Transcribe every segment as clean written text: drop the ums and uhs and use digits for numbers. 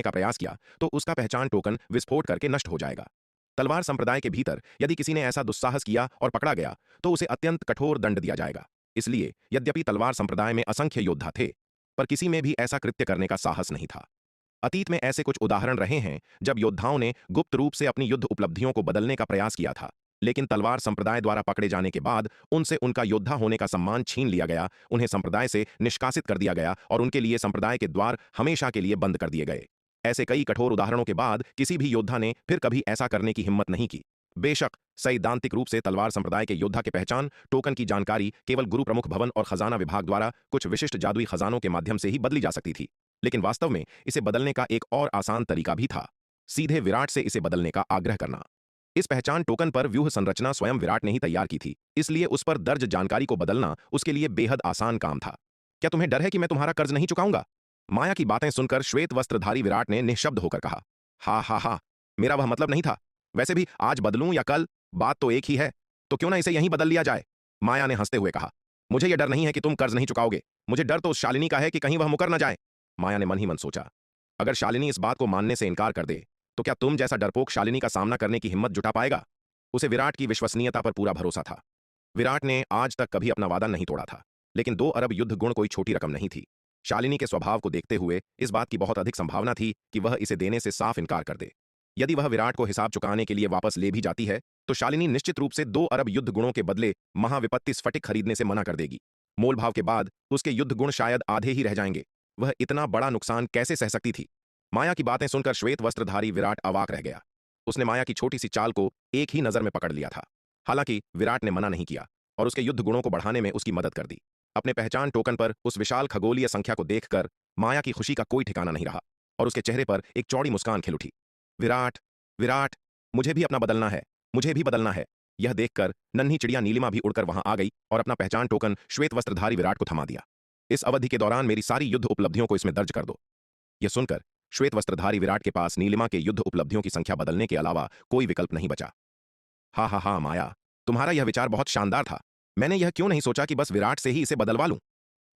का प्रयास किया तो उसका पहचान टोकन विस्फोट करके नष्ट हो जाएगा। तलवार संप्रदाय के भीतर यदि किसी ने ऐसा दुस्साहस किया और पकड़ा गया तो उसे अत्यंत कठोर दंड दिया जाएगा। इसलिए यद्यपि तलवार संप्रदाय में असंख्य योद्धा थे, पर किसी में भी ऐसा कृत्य करने का साहस नहीं था। अतीत में ऐसे कुछ उदाहरण रहे हैं जब योद्धाओं ने गुप्त रूप से अपनी युद्ध उपलब्धियों को बदलने का प्रयास किया था, लेकिन तलवार संप्रदाय द्वारा पकड़े जाने के बाद उनसे उनका योद्धा होने का सम्मान छीन लिया गया, उन्हें संप्रदाय से निष्कासित कर दिया गया और उनके लिए संप्रदाय के द्वार हमेशा के लिए बंद कर दिए गए। ऐसे कई कठोर उदाहरणों के बाद किसी भी योद्धा ने फिर कभी ऐसा करने की हिम्मत नहीं की। बेशक सैद्धांतिक रूप से तलवार संप्रदाय के योद्धा के पहचान टोकन की जानकारी केवल गुरु प्रमुख भवन और खजाना विभाग द्वारा कुछ विशिष्ट जादुई खजानों के माध्यम से ही बदली जा सकती थी, लेकिन वास्तव में इसे बदलने का एक और आसान तरीका भी था, सीधे विराट से इसे बदलने का आग्रह करना। इस पहचान टोकन पर व्यूह संरचना स्वयं विराट ने ही तैयार की थी, इसलिए उस पर दर्ज जानकारी को बदलना उसके लिए बेहद आसान काम था। क्या तुम्हें डर है कि मैं तुम्हारा कर्ज नहीं चुकाऊंगा? माया की बातें सुनकर श्वेत वस्त्रधारी विराट ने निःशब्द होकर कहा। हा हा हा, मेरा वह मतलब नहीं था। वैसे भी आज बदलूं या कल, बात तो एक ही है। तो क्यों ना इसे यहीं बदल लिया जाए? माया ने हंसते हुए कहा। मुझे यह डर नहीं है कि तुम कर्ज नहीं चुकाओगे, मुझे डर तो उस शालिनी का है कि कहीं वह मुकर न जाए। माया ने मन ही मन सोचा, अगर शालिनी इस बात को मानने से इनकार कर दे तो क्या तुम जैसा डरपोक शालिनी का सामना करने की हिम्मत जुटा पाएगा? उसे विराट की विश्वसनीयता पर पूरा भरोसा था। विराट ने आज तक कभी अपना वादा नहीं तोड़ा था, लेकिन 2 अरब युद्ध गुण कोई छोटी रकम नहीं थी। शालिनी के स्वभाव को देखते हुए इस बात की बहुत अधिक संभावना थी कि वह इसे देने से साफ इनकार कर दे। यदि वह विराट को हिसाब चुकाने के लिए वापस ले भी जाती है तो शालिनी निश्चित रूप से 2 अरब युद्ध गुणों के बदले महाविपत्ति स्फटिक खरीदने से मना कर देगी। मोल भाव के बाद उसके युद्ध गुण शायद आधे ही रह जाएंगे। वह इतना बड़ा नुकसान कैसे सह सकती थी? माया की बातें सुनकर श्वेत वस्त्रधारी विराट अवाक रह गया। उसने माया की छोटी सी चाल को एक ही नजर में पकड़ लिया था। हालांकि विराट ने मना नहीं किया और उसके युद्ध गुणों को बढ़ाने में उसकी मदद कर दी। अपने पहचान टोकन पर उस विशाल खगोलीय संख्या को देखकर माया की खुशी का कोई ठिकाना नहीं रहा और उसके चेहरे पर एक चौड़ी मुस्कान खिल उठी। विराट, विराट, मुझे भी अपना बदलना है, मुझे भी बदलना है। यह देखकर नन्ही चिड़िया नीलिमा भी उड़कर वहां आ गई और अपना पहचान टोकन श्वेत वस्त्रधारी विराट को थमा दिया। इस अवधि के दौरान मेरी सारी युद्ध उपलब्धियों को इसमें दर्ज कर दो। यह सुनकर श्वेत वस्त्रधारी विराट के पास नीलिमा के युद्ध उपलब्धियों की संख्या बदलने के अलावा कोई विकल्प नहीं बचा। हा हा हा माया, तुम्हारा यह विचार बहुत शानदार था। मैंने यह क्यों नहीं सोचा कि बस विराट से ही इसे बदलवा लूं?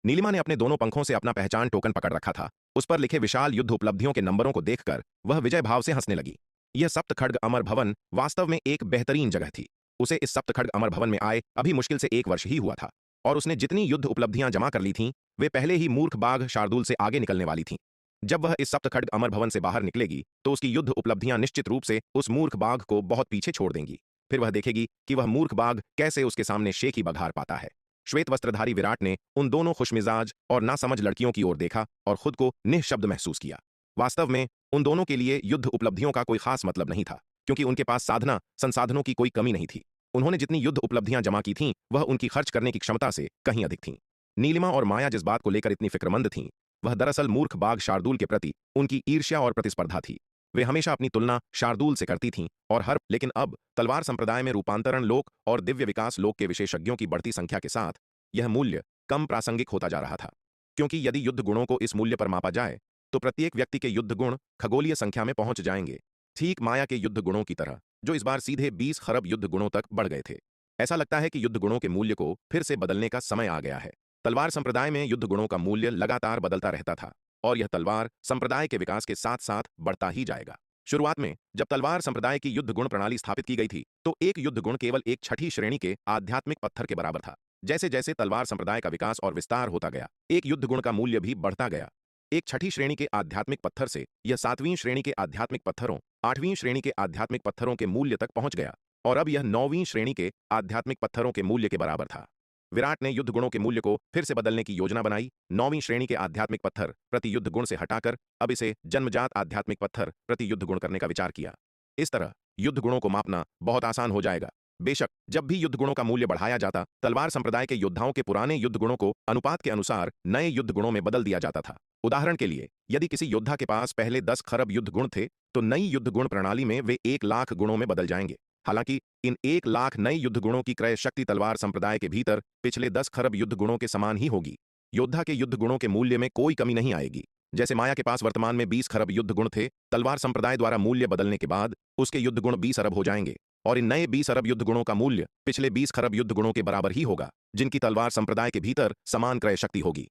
नीलिमा ने अपने दोनों पंखों से अपना पहचान टोकन पकड़ रखा था। उस पर लिखे विशाल युद्ध उपलब्धियों के नंबरों को देखकर वह विजय भाव से हंसने लगी। यह सप्तखड्ग अमर भवन वास्तव में एक बेहतरीन जगह थी। उसे इस सप्तखड्ग अमर भवन में आए अभी मुश्किल से 1 वर्ष ही हुआ था और उसने जितनी युद्ध उपलब्धियां जमा कर ली थीं, वे पहले ही मूर्ख बाघ शार्दुल से आगे निकलने वाली थीं। जब वह इस सप्तखड्ग अमर भवन से बाहर निकलेगी तो उसकी युद्ध उपलब्धियां निश्चित रूप से उस मूर्ख बाघ को बहुत पीछे छोड़ देंगी। फिर वह देखेगी कि वह मूर्ख बाघ कैसे उसके सामने शेखी बघार पाता है। श्वेत वस्त्रधारी विराट ने उन दोनों खुशमिजाज और नासमझ लड़कियों की ओर देखा और खुद को निःशब्द महसूस किया। वास्तव में उन दोनों के लिए युद्ध उपलब्धियों का कोई खास मतलब नहीं था, क्योंकि उनके पास साधना संसाधनों की कोई कमी नहीं थी। उन्होंने जितनी युद्ध उपलब्धियां जमा की थीं वह उनकी खर्च करने की क्षमता से कहीं अधिक थीं। नीलिमा और माया जिस बात को लेकर इतनी फिक्रमंद थीं वह दरअसल मूर्ख बाघ शार्दुल के प्रति उनकी ईर्ष्या और प्रतिस्पर्धा थी। वे हमेशा अपनी तुलना शार्दुल से करती थीं और लेकिन अब तलवार संप्रदाय में रूपांतरण लोक और दिव्य विकास लोक के विशेषज्ञों की बढ़ती संख्या के साथ यह मूल्य कम प्रासंगिक होता जा रहा था, क्योंकि यदि युद्ध गुणों को इस मूल्य पर मापा जाए तो प्रत्येक व्यक्ति के युद्ध गुण खगोलीय संख्या में पहुंच जाएंगे, ठीक माया के युद्ध गुणों की तरह, जो इस बार सीधे 20 खरब युद्ध गुणों तक बढ़ गए थे। ऐसा लगता है कि युद्ध गुणों के मूल्य को फिर से बदलने का समय आ गया है। तलवार संप्रदाय में युद्ध गुणों का मूल्य लगातार बदलता रहता था और यह तलवार संप्रदाय के विकास के साथ साथ बढ़ता ही जाएगा। शुरुआत में जब तलवार संप्रदाय की युद्ध गुण प्रणाली स्थापित की गई थी तो एक युद्ध गुण केवल एक छठी श्रेणी के आध्यात्मिक पत्थर के बराबर था। जैसे जैसे तलवार संप्रदाय का विकास और विस्तार होता गया, एक युद्ध गुण का मूल्य भी बढ़ता गया। एक छठी श्रेणी के आध्यात्मिक पत्थर से यह 7वीं श्रेणी के आध्यात्मिक पत्थरों, 8वीं श्रेणी के आध्यात्मिक पत्थरों के मूल्य तक पहुंच गया और अब यह 9वीं श्रेणी के आध्यात्मिक पत्थरों के मूल्य के बराबर था। विराट ने युद्ध गुणों के मूल्य को फिर से बदलने की योजना बनाई। 9वीं श्रेणी के आध्यात्मिक पत्थर प्रति युद्ध गुण से हटाकर अब इसे जन्मजात आध्यात्मिक पत्थर प्रति युद्ध गुण करने का विचार किया। इस तरह युद्ध गुणों को मापना बहुत आसान हो जाएगा। बेशक जब भी युद्ध गुणों का मूल्य बढ़ाया जाता, तलवार संप्रदाय के योद्धाओं के पुराने युद्ध गुणों को अनुपात के अनुसार नए युद्ध गुणों में बदल दिया जाता था। उदाहरण के लिए, यदि किसी योद्धा के पास पहले 10 खरब युद्ध गुण थे तो नई युद्ध गुण प्रणाली में वे 1 लाख गुणों में बदल जाएंगे। हालांकि इन 1 लाख नई युद्ध गुणों की क्रय शक्ति तलवार संप्रदाय के भीतर पिछले 10 खरब युद्ध गुणों के समान ही होगी। योद्धा के युद्ध गुणों के मूल्य में कोई कमी नहीं आएगी। जैसे माया के पास वर्तमान में 20 खरब युद्ध गुण थे, तलवार संप्रदाय द्वारा मूल्य बदलने के बाद उसके युद्ध गुण 20 अरब हो जाएंगे और इन नए 20 अरब युद्ध गुणों का मूल्य पिछले 20 खरब युद्ध गुणों के बराबर ही होगा, जिनकी तलवार संप्रदाय के भीतर समान क्रय शक्ति होगी।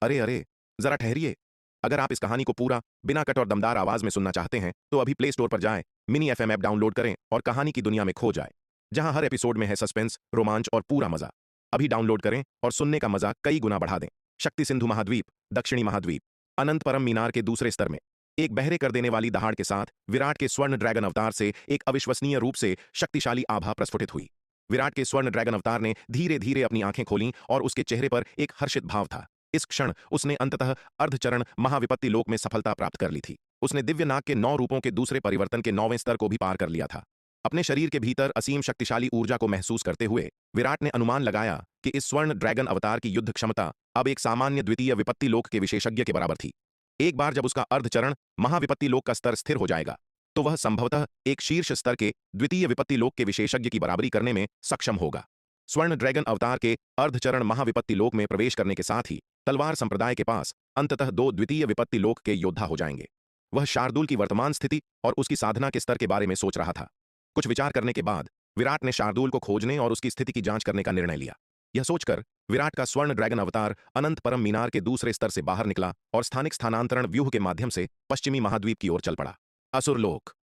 अरे अरे, जरा ठहरिए, अगर आप इस कहानी को पूरा बिना कट और दमदार आवाज में सुनना चाहते हैं तो अभी प्ले स्टोर पर जाएं, मिनी एफएम ऐप डाउनलोड करें और कहानी की दुनिया में खो जाएं, जहां हर एपिसोड में है सस्पेंस, रोमांच और पूरा मजा। अभी डाउनलोड करें और सुनने का मजा कई गुना बढ़ा दें। शक्ति सिंधु महाद्वीप, दक्षिणी महाद्वीप, अनंत परम मीनार के दूसरे स्तर में एक बहरे कर देने वाली दहाड़ के साथ विराट के स्वर्ण ड्रैगन अवतार से एक अविश्वसनीय रूप से शक्तिशाली आभा प्रस्फुटित हुई। विराट के स्वर्ण ड्रैगन अवतार ने धीरे धीरे अपनी आंखें खोलीं और उसके चेहरे पर एक हर्षित भाव था। इस क्षण उसने अंततः अर्धचरण महाविपत्ति लोक में सफलता प्राप्त कर ली थी। उसने दिव्य नाग के 9 रूपों के दूसरे परिवर्तन के 9वें स्तर को भी पार कर लिया था। अपने शरीर के भीतर असीम शक्तिशाली ऊर्जा को महसूस करते हुए विराट ने अनुमान लगाया कि इस स्वर्ण ड्रैगन अवतार की युद्ध क्षमता अब एक सामान्य द्वितीय विपत्ति लोक के विशेषज्ञ के बराबर थी। एक बार जब उसका अर्धचरण महाविपत्ति लोक का स्तर स्थिर हो जाएगा तो वह संभवतः एक शीर्ष स्तर के द्वितीय विपत्ति लोक के विशेषज्ञ की बराबरी करने में सक्षम होगा। स्वर्ण ड्रैगन अवतार के अर्धचरण महाविपत्ति लोक में प्रवेश करने के साथ ही तलवार संप्रदाय के पास अंततः 2 द्वितीय विपत्ति लोक के योद्धा हो जाएंगे। वह शार्दुल की वर्तमान स्थिति और उसकी साधना के स्तर के बारे में सोच रहा था। कुछ विचार करने के बाद विराट ने शार्दुल को खोजने और उसकी स्थिति की जांच करने का निर्णय लिया। यह सोचकर विराट का स्वर्ण ड्रैगन अवतार अनंत परम मीनार के दूसरे स्तर से बाहर निकला और स्थानिक स्थानांतरण व्यूह के माध्यम से पश्चिमी महाद्वीप की ओर चल पड़ा। असुरलोक।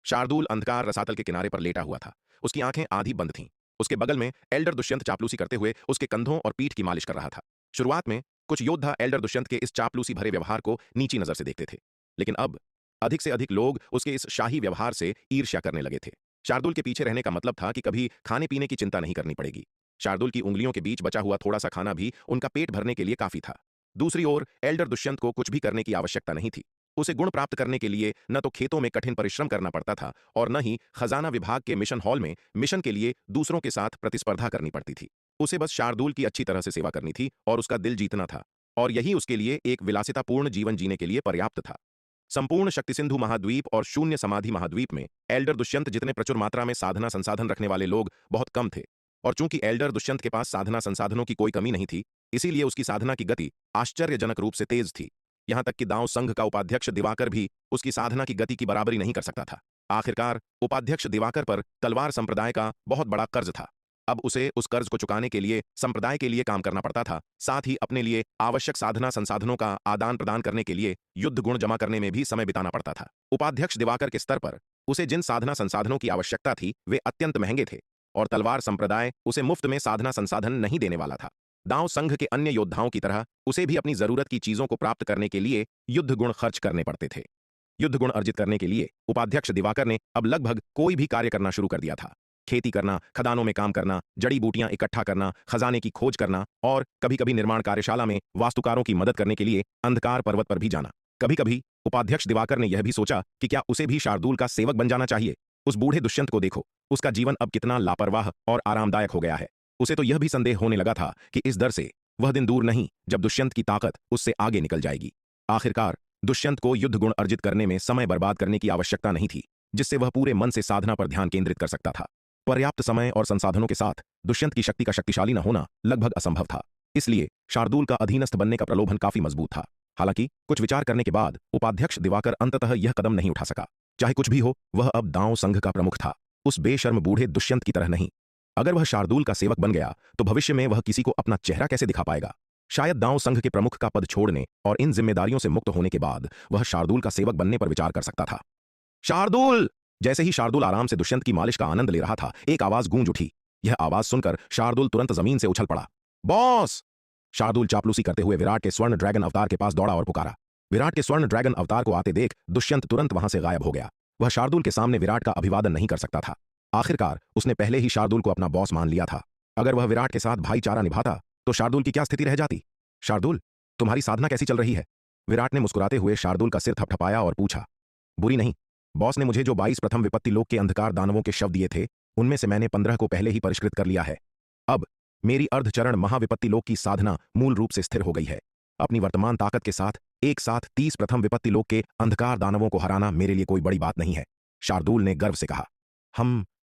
शार्दुल अंधकार रसातल के किनारे पर लेटा हुआ था। उसकी आंखें आधी बंद थीं। उसके बगल में एल्डर दुष्यंत चापलूसी करते हुए उसके कंधों और पीठ की मालिश कर रहा था। शुरुआत में कुछ योद्धा एल्डर दुष्यंत के इस चापलूसी भरे व्यवहार को नीची नजर से देखते थे, लेकिन अब अधिक से अधिक लोग उसके इस शाही व्यवहार से ईर्ष्या करने लगे थे। शार्दुल के पीछे रहने का मतलब था कि कभी खाने पीने की चिंता नहीं करनी पड़ेगी। शार्दुल की उंगलियों के बीच बचा हुआ थोड़ा सा खाना भी उनका पेट भरने के लिए काफी था। दूसरी ओर एल्डर दुष्यंत को कुछ भी करने की आवश्यकता नहीं थी। उसे गुण प्राप्त करने के लिए न तो खेतों में कठिन परिश्रम करना पड़ता था और न ही खजाना विभाग के मिशन हॉल में मिशन के लिए दूसरों के साथ प्रतिस्पर्धा करनी पड़ती थी। उसे बस शार्दुल की अच्छी तरह से सेवा करनी थी और उसका दिल जीतना था, और यही उसके लिए एक विलासितापूर्ण जीवन जीने के लिए पर्याप्त था। संपूर्ण शक्ति सिंधु महाद्वीप और शून्य समाधि महाद्वीप में एल्डर दुष्यंत जितने प्रचुर मात्रा में साधना संसाधन रखने वाले लोग बहुत कम थे, और चूंकि एल्डर दुष्यंत के पास साधना संसाधनों की कोई कमी नहीं थी, इसीलिए उसकी साधना की गति आश्चर्यजनक रूप से तेज थी। यहां तक कि दांव संघ का उपाध्यक्ष दिवाकर भी उसकी साधना की गति की बराबरी नहीं कर सकता था। आखिरकार उपाध्यक्ष दिवाकर पर तलवार संप्रदाय का बहुत बड़ा कर्ज था। अब उसे उस कर्ज को चुकाने के लिए संप्रदाय के लिए काम करना पड़ता था, साथ ही अपने लिए आवश्यक साधना संसाधनों का आदान प्रदान करने के लिए युद्ध गुण जमा करने में भी समय बिताना पड़ता था। उपाध्यक्ष दिवाकर के स्तर पर उसे जिन साधना संसाधनों की आवश्यकता थी वे अत्यंत महंगे थे, और तलवार संप्रदाय उसे मुफ्त में साधना संसाधन नहीं देने वाला था। दांव संघ के अन्य योद्धाओं की तरह उसे भी अपनी जरूरत की चीजों को प्राप्त करने के लिए युद्ध गुण खर्च करने पड़ते थे। युद्ध गुण अर्जित करने के लिए उपाध्यक्ष दिवाकर ने अब लगभग कोई भी कार्य करना शुरू कर दिया था। खेती करना, खदानों में काम करना, जड़ी बूटियां इकट्ठा करना, खजाने की खोज करना, और कभी कभी निर्माण कार्यशाला में वास्तुकारों की मदद करने के लिए अंधकार पर्वत पर भी जाना। कभी कभी उपाध्यक्ष दिवाकर ने यह भी सोचा कि क्या उसे भी शार्दुल का सेवक बन जाना चाहिए। उस बूढ़े दुष्यंत को देखो, उसका जीवन अब कितना लापरवाह और आरामदायक हो गया है। उसे तो यह भी संदेह होने लगा था कि इस दर से वह दिन दूर नहीं जब दुष्यंत की ताकत उससे आगे निकल जाएगी। आखिरकार दुष्यंत को युद्ध गुण अर्जित करने में समय बर्बाद करने की आवश्यकता नहीं थी, जिससे वह पूरे मन से साधना पर ध्यान केंद्रित कर सकता था। पर्याप्त समय और संसाधनों के साथ दुष्यंत की शक्ति का शक्तिशाली न होना लगभग असंभव था। इसलिए शार्दुल का अधीनस्थ बनने का प्रलोभन काफी मजबूत था। हालांकि कुछ विचार करने के बाद उपाध्यक्ष दिवाकर अंततः यह कदम नहीं उठा सका। चाहे कुछ भी हो, वह अब दांव संघ का प्रमुख था, उस बेशर्म बूढ़े दुष्यंत की तरह नहीं। अगर वह शार्दुल का सेवक बन गया तो भविष्य में वह किसी को अपना चेहरा कैसे दिखा पाएगा। शायद दांव संघ के प्रमुख का पद छोड़ने और इन जिम्मेदारियों से मुक्त होने के बाद वह शार्दुल का सेवक बनने पर विचार कर सकता था। शार्दुल! जैसे ही शार्दुल आराम से दुष्यंत की मालिश का आनंद ले रहा था, एक आवाज गूंज उठी। यह आवाज सुनकर शार्दुल तुरंत जमीन से उछल पड़ा। बॉस! शार्दुल चापलूसी करते हुए विराट के स्वर्ण ड्रैगन अवतार के पास दौड़ा और पुकारा। विराट के स्वर्ण ड्रैगन अवतार को आते देख दुष्यंत तुरंत वहां से गायब हो गया। वह शार्दुल के सामने विराट का अभिवादन नहीं कर सकता था। आखिरकार उसने पहले ही शार्दुल को अपना बॉस मान लिया था। अगर वह विराट के साथ भाईचारा निभाता तो शार्दुल की क्या स्थिति रह जाती। शार्दुल, तुम्हारी साधना कैसी चल रही है? विराट ने मुस्कुराते हुए शार्दुल का सिर थपथपाया और पूछा। बुरी नहीं। बॉस ने मुझे जो 22 प्रथम विपत्ति लोक के अंधकार दानवों के शव दिए थे, उनमें से मैंने 15 को पहले ही परिष्कृत कर लिया है। अब मेरी अर्धचरण महाविपत्ति लोक की साधना मूल रूप से स्थिर हो गई है। अपनी वर्तमान ताकत के साथ एक साथ 30 प्रथम विपत्ति लोक के अंधकार दानवों को हराना मेरे लिए कोई बड़ी बात नहीं है, शार्दुल ने गर्व से कहा।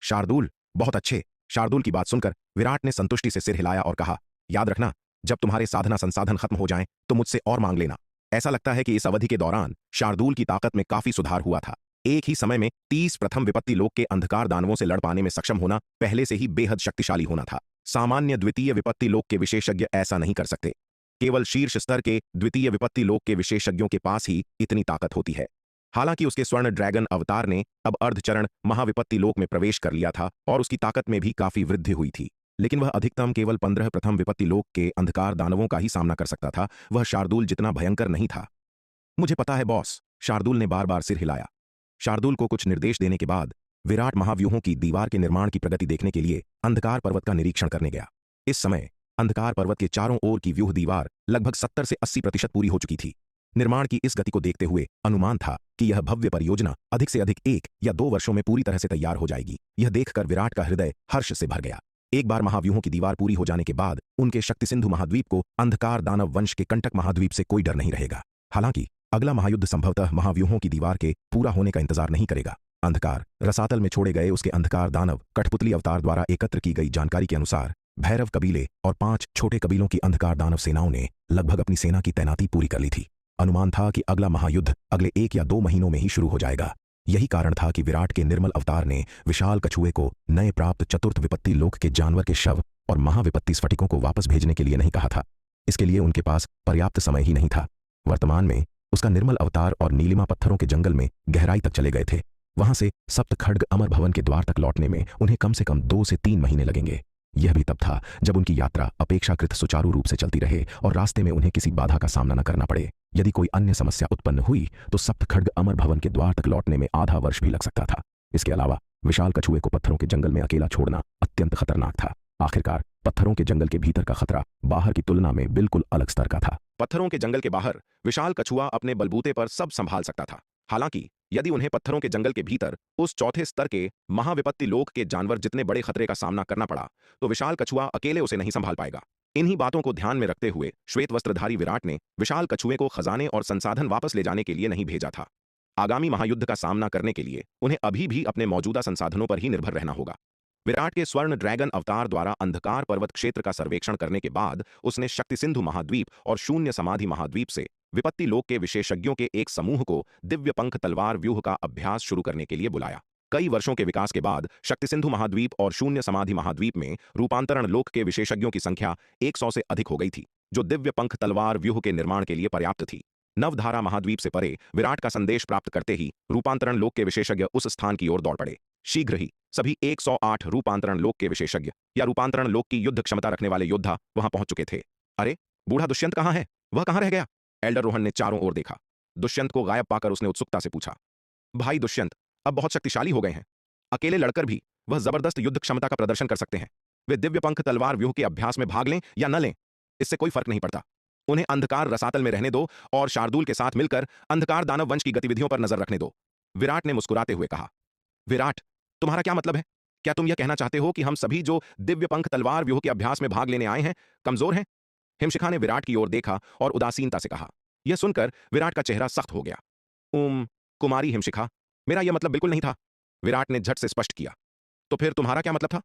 शार्दुल, बहुत अच्छे। शार्दुल की बात सुनकर विराट ने संतुष्टि से सिर हिलाया और कहा, याद रखना, जब तुम्हारे साधना संसाधन खत्म हो जाएं तो मुझसे और मांग लेना। ऐसा लगता है कि इस अवधि के दौरान शार्दुल की ताकत में काफी सुधार हुआ था। एक ही समय में 30 प्रथम विपत्ति लोक के अंधकार दानवों से लड़ पाने में सक्षम होना पहले से ही बेहद शक्तिशाली होना था। सामान्य द्वितीय विपत्ति लोक के विशेषज्ञ ऐसा नहीं कर सकते। केवल शीर्ष स्तर के द्वितीय विपत्ति लोक के विशेषज्ञों के पास ही इतनी ताकत होती है। हालांकि उसके स्वर्ण ड्रैगन अवतार ने अब अर्धचरण महाविपत्ति लोक में प्रवेश कर लिया था और उसकी ताकत में भी काफी वृद्धि हुई थी, लेकिन वह अधिकतम केवल 15 प्रथम विपत्ति लोक के अंधकार दानवों का ही सामना कर सकता था। वह शार्दूल जितना भयंकर नहीं था। मुझे पता है बॉस, शार्दूल ने बार बार सिर हिलाया। शार्दूल को कुछ निर्देश देने के बाद विराट महाव्यूहों की दीवार के निर्माण की प्रगति देखने के लिए अंधकार पर्वत का निरीक्षण करने गया। इस समय अंधकार पर्वत के चारों ओर की व्यूह दीवार लगभग 70 से 80% पूरी हो चुकी थी। निर्माण की इस गति को देखते हुए अनुमान था कि यह भव्य परियोजना अधिक से अधिक 1 या 2 वर्षों में पूरी तरह से तैयार हो जाएगी। यह देखकर विराट का हृदय हर्ष से भर गया। एक बार महाव्यूहों की दीवार पूरी हो जाने के बाद उनके शक्ति सिंधु महाद्वीप को अंधकार दानव वंश के कंटक महाद्वीप से कोई डर नहीं रहेगा। हालांकि अगला महायुद्ध संभवतः महाव्यूहों की दीवार के पूरा होने का इंतजार नहीं करेगा। अंधकार रसातल में छोड़े गए उसके अंधकार दानव कठपुतली अवतार द्वारा एकत्र की गई जानकारी के अनुसार भैरव कबीले और 5 छोटे कबीलों की अंधकार दानव सेनाओं ने लगभग अपनी सेना की तैनाती पूरी कर ली थी। अनुमान था कि अगला महायुद्ध अगले 1 या 2 महीनों में ही शुरू हो जाएगा। यही कारण था कि विराट के निर्मल अवतार ने विशाल कछुए को नए प्राप्त चतुर्थ विपत्ति लोक के जानवर के शव और महाविपत्ति स्फटिकों को वापस भेजने के लिए नहीं कहा था। इसके लिए उनके पास पर्याप्त समय ही नहीं था। वर्तमान में उसका निर्मल अवतार और नीलिमा पत्थरों के जंगल में गहराई तक चले गए थे। वहां से सप्त खड्ग अमर भवन के द्वार तक लौटने में उन्हें कम से कम 2 से 3 महीने लगेंगे। यह भी तब था जब उनकी यात्रा अपेक्षाकृत सुचारू रूप से चलती रहे और रास्ते में उन्हें किसी बाधा का सामना न करना पड़े। यदि कोई अन्य समस्या उत्पन्न हुई तो सप्त खड्ग अमर भवन के द्वार तक लौटने में आधा वर्ष भी लग सकता था। इसके अलावा विशाल कछुए को पत्थरों के जंगल में अकेला छोड़ना अत्यंत खतरनाक था। आखिरकार पत्थरों के जंगल के भीतर का खतरा बाहर की तुलना में बिल्कुल अलग स्तर का था। पत्थरों के जंगल के बाहर विशाल कछुआ अपने बलबूते पर सब संभाल सकता था। हालांकि यदि उन्हें पत्थरों के जंगल के भीतर उस चौथे स्तर के महाविपत्ति लोक के जानवर जितने बड़े खतरे का सामना करना पड़ा तो विशाल कछुआ अकेले उसे नहीं संभाल पाएगा। इन्हीं बातों को ध्यान में रखते हुए श्वेत वस्त्रधारी विराट ने विशाल कछुए को खजाने और संसाधन वापस ले जाने के लिए नहीं भेजा था। आगामी महायुद्ध का सामना करने के लिए उन्हें अभी भी अपने मौजूदा संसाधनों पर ही निर्भर रहना होगा। विराट के स्वर्ण ड्रैगन अवतार द्वारा अंधकार पर्वत क्षेत्र का सर्वेक्षण करने के बाद उसने शक्ति सिंधु महाद्वीप और शून्य समाधि महाद्वीप से विपत्ति लोक के विशेषज्ञों के एक समूह को दिव्य पंख तलवार व्यूह का अभ्यास शुरू करने के लिए बुलाया। कई वर्षों के विकास के बाद शक्ति सिंधु महाद्वीप और शून्य समाधि महाद्वीप में रूपांतरण लोक के विशेषज्ञों की संख्या 100 से अधिक हो गई थी, जो दिव्य पंख तलवार व्यूह के निर्माण के लिए पर्याप्त थी। नवधारा महाद्वीप से परे विराट का संदेश प्राप्त करते ही रूपांतरण लोक के विशेषज्ञ उस स्थान की ओर दौड़ पड़े। शीघ्र ही सभी 108 रूपांतरण लोक के विशेषज्ञ या रूपांतरण लोक की युद्ध क्षमता रखने वाले योद्धा वहां पहुंच चुके थे। अरे, बूढ़ा दुष्यंत कहां है? वह कहां रह गया? एल्डर रोहन ने चारों ओर देखा। दुष्यंत को गायब पाकर उसने उत्सुकता से पूछा, भाई दुष्यंत अब बहुत शक्तिशाली हो गए हैं। अकेले लड़कर भी वह जबरदस्त युद्ध क्षमता का प्रदर्शन कर सकते हैं। वे दिव्य पंख तलवार व्यूह के अभ्यास में भाग लें या न लें, इससे कोई फर्क नहीं पड़ता। उन्हें अंधकार रसातल में रहने दो और शार्दूल के साथ मिलकर अंधकार दानव वंश की गतिविधियों पर नजर रखने दो। विराट ने मुस्कुराते हुए कहा। विराट, तुम्हारा क्या मतलब है? क्या तुम यह कहना चाहते हो कि हम सभी जो दिव्य पंख तलवार व्यूह के अभ्यास में भाग लेने आए हैं कमजोर हैं? हिमशिखा ने विराट की ओर देखा और उदासीनता से कहा। यह सुनकर विराट का चेहरा सख्त हो गया। कुमारी हिमशिखा, मेरा यह मतलब बिल्कुल नहीं था। विराट ने झट से स्पष्ट किया। तो फिर तुम्हारा क्या मतलब था?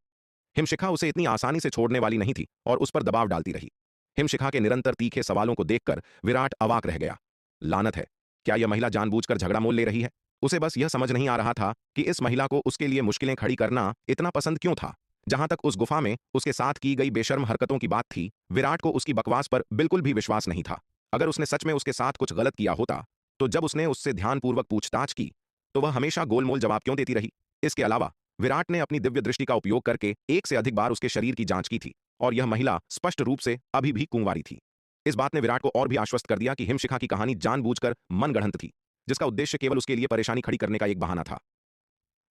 हिमशिखा उसे इतनी आसानी से छोड़ने वाली नहीं थी और उस पर दबाव डालती रही। हिमशिखा के निरंतर तीखे सवालों को देखकर विराट अवाक रह गया। लानत है, क्या यह महिला जानबूझकर झगड़ा मोल ले रही है? उसे बस यह समझ नहीं आ रहा था कि इस महिला को उसके लिए मुश्किलें खड़ी करना इतना पसंद क्यों था। जहां तक उस गुफा में उसके साथ की गई बेशर्म हरकतों की बात थी, विराट को उसकी बकवास पर बिल्कुल भी विश्वास नहीं था। अगर उसने सच में उसके साथ कुछ गलत किया होता तो जब उसने उससे ध्यानपूर्वक पूछताछ की तो वह हमेशा गोलमोल जवाब क्यों देती रही? इसके अलावा विराट ने अपनी दिव्य दृष्टि का उपयोग करके 1 से अधिक बार उसके शरीर की जांच की थी और यह महिला स्पष्ट रूप से अभी भी कुंवारी थी। इस बात ने विराट को और भी आश्वस्त कर दिया कि हिमशिखा की कहानी जानबूझकर मनगढ़ंत थी, जिसका उद्देश्य केवल उसके लिए परेशानी खड़ी करने का एक बहाना था।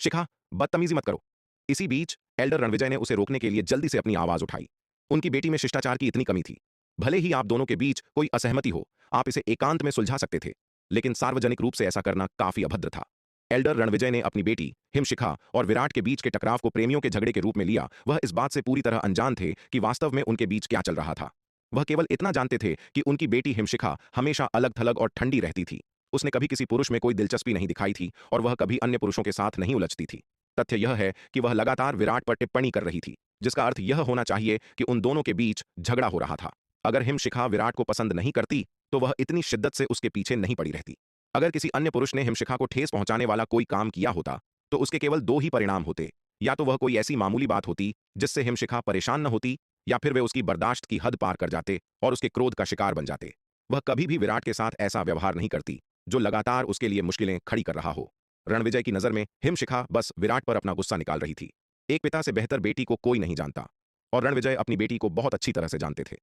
शिखा, बदतमीजी मत करो। इसी बीच एल्डर रणविजय ने उसे रोकने के लिए जल्दी से अपनी आवाज उठाई। उनकी बेटी में शिष्टाचार की इतनी कमी थी। भले ही आप दोनों के बीच कोई असहमति हो, आप इसे एकांत में सुलझा सकते थे, लेकिन सार्वजनिक रूप से ऐसा करना काफी अभद्र था। एल्डर रणविजय ने अपनी बेटी हिमशिखा और विराट के बीच के टकराव को प्रेमियों के झगड़े के रूप में लिया। वह इस बात से पूरी तरह अनजान थे कि वास्तव में उनके बीच क्या चल रहा था। वह केवल इतना जानते थे कि उनकी बेटी हिमशिखा हमेशा अलग थलग और ठंडी रहती थी। उसने कभी किसी पुरुष में कोई दिलचस्पी नहीं दिखाई थी और वह कभी अन्य पुरुषों के साथ नहीं उलझती थी। तथ्य यह है कि वह लगातार विराट पर टिप्पणी कर रही थी, जिसका अर्थ यह होना चाहिए कि उन दोनों के बीच झगड़ा हो रहा था। अगर हिमशिखा विराट को पसंद नहीं करती तो वह इतनी शिद्दत से उसके पीछे नहीं पड़ी रहती। अगर किसी अन्य पुरुष ने हिमशिखा को ठेस पहुंचाने वाला कोई काम किया होता तो उसके केवल 2 ही परिणाम होते। या तो वह कोई ऐसी मामूली बात होती जिससे हिमशिखा परेशान न होती, या फिर वे उसकी बर्दाश्त की हद पार कर जाते और उसके क्रोध का शिकार बन जाते। वह कभी भी विराट के साथ ऐसा व्यवहार नहीं करती जो लगातार उसके लिए मुश्किलें खड़ी कर रहा हो। रणविजय की नज़र में हिमशिखा बस विराट पर अपना गुस्सा निकाल रही थी। एक पिता से बेहतर बेटी को कोई नहीं जानता और रणविजय अपनी बेटी को बहुत अच्छी तरह से जानते थे।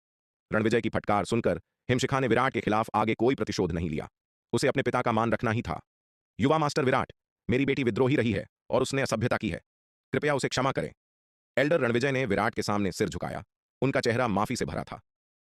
रणविजय की फटकार सुनकर हिमशिखा ने विराट के खिलाफ आगे कोई प्रतिशोध नहीं लिया। उसे अपने पिता का मान रखना ही था। युवा मास्टर विराट, मेरी बेटी विद्रोही रही है और उसने असभ्यता की है। कृपया उसे क्षमा करें। एल्डर रणविजय ने विराट के सामने सिर झुकाया। उनका चेहरा माफी से भरा था।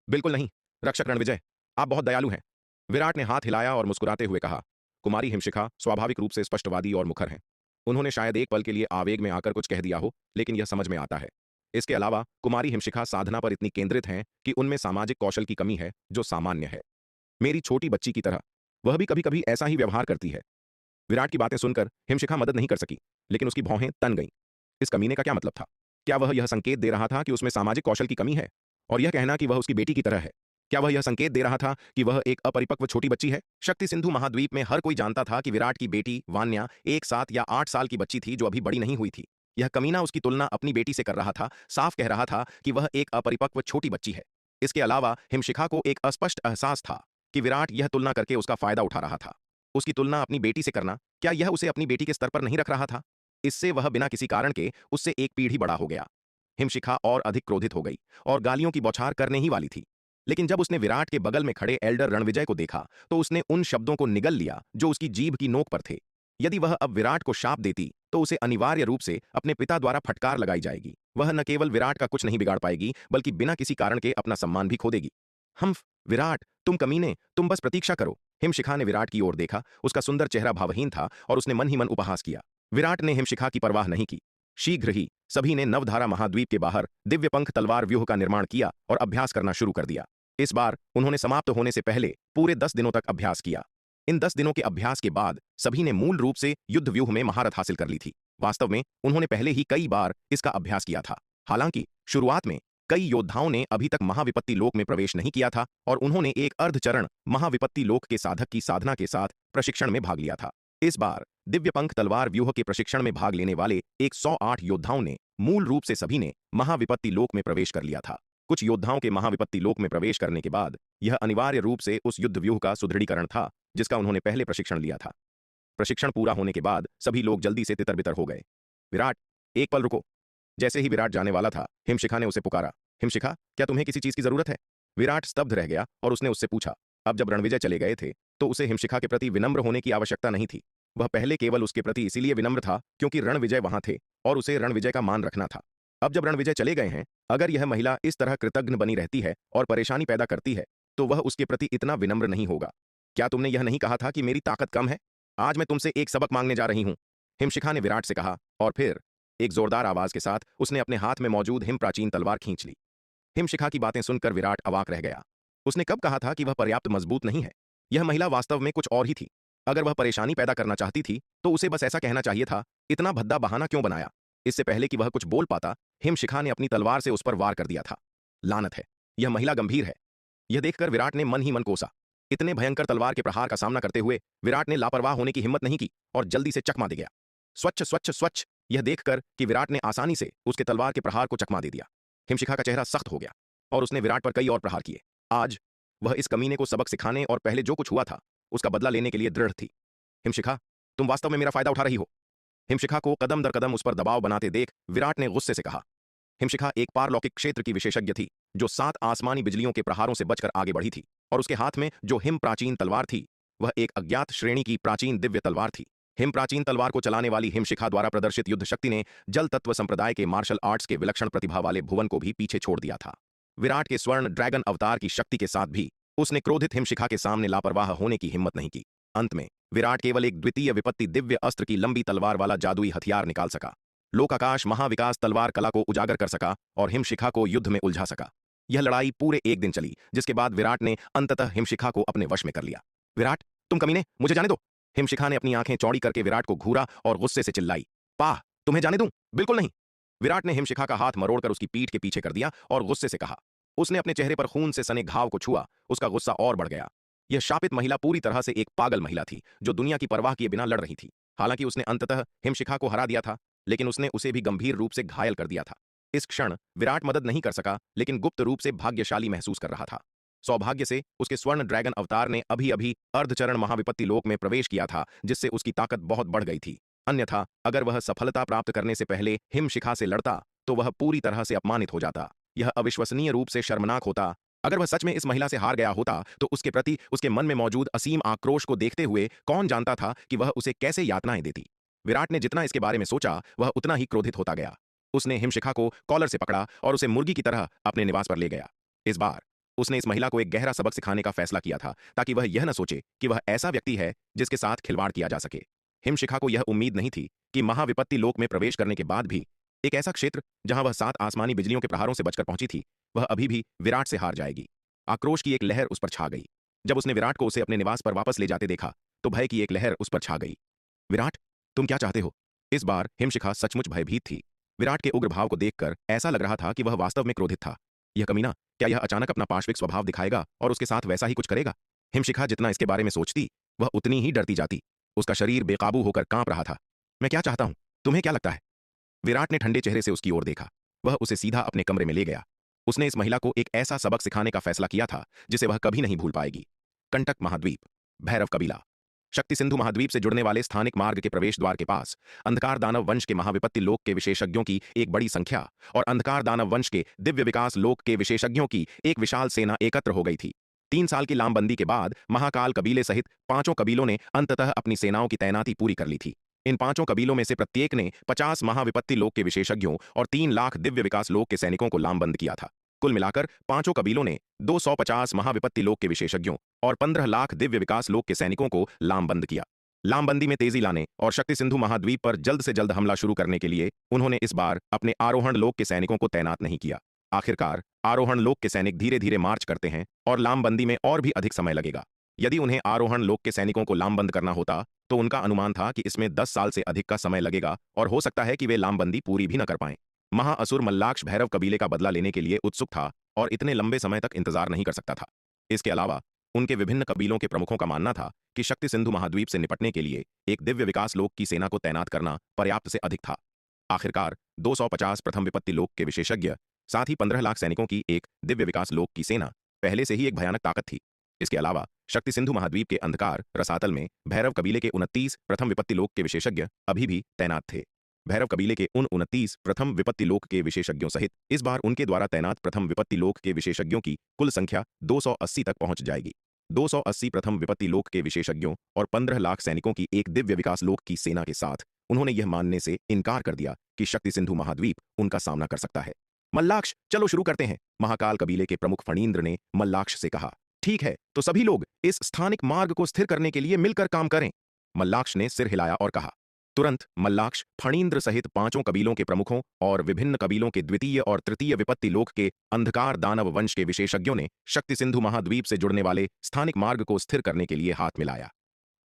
बिल्कुल नहीं, रक्षक रणविजय, आप बहुत दयालु हैं। विराट ने हाथ हिलाया और मुस्कुराते हुए कहा। कुमारी हिमशिखा स्वाभाविक रूप से स्पष्टवादी और मुखर हैं। उन्होंने शायद एक पल के लिए आवेग में आकर कुछ कह दिया हो, लेकिन यह समझ में आता है। इसके अलावा कुमारी हिमशिखा साधना पर इतनी केंद्रित हैं कि उनमें सामाजिक कौशल की कमी है जो सामान्य है। मेरी छोटी बच्ची की तरह वह भी कभी कभी ऐसा ही व्यवहार करती है। विराट की बातें सुनकर हिमशिखा मदद नहीं कर सकी, लेकिन उसकी भौहें तन गईं। इस कमीने का क्या मतलब था? क्या वह यह संकेत दे रहा था कि उसमें सामाजिक कौशल की कमी है? और यह कहना कि वह उसकी बेटी की तरह है, क्या वह यह संकेत दे रहा था कि वह एक अपरिपक्व छोटी बच्ची है? शक्ति सिंधु महाद्वीप में हर कोई जानता था कि विराट की बेटी वान्या एक 7 या 8 साल की बच्ची थी जो अभी बड़ी नहीं हुई थी। यह कमीना उसकी तुलना अपनी बेटी से कर रहा था, साफ कह रहा था कि वह एक अपरिपक्व छोटी बच्ची है। इसके अलावा हिमशिखा को एक अस्पष्ट एहसास था कि विराट यह तुलना करके उसका फायदा उठा रहा था। उसकी तुलना अपनी बेटी से करना, क्या यह उसे अपनी बेटी के स्तर पर नहीं रख रहा था? इससे वह बिना किसी कारण के उससे एक पीढ़ी बड़ा हो गया। हिमशिखा और अधिक क्रोधित हो गई और गालियों की बौछार करने ही वाली थी। लेकिन जब उसने विराट के बगल में खड़े एल्डर रणविजय को देखा तो उसने उन शब्दों को निगल लिया जो उसकी जीभ की नोक पर थे। यदि वह अब विराट को शाप देती तो उसे अनिवार्य रूप से अपने पिता द्वारा फटकार लगाई जाएगी। वह न केवल विराट का कुछ नहीं बिगाड़ पाएगी, बल्कि बिना किसी कारण के अपना सम्मान भी खो देगी। हम्फ, विराट, तुम कमीने, तुम बस प्रतीक्षा करो। हिमशिखा ने विराट की ओर देखा। उसका सुंदर चेहरा भावहीन था और उसने मन ही मन उपहास किया। विराट ने हिमशिखा की परवाह नहीं की। शीघ्र ही सभी ने नवधारा महाद्वीप के बाहर दिव्यपंख तलवार व्यूह का निर्माण किया और अभ्यास करना शुरू कर दिया। इस बार उन्होंने समाप्त होने से पहले पूरे 10 दिनों तक अभ्यास किया। इन 10 दिनों के अभ्यास के बाद सभी ने मूल रूप से युद्ध व्यूह में महारत हासिल कर ली थी। वास्तव में उन्होंने पहले ही कई बार इसका अभ्यास किया था। हालांकि शुरुआत में कई योद्धाओं ने अभी तक महाविपत्ति लोक में प्रवेश नहीं किया था और उन्होंने एक अर्धचरण महाविपत्ति लोक के साधक की साधना के साथ प्रशिक्षण में भाग लिया था। इस बार दिव्यपंख तलवार व्यूह के प्रशिक्षण में भाग लेने वाले 108 योद्धाओं ने मूल रूप से सभी ने महाविपत्ति लोक में प्रवेश कर लिया था। कुछ योद्धाओं के महाविपत्ति लोक में प्रवेश करने के बाद यह अनिवार्य रूप से उस युद्ध व्यूह का सुदृढ़ीकरण था जिसका उन्होंने पहले प्रशिक्षण लिया था। प्रशिक्षण पूरा होने के बाद सभी लोग जल्दी से तितर-बितर हो गए। विराट, एक पल रुको। जैसे ही विराट जाने वाला था, हिमशिखा ने उसे पुकारा। हिमशिखा, क्या तुम्हें किसी चीज की जरूरत है? विराट स्तब्ध रह गया और उसने उससे पूछा। अब जब रणविजय चले गए थे तो उसे हिमशिखा के प्रति विनम्र होने की आवश्यकता नहीं थी। वह पहले केवल उसके प्रति इसीलिए विनम्र था क्योंकि रणविजय वहां थे और उसे रणविजय का मान रखना था। अब जब रणविजय चले गए हैं, अगर यह महिला इस तरह कृतघ्न बनी रहती है और परेशानी पैदा करती है तो वह उसके प्रति इतना विनम्र नहीं होगा। क्या तुमने यह नहीं कहा था कि मेरी ताकत कम है? आज मैं तुमसे एक सबक मांगने जा रही हूं, हिमशिखा ने विराट से कहा और फिर एक जोरदार आवाज के साथ उसने अपने हाथ में मौजूद हिम प्राचीन तलवार खींच ली। हिमशिखा की बातें सुनकर विराट अवाक रह गया। उसने कब कहा था कि वह पर्याप्त मजबूत नहीं है? यह महिला वास्तव में कुछ और ही थी। अगर वह परेशानी पैदा करना चाहती थी तो उसे बस ऐसा कहना चाहिए था। इतना भद्दा बहाना क्यों बनाया? इससे पहले कि वह कुछ बोल पाता, हिमशिखा ने अपनी तलवार से उस पर वार कर दिया था। लानत है, यह महिला गंभीर है। यह देखकर विराट ने मन ही मन कोसा। इतने भयंकर तलवार के प्रहार का सामना करते हुए विराट ने लापरवाह होने की हिम्मत नहीं की और जल्दी से चकमा दे गया। स्वच्छ स्वच्छ स्वच्छ, यह देखकर कि विराट ने आसानी से उसके तलवार के प्रहार को चकमा दे दिया, हिमशिखा का चेहरा सख्त हो गया और उसने विराट पर कई और प्रहार किए। आज वह इस कमीने को सबक सिखाने और पहले जो कुछ हुआ था उसका बदला लेने के लिए दृढ़ थी। हिमशिखा, तुम वास्तव में मेरा फायदा उठा रही हो। हिमशिखा को कदम दर कदम उस पर दबाव बनाते देख विराट ने गुस्से से कहा। हिमशिखा एक पारलौकिक क्षेत्र की विशेषज्ञ थी जो 7 आसमानी बिजलियों के प्रहारों से बचकर आगे बढ़ी थी और उसके हाथ में जो हिम प्राचीन तलवार थी वह एक अज्ञात श्रेणी की प्राचीन दिव्य तलवार थी। हिम प्राचीन तलवार को चलाने वाली हिमशिखा द्वारा प्रदर्शित युद्ध शक्ति ने जल तत्व संप्रदाय के मार्शल आर्ट्स के विलक्षण प्रतिभा वाले भुवन को भी पीछे छोड़ दिया था। विराट के स्वर्ण ड्रैगन अवतार की शक्ति के साथ भी उसने क्रोधित हिमशिखा के सामने लापरवाह होने की हिम्मत नहीं की। अंत में विराट केवल एक द्वितीय विपत्ति दिव्य अस्त्र की लंबी तलवार वाला जादुई हथियार निकाल सका। लोकाकाश महाविकास तलवार कला को उजागर कर सका और हिमशिखा को युद्ध में उलझा सका। यह लड़ाई पूरे 1 दिन चली जिसके बाद विराट ने अंततः हिमशिखा को अपने वश में कर लिया। विराट, तुम कमीने, मुझे जाने दो। हिमशिखा ने अपनी आंखें चौड़ी करके विराट को घूरा और गुस्से से चिल्लाई। पाह, तुम्हें जाने दूं? बिल्कुल नहीं। विराट ने हिमशिखा का हाथ मरोड़कर उसकी पीठ के पीछे कर दिया और गुस्से से कहा। उसने अपने चेहरे पर खून से सने घाव को छुआ। उसका गुस्सा और बढ़ गया। यह शापित महिला पूरी तरह से एक पागल महिला थी जो दुनिया की परवाह किए बिना लड़ रही थी। हालांकि उसने अंततः हिमशिखा को हरा दिया था, लेकिन उसने उसे भी गंभीर रूप से घायल कर दिया था। इस क्षण विराट मदद नहीं कर सका, लेकिन गुप्त रूप से भाग्यशाली महसूस कर रहा था। सौभाग्य से उसके स्वर्ण ड्रैगन अवतार ने अभी अभी अर्धचरण महाविपत्ति लोक में प्रवेश किया था, जिससे उसकी ताकत बहुत बढ़ गई थी। अन्यथा अगर वह सफलता प्राप्त करने से पहले हिमशिखा से लड़ता तो वह पूरी तरह से अपमानित हो जाता। यह अविश्वसनीय रूप से शर्मनाक होता। अगर वह सच में इस महिला से हार गया होता तो उसके प्रति उसके मन में मौजूद असीम आक्रोश को देखते हुए कौन जानता था कि वह उसे कैसे यातनाएं देती। विराट ने जितना इसके बारे में सोचा वह उतना ही क्रोधित होता गया। उसने हिमशिखा को कॉलर से पकड़ा और उसे मुर्गी की तरह अपने निवास पर ले गया। इस बार उसने इस महिला को एक गहरा सबक सिखाने का फैसला किया था, ताकि वह यह न सोचे कि वह ऐसा व्यक्ति है जिसके साथ खिलवाड़ किया जा सके। हिमशिखा को यह उम्मीद नहीं थी कि महाविपत्ति लोक में प्रवेश करने के बाद भी एक ऐसा क्षेत्र जहां वह 7 आसमानी बिजलियों के प्रहारों से बचकर पहुंची थी, वह अभी भी विराट से हार जाएगी। आक्रोश की एक लहर उस पर छा गई। जब उसने विराट को उसे अपने निवास पर वापस ले जाते देखा तो भय की एक लहर उस पर छा गई। विराट, तुम क्या चाहते हो? इस बार हिमशिखा सचमुच भयभीत थी। विराट के उग्र भाव को देखकर ऐसा लग रहा था कि वह वास्तव में क्रोधित था। यह कमीना क्या यह अचानक अपना पाश्विक स्वभाव दिखाएगा और उसके साथ वैसा ही कुछ करेगा? हिमशिखा जितना इसके बारे में सोचती वह उतनी ही डरती जाती। उसका शरीर बेकाबू होकर कांप रहा था। मैं क्या चाहता हूं? तुम्हें क्या लगता है? विराट ने ठंडे चेहरे से उसकी ओर देखा। वह उसे सीधा अपने कमरे में ले गया। उसने इस महिला को एक ऐसा सबक सिखाने का फैसला किया था जिसे वह कभी नहीं भूल पाएगी। कंटक महाद्वीप, भैरव कबीला। शक्ति सिंधु महाद्वीप से जुड़ने वाले स्थानिक मार्ग के प्रवेश द्वार के पास अंधकार दानव वंश के महाविपत्ति लोक के विशेषज्ञों की एक बड़ी संख्या और अंधकार दानव वंश के दिव्य विकास लोक के विशेषज्ञों की एक विशाल सेना एकत्र हो गई थी। 3 साल की लामबंदी के बाद महाकाल कबीले सहित 5 कबीलों ने अंततः अपनी सेनाओं की तैनाती पूरी कर ली थी। इन 5 कबीलों में से प्रत्येक ने 50 महाविपत्ति लोक के विशेषज्ञों और 3 लाख दिव्य विकास लोक के सैनिकों को लामबंद किया था। कुल मिलाकर 5 कबीलों ने 250 महाविपत्ति लोक के विशेषज्ञों और 15 लाख दिव्य विकास लोक के सैनिकों को लामबंद किया। लामबंदी में तेजी लाने और शक्ति सिंधु महाद्वीप पर जल्द से जल्द हमला शुरू करने के लिए उन्होंने इस बार अपने आरोहण लोक के सैनिकों को तैनात नहीं किया। आखिरकार आरोहण लोक के सैनिक धीरे धीरे मार्च करते हैं और लामबंदी में और भी अधिक समय लगेगा। यदि उन्हें आरोहण लोक के सैनिकों को लामबंद करना होता तो उनका अनुमान था कि इसमें 10 साल से अधिक का समय लगेगा और हो सकता है कि वे लामबंदी पूरी भी न कर पाएं। महाअसुर मल्लाक्ष भैरव कबीले का बदला लेने के लिए उत्सुक था और इतने लंबे समय तक इंतजार नहीं कर सकता था। इसके अलावा उनके विभिन्न कबीलों के प्रमुखों का मानना था कि शक्ति सिंधु महाद्वीप से निपटने के लिए एक दिव्य विकास लोक की सेना को तैनात करना पर्याप्त से अधिक था। आखिरकार 250 प्रथम विपत्ति लोक के विशेषज्ञ साथ ही 15 लाख सैनिकों की एक दिव्य विकास लोक की सेना पहले से ही एक भयानक ताकत थी। इसके अलावा शक्ति सिंधु महाद्वीप के अंधकार रसातल में भैरव कबीले के 29 प्रथम विपत्ति लोक के विशेषज्ञ अभी भी तैनात थे। भैरव कबीले के उन 29 प्रथम विपत्ति लोक के विशेषज्ञों सहित इस बार उनके द्वारा तैनात प्रथम विपत्ति लोक के विशेषज्ञों की कुल संख्या 280 तक पहुंच जाएगी। 280 प्रथम विपत्ति लोक के विशेषज्ञों और 15 लाख सैनिकों की एक दिव्य विकास लोक की सेना के साथ उन्होंने यह मानने से इनकार कर दिया कि शक्ति सिंधु महाद्वीप उनका सामना कर सकता है। मल्लाक्ष, चलो शुरू करते हैं, महाकाल कबीले के प्रमुख फणींद्र ने मल्लाक्ष से कहा। ठीक है, तो सभी लोग इस स्थानिक मार्ग को स्थिर करने के लिए मिलकर काम करें। मल्लाक्ष ने सिर हिलाया और कहा। तुरंत मल्लाक्ष, फणींद्र सहित 5 कबीलों के प्रमुखों और विभिन्न कबीलों के द्वितीय और तृतीय विपत्ति लोक के अंधकार दानव वंश के विशेषज्ञों ने शक्ति सिंधु महाद्वीप से जुड़ने वाले स्थानिक मार्ग को स्थिर करने के लिए हाथ मिलाया।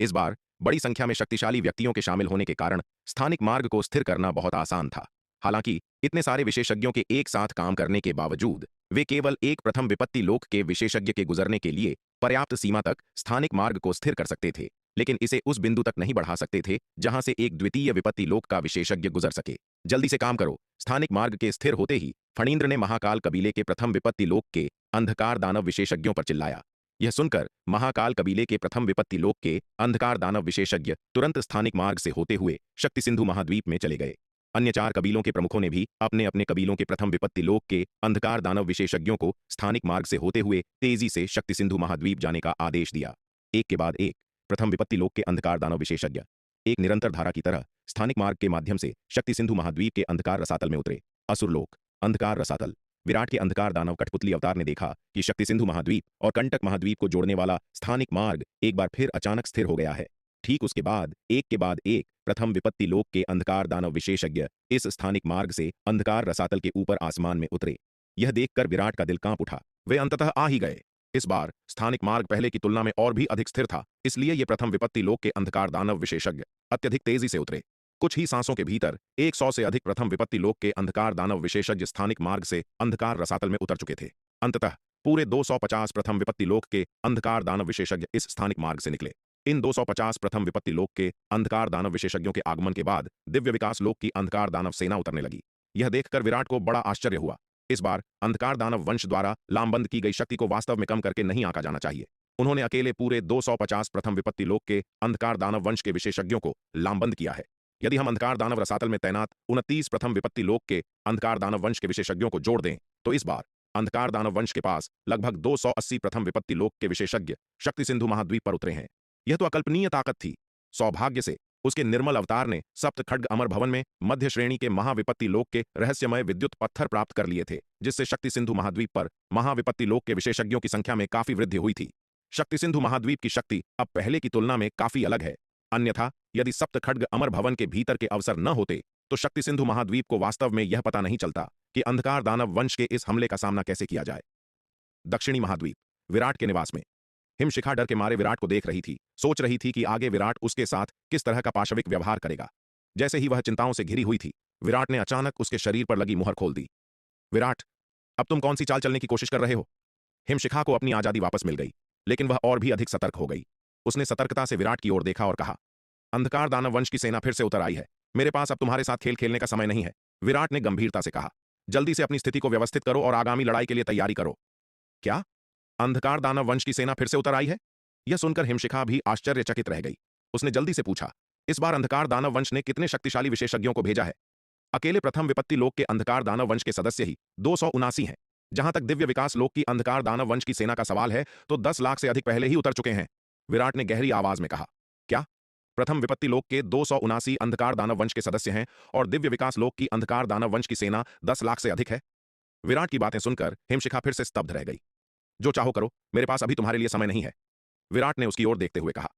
इस बार बड़ी संख्या में शक्तिशाली व्यक्तियों के शामिल होने के कारण स्थानिक मार्ग को स्थिर करना बहुत आसान था। हालांकि इतने सारे विशेषज्ञों के एक साथ काम करने के बावजूद वे केवल एक प्रथम विपत्ति लोक के विशेषज्ञ के गुजरने के लिए पर्याप्त सीमा तक स्थानिक मार्ग को स्थिर कर सकते थे, लेकिन इसे उस बिंदु तक नहीं बढ़ा सकते थे जहां से एक द्वितीय विपत्ति लोक का विशेषज्ञ गुजर सके। जल्दी से काम करो। स्थानिक मार्ग के स्थिर होते ही फणींद्र ने महाकाल कबीले के प्रथम विपत्ति लोक के अंधकार दानव विशेषज्ञों पर चिल्लाया। यह सुनकर महाकाल कबीले के प्रथम विपत्ति लोक के अंधकार दानव विशेषज्ञ तुरंत स्थानिक मार्ग से होते हुए शक्ति सिंधु महाद्वीप में चले गए। अन्य 4 कबीलों के प्रमुखों ने भी अपने अपने कबीलों के प्रथम विपत्ति लोक के अंधकार दानव विशेषज्ञों को स्थानिक मार्ग से होते हुए तेजी से शक्ति सिंधु महाद्वीप जाने का आदेश दिया। एक के बाद एक प्रथम विपत्ति लोक के अंधकार दानव विशेषज्ञ एक निरंतर धारा की तरह स्थानिक मार्ग के माध्यम से शक्ति सिंधु महाद्वीप के अंधकार रसातल में उतरे। असुरलोक, अंधकार रसातल। विराट के अंधकार दानव कठपुतली अवतार ने देखा कि शक्ति सिंधु महाद्वीप और कंटक महाद्वीप को जोड़ने वाला स्थानिक मार्ग एक बार फिर अचानक स्थिर हो गया है। ठीक उसके बाद एक के बाद एक प्रथम विपत्ति लोक के अंधकार दानव विशेषज्ञ इस स्थानिक मार्ग से अंधकार रसातल के ऊपर आसमान में उतरे। यह देखकर विराट का दिल कांप उठा। वे अंततः आ ही गए। इस बार स्थानिक मार्ग पहले की तुलना में और भी अधिक स्थिर था, इसलिए ये प्रथम विपत्ति लोक के अंधकार दानव विशेषज्ञ अत्यधिक तेजी से उतरे। कुछ ही सांसों के भीतर 100 से अधिक प्रथम विपत्ति लोक के अंधकार दानव विशेषज्ञ स्थानिक मार्ग से अंधकार रसातल में उतर चुके थे। अंततः पूरे 250 प्रथम विपत्ति लोक के अंधकार दानव विशेषज्ञ इस स्थानिक मार्ग से निकले। इन 250 प्रथम विपत्ति लोक के अंधकार दानव विशेषज्ञों के आगमन के बाद दिव्य विकास लोक की अंधकार दानव सेना उतरने लगी। यह देखकर विराट को बड़ा आश्चर्य हुआ। इस बार अंधकार दानव वंश द्वारा लामबंद की गई शक्ति को वास्तव में कम करके नहीं आंका जाना चाहिए। उन्होंने अकेले पूरे 250 प्रथम विपत्ति लोक के अंधकार दानव वंश के विशेषज्ञों को लामबंद किया है। यदि हम अंधकार दानव रसातल में तैनात 29 प्रथम विपत्ति लोक के अंधकार दानव वंश के विशेषज्ञों को जोड़ दें तो इस बार अंधकार दानव वंश के पास लगभग 280 प्रथम विपत्ति लोक के विशेषज्ञ शक्ति सिंधु महाद्वीप पर उतरे हैं। यह तो अकल्पनीय ताकत थी। सौभाग्य से उसके निर्मल अवतार ने सप्त खड्ग अमर भवन में मध्य श्रेणी के महाविपत्ति लोक के रहस्यमय विद्युत पत्थर प्राप्त कर लिए थे, जिससे शक्ति सिंधु महाद्वीप पर महाविपत्ति लोक के विशेषज्ञों की संख्या में काफी वृद्धि हुई थी। शक्ति सिंधु महाद्वीप की शक्ति अब पहले की तुलना में काफी अलग है। अन्यथा यदि सप्त खड्ग अमर भवन के भीतर के अवसर न होते तो शक्ति सिंधु महाद्वीप को वास्तव में यह पता नहीं चलता कि अंधकार दानव वंश के इस हमले का सामना कैसे किया जाए। दक्षिणी महाद्वीप, विराट के निवास में हिमशिखा डर के मारे विराट को देख रही थी, सोच रही थी कि आगे विराट उसके साथ किस तरह का पाशविक व्यवहार करेगा। जैसे ही वह चिंताओं से घिरी हुई थी, विराट ने अचानक उसके शरीर पर लगी मुहर खोल दी। विराट, अब तुम कौन सी चाल चलने की कोशिश कर रहे हो? हिमशिखा को अपनी आजादी वापस मिल गई, लेकिन वह और भी अधिक सतर्क हो गई। उसने सतर्कता से विराट की ओर देखा और कहा, अंधकार दानव वंश की सेना फिर से उतर आई है। मेरे पास अब तुम्हारे साथ खेल खेलने का समय नहीं है। विराट ने गंभीरता से कहा, जल्दी से अपनी स्थिति को व्यवस्थित करो और आगामी लड़ाई के लिए तैयारी करो। क्या? अंधकार दानव वंश की सेना फिर से उतर आई है? यह सुनकर हिमशिखा भी आश्चर्यचकित रह गई। उसने जल्दी से पूछा, इस बार अंधकार दानव वंश ने कितने शक्तिशाली विशेषज्ञों को भेजा है? अकेले प्रथम विपत्ति लोक के अंधकार दानव वंश के सदस्य ही 279 हैं। जहां तक दिव्य विकास लोक की अंधकार दानव वंश की सेना का सवाल है तो 10 लाख से अधिक पहले ही उतर चुके हैं। विराट ने गहरी आवाज में कहा, क्या? प्रथम विपत्ति लोक के 279 अंधकार दानव वंश के सदस्य हैं और दिव्य विकास लोक की अंधकार दानव वंश की सेना 10 लाख से अधिक है? विराट की बातें सुनकर हिमशिखा फिर से स्तब्ध रह गई। जो चाहो करो, मेरे पास अभी तुम्हारे लिए समय नहीं है, विराट ने उसकी ओर देखते हुए कहा।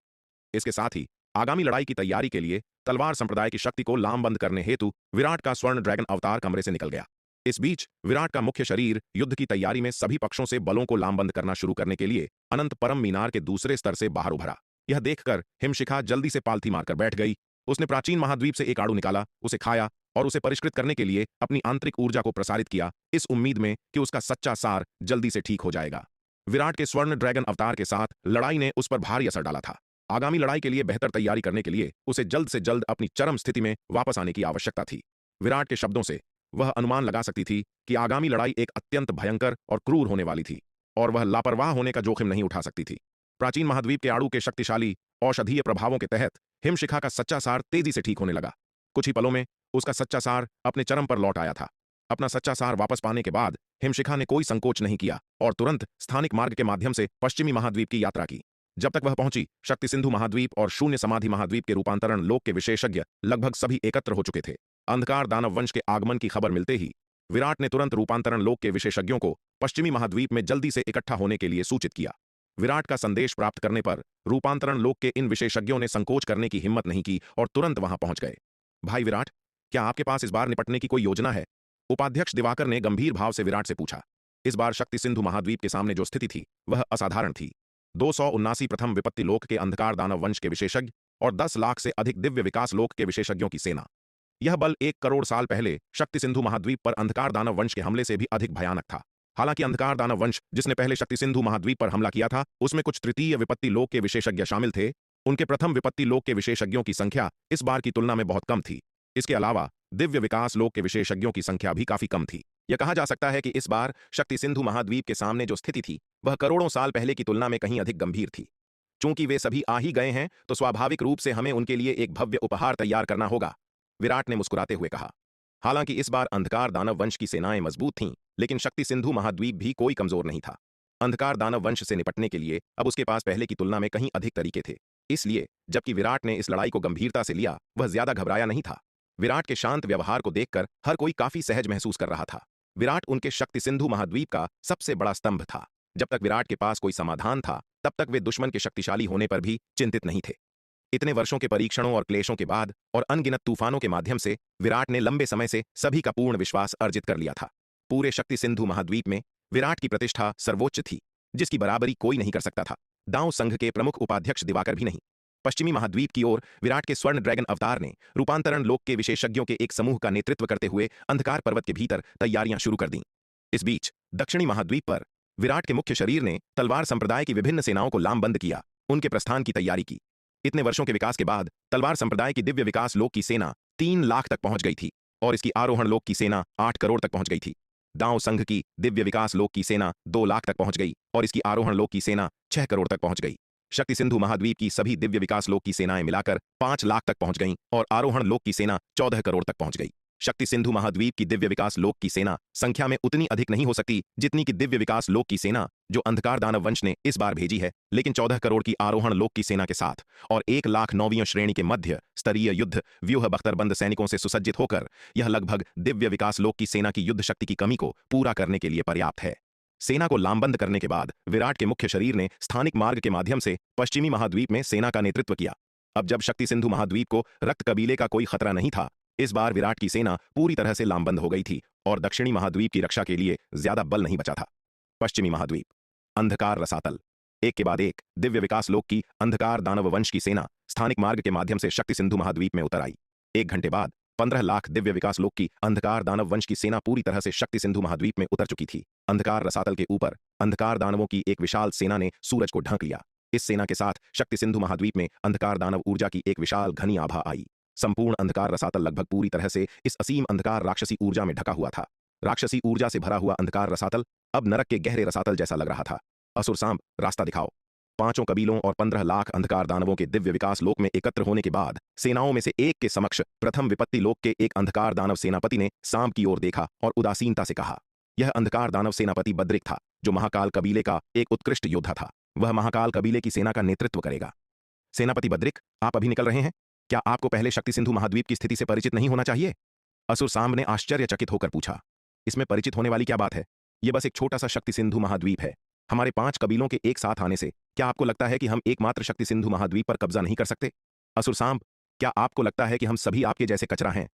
इसके साथ ही आगामी लड़ाई की तैयारी के लिए तलवार संप्रदाय की शक्ति को लामबंद करने हेतु विराट का स्वर्ण ड्रैगन अवतार कमरे से निकल गया। इस बीच विराट का मुख्य शरीर युद्ध की तैयारी में सभी पक्षों से बलों को लामबंद करना शुरू करने के लिए अनंत परम मीनार के दूसरे स्तर से बाहर उभरा। यह देखकर हिमशिखा जल्दी से पालथी मारकर बैठ गई। उसने प्राचीन महाद्वीप से एक आड़ू निकाला, उसे खाया और उसे परिष्कृत करने के लिए अपनी आंतरिक ऊर्जा को प्रसारित किया, इस उम्मीद में कि उसका सच्चा सार जल्दी से ठीक हो जाएगा। विराट के स्वर्ण ड्रैगन अवतार के साथ लड़ाई ने उस पर भारी असर डाला था। आगामी लड़ाई के लिए बेहतर तैयारी करने के लिए उसे जल्द से जल्द अपनी चरम स्थिति में वापस आने की आवश्यकता थी। विराट के शब्दों से वह अनुमान लगा सकती थी कि आगामी लड़ाई एक अत्यंत भयंकर और क्रूर होने वाली थी और वह लापरवाह होने का जोखिम नहीं उठा सकती थी। प्राचीन महाद्वीप के आड़ू के शक्तिशाली औषधीय प्रभावों के तहत हिमशिखा का सच्चा सार तेजी से ठीक होने लगा। कुछ ही पलों में उसका सच्चा सार अपने चरम पर लौट आया था। अपना सच्चा सार वापस पाने के बाद हिमशिखा ने कोई संकोच नहीं किया और तुरंत स्थानिक मार्ग के माध्यम से पश्चिमी महाद्वीप की यात्रा की। जब तक वह पहुंची, शक्ति सिंधु महाद्वीप और शून्य समाधि महाद्वीप के रूपांतरण लोक के विशेषज्ञ लगभग सभी एकत्र हो चुके थे। अंधकार दानव वंश के आगमन की खबर मिलते ही विराट ने तुरंत रूपांतरण लोक के विशेषज्ञों को पश्चिमी महाद्वीप में जल्दी से इकट्ठा होने के लिए सूचित किया। विराट का संदेश प्राप्त करने पर रूपांतरण लोक के इन विशेषज्ञों ने संकोच करने की हिम्मत नहीं की और तुरंत वहां पहुंच गए। भाई विराट, क्या आपके पास इस बार निपटने की कोई योजना है? उपाध्यक्ष दिवाकर ने गंभीर भाव से विराट से पूछा। इस बार शक्ति सिंधु महाद्वीप के सामने जो स्थिति थी वह असाधारण थी। 279 प्रथम विपत्ति लोक के अंधकार दानव वंश के विशेषज्ञ और 10 लाख से अधिक दिव्य विकास लोक के विशेषज्ञों की सेना। यह बल 1 करोड़ साल पहले शक्ति सिंधु महाद्वीप पर अंधकार दानव वंश के हमले से भी अधिक भयानक था। हालांकि अंधकार दानव वंश जिसने पहले शक्ति सिंधु महाद्वीप पर हमला किया था उसमें कुछ तृतीय विपत्ति लोक के विशेषज्ञ शामिल थे। उनके प्रथम विपत्ति लोक के विशेषज्ञों की संख्या इस बार की तुलना में बहुत कम थी। इसके अलावा दिव्य विकास लोक के विशेषज्ञों की संख्या भी काफी कम थी। यह कहा जा सकता है कि इस बार शक्ति सिंधु महाद्वीप के सामने जो स्थिति थी वह करोड़ों साल पहले की तुलना में कहीं अधिक गंभीर थी। चूंकि वे सभी आ ही गए हैं तो स्वाभाविक रूप से हमें उनके लिए एक भव्य उपहार तैयार करना होगा, विराट ने मुस्कुराते हुए कहा। हालांकि इस बार अंधकार दानव वंश की सेनाएं मजबूत थीं, लेकिन शक्ति सिंधु महाद्वीप भी कोई कमजोर नहीं था। अंधकार दानव वंश से निपटने के लिए अब उसके पास पहले की तुलना में कहीं अधिक तरीके थे। इसलिए जबकि विराट ने इस लड़ाई को गंभीरता से लिया, वह ज्यादा घबराया नहीं था। विराट के शांत व्यवहार को देखकर हर कोई काफी सहज महसूस कर रहा था। विराट उनके शक्ति सिंधु महाद्वीप का सबसे बड़ा स्तंभ था। जब तक विराट के पास कोई समाधान था तब तक वे दुश्मन के शक्तिशाली होने पर भी चिंतित नहीं थे। इतने वर्षों के परीक्षणों और क्लेशों के बाद और अनगिनत तूफानों के माध्यम से विराट ने लंबे समय से सभी का पूर्ण विश्वास अर्जित कर लिया था। पूरे शक्ति सिंधु महाद्वीप में विराट की प्रतिष्ठा सर्वोच्च थी, जिसकी बराबरी कोई नहीं कर सकता था। दांव संघ के प्रमुख उपाध्यक्ष दिवाकर भी नहीं। पश्चिमी महाद्वीप की ओर विराट के स्वर्ण ड्रैगन अवतार ने रूपांतरण लोक के विशेषज्ञों के एक समूह का नेतृत्व करते हुए अंधकार पर्वत के भीतर तैयारियां शुरू कर दी। इस बीच दक्षिणी महाद्वीप पर विराट के मुख्य शरीर ने तलवार संप्रदाय की विभिन्न सेनाओं को लामबंद किया, उनके प्रस्थान की तैयारी की। इतने वर्षों के विकास के बाद तलवार संप्रदाय की दिव्य विकास लोक की सेना 3 लाख तक पहुंच गई थी। और इसकी आरोहण लोक की सेना 8 करोड़ तक पहुंच गई थी। दांव संघ की दिव्य विकास लोक की सेना 2 लाख तक पहुंच गई और इसकी आरोहण लोक की सेना 6 करोड़ तक पहुंच गई। शक्ति सिंधु महाद्वीप की सभी दिव्य विकास लोक की सेनाएं मिलाकर 5 लाख तक पहुंच गईं और आरोहण लोक की सेना 14 करोड़ तक पहुंच गई। शक्ति सिंधु महाद्वीप की दिव्य विकास लोक की सेना संख्या में उतनी अधिक नहीं हो सकती जितनी कि दिव्य विकास लोक की सेना जो अंधकार दानव वंश ने इस बार भेजी है, लेकिन 14 करोड़ की आरोहण लोक की सेना के साथ और 1 लाख 9वीं श्रेणी के मध्य स्तरीय युद्ध व्यूह बख्तरबंद सैनिकों से सुसज्जित होकर यह लगभग दिव्य विकास लोक की सेना की युद्ध शक्ति की कमी को पूरा करने के लिए पर्याप्त है। सेना को लामबंद करने के बाद विराट के मुख्य शरीर ने स्थानिक मार्ग के माध्यम से पश्चिमी महाद्वीप में सेना का नेतृत्व किया। अब जब शक्ति सिंधु महाद्वीप को रक्त कबीले का कोई खतरा नहीं था, इस बार विराट की सेना पूरी तरह से लामबंद हो गई थी और दक्षिणी महाद्वीप की रक्षा के लिए ज्यादा बल नहीं बचा था। पश्चिमी महाद्वीप, अंधकार रसातल। एक के बाद एक दिव्य विकास लोक की अंधकार दानव वंश की सेना स्थानिक मार्ग के माध्यम से शक्ति सिंधु महाद्वीप में उतर आई। 1 घंटे बाद 15 लाख दिव्य विकास लोक की अंधकार दानव वंश की सेना पूरी तरह से शक्ति सिंधु महाद्वीप में उतर चुकी थी। अंधकार रसातल के ऊपर अंधकार दानवों की एक विशाल सेना ने सूरज को ढक लिया। इस सेना के साथ शक्ति सिंधु महाद्वीप में अंधकार दानव ऊर्जा की एक विशाल घनी आभा आई। संपूर्ण अंधकार रसातल लगभग पूरी तरह से इस असीम अंधकार राक्षसी ऊर्जा में ढका हुआ था। राक्षसी ऊर्जा से भरा हुआ अंधकार रसातल अब नरक के गहरे रसातल जैसा लग रहा था। असुर सांब, रास्ता दिखाओ। 5 कबीलों और 15 लाख अंधकार दानवों के दिव्य विकास लोक में एकत्र होने के बाद सेनाओं में से एक के समक्ष प्रथम विपत्ति लोक के एक अंधकार दानव सेनापति ने सांब की ओर देखा और उदासीनता से कहा। यह अंधकार दानव सेनापति बद्रिक था, जो महाकाल कबीले का एक उत्कृष्ट योद्धा था। वह महाकाल कबीले की सेना का नेतृत्व करेगा। सेनापति बद्रिक, आप अभी निकल रहे हैं? क्या आपको पहले शक्ति सिंधु महाद्वीप की स्थिति से परिचित नहीं होना चाहिए? असुर सांब ने आश्चर्यचकित होकर पूछा। इसमें परिचित होने वाली क्या बात है? यह बस एक छोटा सा शक्ति सिंधु महाद्वीप है। हमारे 5 कबीलों के एक साथ आने से क्या आपको लगता है कि हम एकमात्र शक्ति सिंधु महाद्वीप पर कब्जा नहीं कर सकते? असुर सांब, क्या आपको लगता है कि हम सभी आपके जैसे कचरा हैं?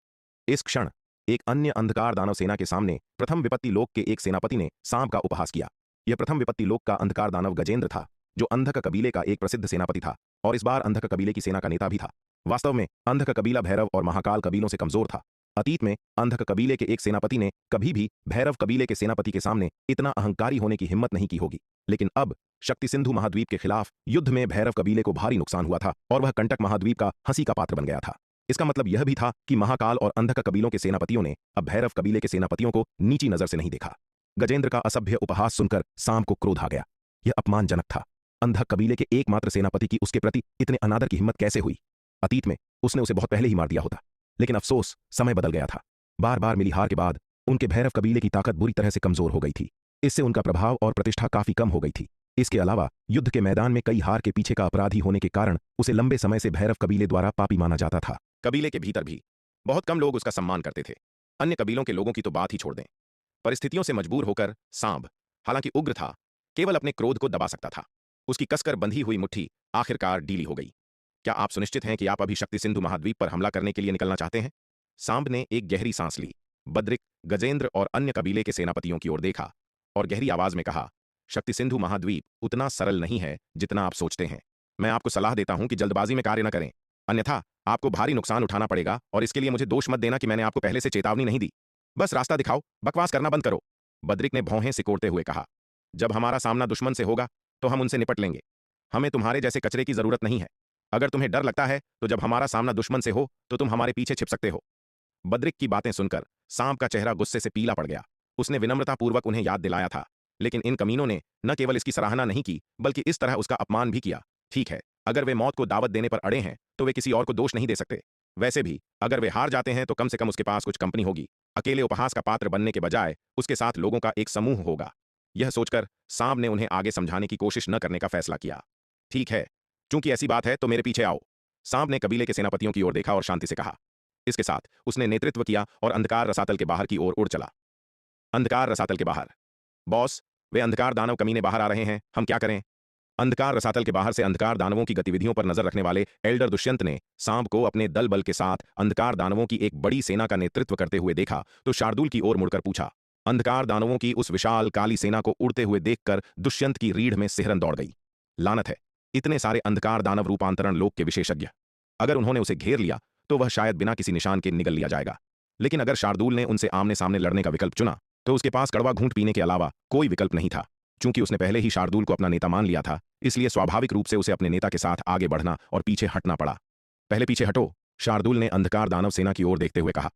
इस क्षण एक अन्य अंधकार दानव सेना के सामने प्रथम विपत्ति लोक के एक सेनापति ने सांब का उपहास किया। यह प्रथम विपत्ति लोक का अंधकार दानव गजेंद्र था, जो अंधक कबीले का एक प्रसिद्ध सेनापति था और इस बार अंधक कबीले की सेना का नेता भी था। वास्तव में अंधक कबीला भैरव और महाकाल कबीलों से कमजोर था। अतीत में अंधक कबीले के एक सेनापति ने कभी भी भैरव कबीले के सेनापति के सामने इतना अहंकारी होने की हिम्मत नहीं की होगी, लेकिन अब शक्ति सिंधु महाद्वीप के खिलाफ युद्ध में भैरव कबीले को भारी नुकसान हुआ था और वह कंटक महाद्वीप का हंसी का पात्र बन गया था। इसका मतलब यह भी था कि महाकाल और अंधक कबीलों के सेनापतियों ने अब भैरव कबीले के सेनापतियों को नीची नजर से नहीं देखा। गजेंद्र का असभ्य उपहास सुनकर सांब को क्रोध आ गया। यह अपमानजनक था। अंधक कबीले के एकमात्र सेनापति की उसके प्रति इतने अनादर की हिम्मत कैसे हुई? अतीत में उसने उसे बहुत पहले ही मार दिया होता, लेकिन अफसोस, समय बदल गया था। बार बार मिली हार के बाद उनके भैरव कबीले की ताकत बुरी तरह से कमजोर हो गई थी। इससे उनका प्रभाव और प्रतिष्ठा काफी कम हो गई थी। इसके अलावा युद्ध के मैदान में कई हार के पीछे का अपराधी होने के कारण उसे लंबे समय से भैरव कबीले द्वारा पापी माना जाता था। कबीले के भीतर भी बहुत कम लोग उसका सम्मान करते थे। अन्य कबीलों के लोगों की तो बात ही छोड़ दें। परिस्थितियों से मजबूर होकर सांब, हालांकि उग्र था, केवल अपने क्रोध को दबा सकता था। उसकी कसकर बंधी हुई मुट्ठी आखिरकार ढीली हो गई। क्या आप सुनिश्चित हैं कि आप अभी शक्ति सिंधु महाद्वीप पर हमला करने के लिए निकलना चाहते हैं? सांब ने एक गहरी सांस ली। बद्रिक, गजेंद्र और अन्य कबीले के सेनापतियों की ओर देखा और गहरी आवाज में कहा, शक्ति सिंधु महाद्वीप उतना सरल नहीं है जितना आप सोचते हैं। मैं आपको सलाह देता हूं कि जल्दबाजी में कार्य न करें, अन्यथा आपको भारी नुकसान उठाना पड़ेगा और इसके लिए मुझे दोष मत देना कि मैंने आपको पहले से चेतावनी नहीं दी। बस रास्ता दिखाओ, बकवास करना बंद करो। बद्रिक ने भौहें सिकोड़ते हुए कहा, जब हमारा सामना दुश्मन से होगा तो हम उनसे निपट लेंगे। हमें तुम्हारे जैसे कचरे की जरूरत नहीं है। अगर तुम्हें डर लगता है तो जब हमारा सामना दुश्मन से हो तो तुम हमारे पीछे छिप सकते हो। बद्रिक की बातें सुनकर सांप का चेहरा गुस्से से पीला पड़ गया। उसने विनम्रतापूर्वक उन्हें याद दिलाया था, लेकिन इन कमीनों ने न केवल इसकी सराहना नहीं की बल्कि इस तरह उसका अपमान भी किया। ठीक है, अगर वे मौत को दावत देने पर अड़े हैं तो वे किसी और को दोष नहीं दे सकते। वैसे भी अगर वे हार जाते हैं तो कम से कम उसके पास कुछ कंपनी होगी। अकेले उपहास का पात्र बनने के बजाय उसके साथ लोगों का एक समूह होगा। यह सोचकर सांप ने उन्हें आगे समझाने की कोशिश न करने का फैसला किया। ठीक है, चूंकि ऐसी बात है तो मेरे पीछे आओ। सांप ने कबीले के सेनापतियों की ओर देखा और शांति से कहा। इसके साथ उसने नेतृत्व किया और अंधकार रसातल के बाहर की ओर उड़ चला। अंधकार रसातल के बाहर, बॉस, वे अंधकार दानव कमीने बाहर आ रहे हैं, हम क्या करें? अंधकार रसातल के बाहर से अंधकार दानवों की गतिविधियों पर नजर रखने वाले एल्डर दुष्यंत ने सांप को अपने दल बल के साथ अंधकार दानवों की एक बड़ी सेना का नेतृत्व करते हुए देखा तो शार्दुल की ओर मुड़कर पूछा। अंधकार दानवों की उस विशाल काली सेना को उड़ते हुए देखकर दुष्यंत की रीढ़ में सिहरन दौड़ गई। लानत है, इतने सारे अंधकार दानव रूपांतरण लोक के विशेषज्ञ। अगर उन्होंने उसे घेर लिया तो वह शायद बिना किसी निशान के निगल लिया जाएगा। लेकिन अगर शार्दुल ने उनसे आमने सामने लड़ने का विकल्प चुना तो उसके पास कड़वा घूंट पीने के अलावा कोई विकल्प नहीं था। चूंकि उसने पहले ही शार्दुल को अपना नेता मान लिया था, इसलिए स्वाभाविक रूप से उसे अपने नेता के साथ आगे बढ़ना और पीछे हटना पड़ा। पहले पीछे हटो, शार्दुल ने अंधकार दानव सेना की ओर देखते हुए कहा।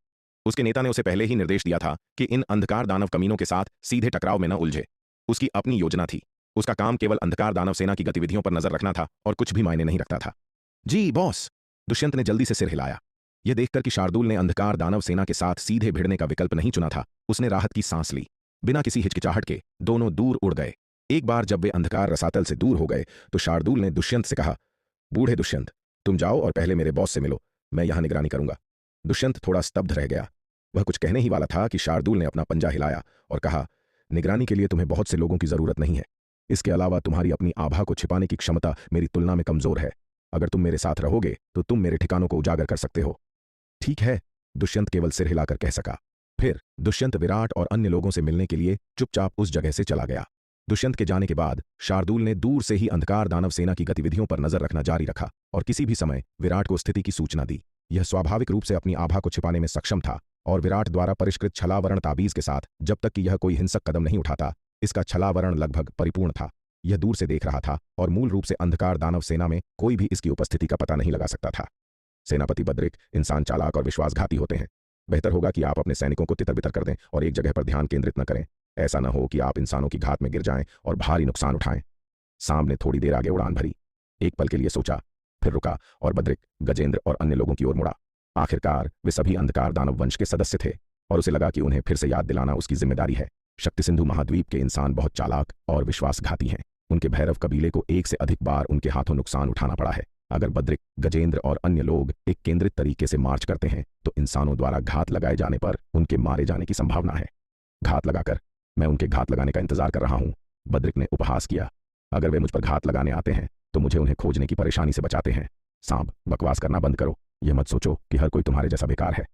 उसके नेता ने उसे पहले ही निर्देश दिया था कि इन अंधकार दानव कमीनों के साथ सीधे टकराव में न उलझे। उसकी अपनी योजना थी। उसका काम केवल अंधकार दानव सेना की गतिविधियों पर नजर रखना था और कुछ भी मायने नहीं रखता था। जी बॉस। दुष्यंत ने जल्दी से सिर हिलाया। यह देखकर कि शार्दूल ने अंधकार दानव सेना के साथ सीधे भिड़ने का विकल्प नहीं चुना था, उसने राहत की सांस ली। बिना किसी हिचकिचाहट के दोनों दूर उड़ गए। एक बार जब वे अंधकार रसातल से दूर हो गए तो शार्दूल ने दुष्यंत से कहा, बूढ़े दुष्यंत, तुम जाओ और पहले मेरे बॉस से मिलो, मैं यहां निगरानी करूंगा। दुष्यंत थोड़ा स्तब्ध रह गया। वह कुछ कहने ही वाला था कि शार्दूल ने अपना पंजा हिलाया और कहा, निगरानी के लिए तुम्हें बहुत से लोगों की जरूरत नहीं है। इसके अलावा तुम्हारी अपनी आभा को छिपाने की क्षमता मेरी तुलना में कमजोर है। अगर तुम मेरे साथ रहोगे तो तुम मेरे ठिकानों को उजागर कर सकते हो। ठीक है, दुष्यंत केवल सिर हिलाकर कह सका। फिर दुष्यंत विराट और अन्य लोगों से मिलने के लिए चुपचाप उस जगह से चला गया। दुष्यंत के जाने के बाद शार्दूल ने दूर से ही अंधकार दानव सेना की गतिविधियों पर नजर रखना जारी रखा और किसी भी समय विराट को स्थिति की सूचना दी। यह स्वाभाविक रूप से अपनी आभा को छिपाने में सक्षम था और विराट द्वारा परिष्कृत छलावरण ताबीज के साथ जब तक कि यह कोई हिंसक कदम नहीं उठाता, इसका छलावरण लगभग परिपूर्ण था। यह दूर से देख रहा था और मूल रूप से अंधकार दानव सेना में कोई भी इसकी उपस्थिति का पता नहीं लगा सकता था। सेनापति बद्रिक इंसान चालाक और विश्वासघाती होते हैं। बेहतर होगा कि आप अपने सैनिकों को तितर-बितर कर दें और एक जगह पर ध्यान केंद्रित न करें। ऐसा न हो कि आप इंसानों की घात में गिर जाएं और भारी नुकसान उठाएं। सांब ने थोड़ी देर आगे उड़ान भरी, एक पल के लिए सोचा, फिर रुका और बद्रिक, गजेंद्र और अन्य लोगों की ओर मुड़ा। आखिरकार वे सभी अंधकार दानव वंश के सदस्य थे और उसे लगा कि उन्हें फिर से याद दिलाना उसकी जिम्मेदारी है। शक्ति सिंधु महाद्वीप के इंसान बहुत चालाक और विश्वासघाती हैं। उनके भैरव कबीले को एक से अधिक बार उनके हाथों नुकसान उठाना पड़ा है। अगर बद्रिक, गजेंद्र और अन्य लोग एक केंद्रित तरीके से मार्च करते हैं तो इंसानों द्वारा घात लगाए जाने पर उनके मारे जाने की संभावना है। घात लगाकर? मैं उनके घात लगाने का इंतजार कर रहा हूं, बद्रिक ने उपहास किया। अगर वे मुझ पर घात लगाने आते हैं तो मुझे उन्हें खोजने की परेशानी से बचाते हैं। सांब, बकवास करना बंद करो। यह मत सोचो कि हर कोई तुम्हारे जैसा बेकार है।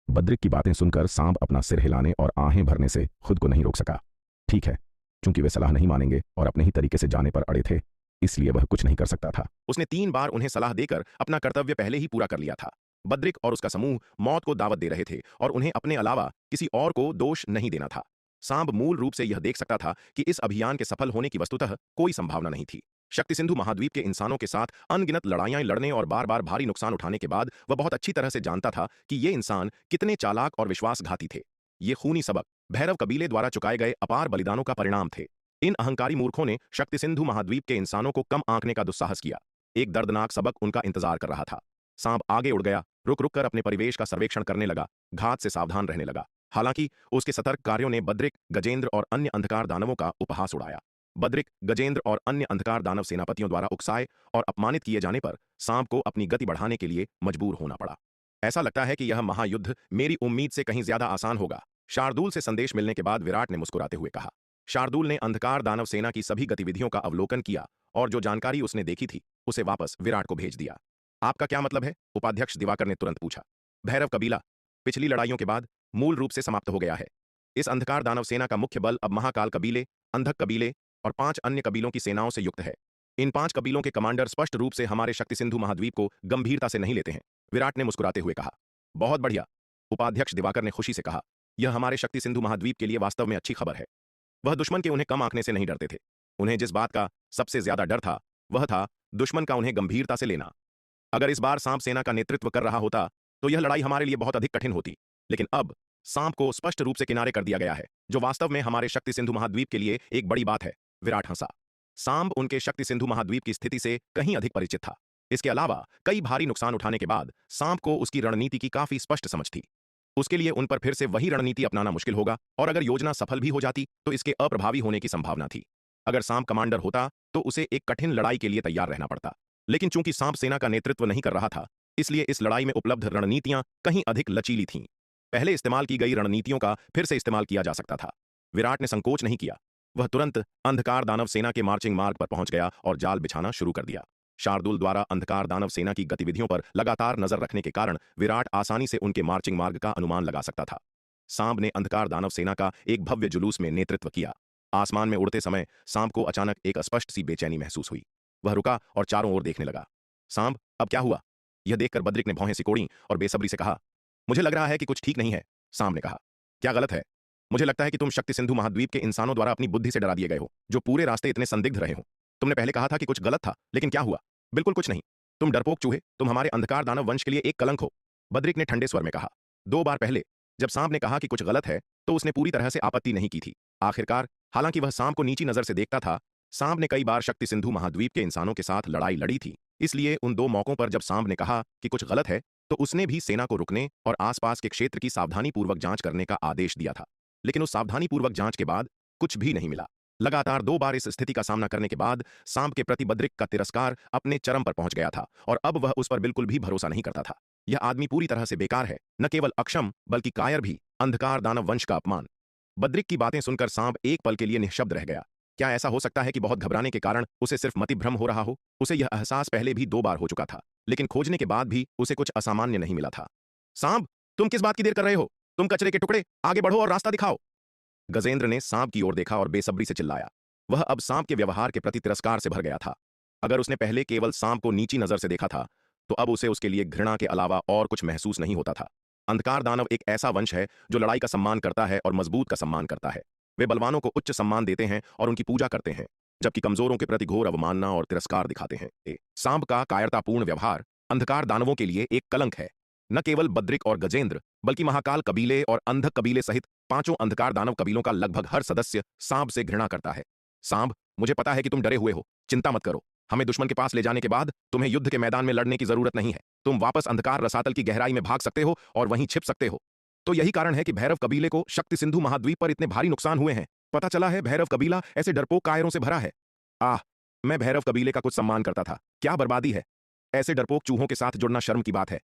बद्रिक की बातें सुनकर सांब अपना सिर हिलाने और आहें भरने से खुद को नहीं रोक सका। ठीक है, चूंकि वे सलाह नहीं मानेंगे और अपने ही तरीके से जाने पर अड़े थे, इसलिए वह कुछ नहीं कर सकता था। उसने 3 बार उन्हें सलाह देकर अपना कर्तव्य पहले ही पूरा कर लिया था। बद्रिक और उसका समूह मौत को दावत दे रहे थे और उन्हें अपने अलावा किसी और को दोष नहीं देना था। सांब मूल रूप से यह देख सकता था कि इस अभियान के सफल होने की वस्तुतः कोई संभावना नहीं थी। शक्ति सिंधु महाद्वीप के इंसानों के साथ अनगिनत लड़ाइयां लड़ने और बार बार भारी नुकसान उठाने के बाद वह बहुत अच्छी तरह से जानता था कि ये इंसान कितने चालाक और विश्वासघाती थे। ये खूनी सबक भैरव कबीले द्वारा चुकाए गए अपार बलिदानों का परिणाम थे। इन अहंकारी मूर्खों ने शक्ति सिंधु महाद्वीप के इंसानों को कम आंकने का दुस्साहस किया। एक दर्दनाक सबक उनका इंतजार कर रहा था। सांप आगे उड़ गया, रुक रुक कर अपने परिवेश का सर्वेक्षण करने लगा, घात से सावधान रहने लगा। हालांकि उसके सतर्क कार्यों ने बद्रिक, गजेंद्र और अन्य अंधकार दानवों का उपहास उड़ाया। बद्रिक, गजेंद्र और अन्य अंधकार दानव सेनापतियों द्वारा उकसाए और अपमानित किए जाने पर सांप को अपनी गति बढ़ाने के लिए मजबूर होना पड़ा। ऐसा लगता है कि यह महायुद्ध मेरी उम्मीद से कहीं ज्यादा आसान होगा, शार्दूल से संदेश मिलने के बाद विराट ने मुस्कुराते हुए कहा। शार्दूल ने अंधकार दानव सेना की सभी गतिविधियों का अवलोकन किया और जो जानकारी उसने देखी थी उसे वापस विराट को भेज दिया। आपका क्या मतलब है? उपाध्यक्ष दिवाकर ने तुरंत पूछा। भैरव कबीला पिछली लड़ाइयों के बाद मूल रूप से समाप्त हो गया है। इस अंधकार दानव सेना का मुख्य बल अब महाकाल कबीले, अंधक कबीले और 5 अन्य कबीलों की सेनाओं से युक्त है। इन 5 कबीलों के कमांडर स्पष्ट रूप से हमारे शक्ति सिंधु महाद्वीप को गंभीरता से नहीं लेते हैं, विराट ने मुस्कुराते हुए कहा। बहुत बढ़िया, उपाध्यक्ष दिवाकर ने खुशी से कहा। यह हमारे शक्ति सिंधु महाद्वीप के लिए वास्तव में अच्छी खबर है। वह दुश्मन के उन्हें कम आंकने से नहीं डरते थे। उन्हें जिस बात का सबसे ज्यादा डर था वह था दुश्मन का उन्हें गंभीरता से लेना। अगर इस बार सांप सेना का नेतृत्व कर रहा होता तो यह लड़ाई हमारे लिए बहुत अधिक कठिन होती, लेकिन अब सांप को स्पष्ट रूप से किनारे कर दिया गया है, जो वास्तव में हमारे शक्ति सिंधु महाद्वीप के लिए एक बड़ी बात है। विराट हंसा। सांप उनके शक्ति सिंधु महाद्वीप की स्थिति से कहीं अधिक परिचित था। इसके अलावा कई भारी नुकसान उठाने के बाद सांप को उसकी रणनीति की काफी स्पष्ट समझ थी। उसके लिए उन पर फिर से वही रणनीति अपनाना मुश्किल होगा और अगर योजना सफल भी हो जाती तो इसके अप्रभावी होने की संभावना थी। अगर सांप कमांडर होता तो उसे एक कठिन लड़ाई के लिए तैयार रहना पड़ता, लेकिन चूंकि सांप सेना का नेतृत्व नहीं कर रहा था, इसलिए इस लड़ाई में उपलब्ध रणनीतियां कहीं अधिक लचीली थीं। पहले इस्तेमाल की गई रणनीतियों का फिर से इस्तेमाल किया जा सकता था। विराट ने संकोच नहीं किया। वह तुरंत अंधकार दानव सेना के मार्चिंग मार्ग पर पहुंच गया और जाल बिछाना शुरू कर दिया। शार्दूल द्वारा अंधकार दानव सेना की गतिविधियों पर लगातार नजर रखने के कारण विराट आसानी से उनके मार्चिंग मार्ग का अनुमान लगा सकता था। सांप ने अंधकार दानव सेना का एक भव्य जुलूस में नेतृत्व किया। आसमान में उड़ते समय सांप को अचानक एक अस्पष्ट सी बेचैनी महसूस हुई। वह रुका और चारों ओर देखने लगा। सांप, अब क्या हुआ? यह देखकर बद्रिक ने भौहें सिकोड़ी और बेसब्री से कहा। मुझे लग रहा है कि कुछ ठीक नहीं है, सांप ने कहा। क्या गलत है? मुझे लगता है कि तुम शक्ति सिंधु महाद्वीप के इंसानों द्वारा अपनी बुद्धि से डरा दिए गए हो, जो पूरे रास्ते इतने संदिग्ध रहे हो। तुमने पहले कहा था कि कुछ गलत था, लेकिन क्या हुआ? बिल्कुल कुछ नहीं। तुम डरपोक चूहे, तुम हमारे अंधकार दानव वंश के लिए एक कलंक हो, बद्रिक ने ठंडे स्वर में कहा। 2 बार पहले जब सांप ने कहा कि कुछ गलत है तो उसने पूरी तरह से आपत्ति नहीं की थी। आखिरकार, हालांकि वह सांप को नीची नजर से देखता था, सांप ने कई बार शक्ति सिंधु महाद्वीप के इंसानों के साथ लड़ाई लड़ी थी। इसलिए उन दो मौकों पर जब सांप ने कहा कि कुछ गलत है, तो उसने भी सेना को रुकने और आसपास के क्षेत्र की सावधानीपूर्वक जांच करने का आदेश दिया था। लेकिन उस सावधानीपूर्वक जांच के बाद कुछ भी नहीं मिला। लगातार 2 बार इस स्थिति का सामना करने के बाद सांप के प्रति बद्रिक का तिरस्कार अपने चरम पर पहुंच गया था और अब वह उस पर बिल्कुल भी भरोसा नहीं करता था। यह आदमी पूरी तरह से बेकार है, न केवल अक्षम बल्कि कायर भी। अंधकार दानव वंश का अपमान। बद्रिक की बातें सुनकर सांप एक पल के लिए निःशब्द रह गया। क्या ऐसा हो सकता है कि बहुत घबराने के कारण उसे सिर्फ मतिभ्रम हो रहा हो? उसे यह एहसास पहले भी 2 बार हो चुका था, लेकिन खोजने के बाद भी उसे कुछ असामान्य नहीं मिला था। सांप, तुम किस बात की देर कर रहे हो? तुम कचरे के टुकड़े, आगे बढ़ो और रास्ता दिखाओ। गजेंद्र ने सांप की ओर देखा और बेसब्री से चिल्लाया। वह अब सांप के व्यवहार के प्रति तिरस्कार से भर गया था। अगर उसने पहले केवल सांप को नीची नजर से देखा था, तो अब उसे उसके लिए घृणा के अलावा और कुछ महसूस नहीं होता था। अंधकार दानव एक ऐसा वंश है जो लड़ाई का सम्मान करता है और मजबूत का सम्मान करता है। वे बलवानों को उच्च सम्मान देते हैं और उनकी पूजा करते हैं, जबकि कमजोरों के प्रति घोर अवमानना और तिरस्कार दिखाते हैं। सांप का कायरतापूर्ण व्यवहार अंधकार दानवों के लिए एक कलंक है। न केवल बद्रिक और गजेंद्र, बल्कि महाकाल कबीले और अंधक कबीले सहित 5 अंधकार दानव कबीलों का लगभग हर सदस्य सांप से घृणा करता है। सांप, मुझे पता है कि तुम डरे हुए हो। चिंता मत करो। हमें दुश्मन के पास ले जाने के बाद तुम्हें युद्ध के मैदान में लड़ने की जरूरत नहीं है। तुम वापस अंधकार रसातल की गहराई में भाग सकते हो और वहीं छिप सकते हो। तो यही कारण है कि भैरव कबीले को शक्ति सिंधु महाद्वीप पर इतने भारी नुकसान हुए हैं। पता चला है भैरव कबीला ऐसे डरपोक कायरों से भरा है। आह, मैं भैरव कबीले का कुछ सम्मान करता था। क्या बर्बादी है। ऐसे डरपोक चूहों के साथ जुड़ना शर्म की बात है।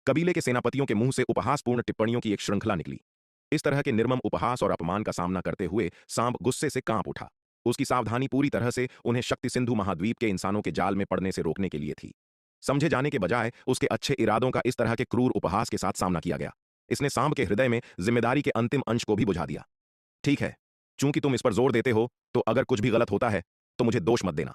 कबीले के सेनापतियों के मुंह से उपहासपूर्ण टिप्पणियों की एक श्रृंखला निकली। इस तरह के निर्मम उपहास और अपमान का सामना करते हुए सांप गुस्से से कांप उठा। उसकी सावधानी पूरी तरह से उन्हें शक्ति सिंधु महाद्वीप के इंसानों के जाल में पड़ने से रोकने के लिए थी। समझे जाने के बजाय उसके अच्छे इरादों का इस तरह के क्रूर उपहास के साथ सामना किया गया। इसने सांप के हृदय में जिम्मेदारी के अंतिम अंश को भी बुझा दिया। ठीक है, चूंकि तुम इस पर जोर देते हो, तो अगर कुछ भी गलत होता है तो मुझे दोष मत देना।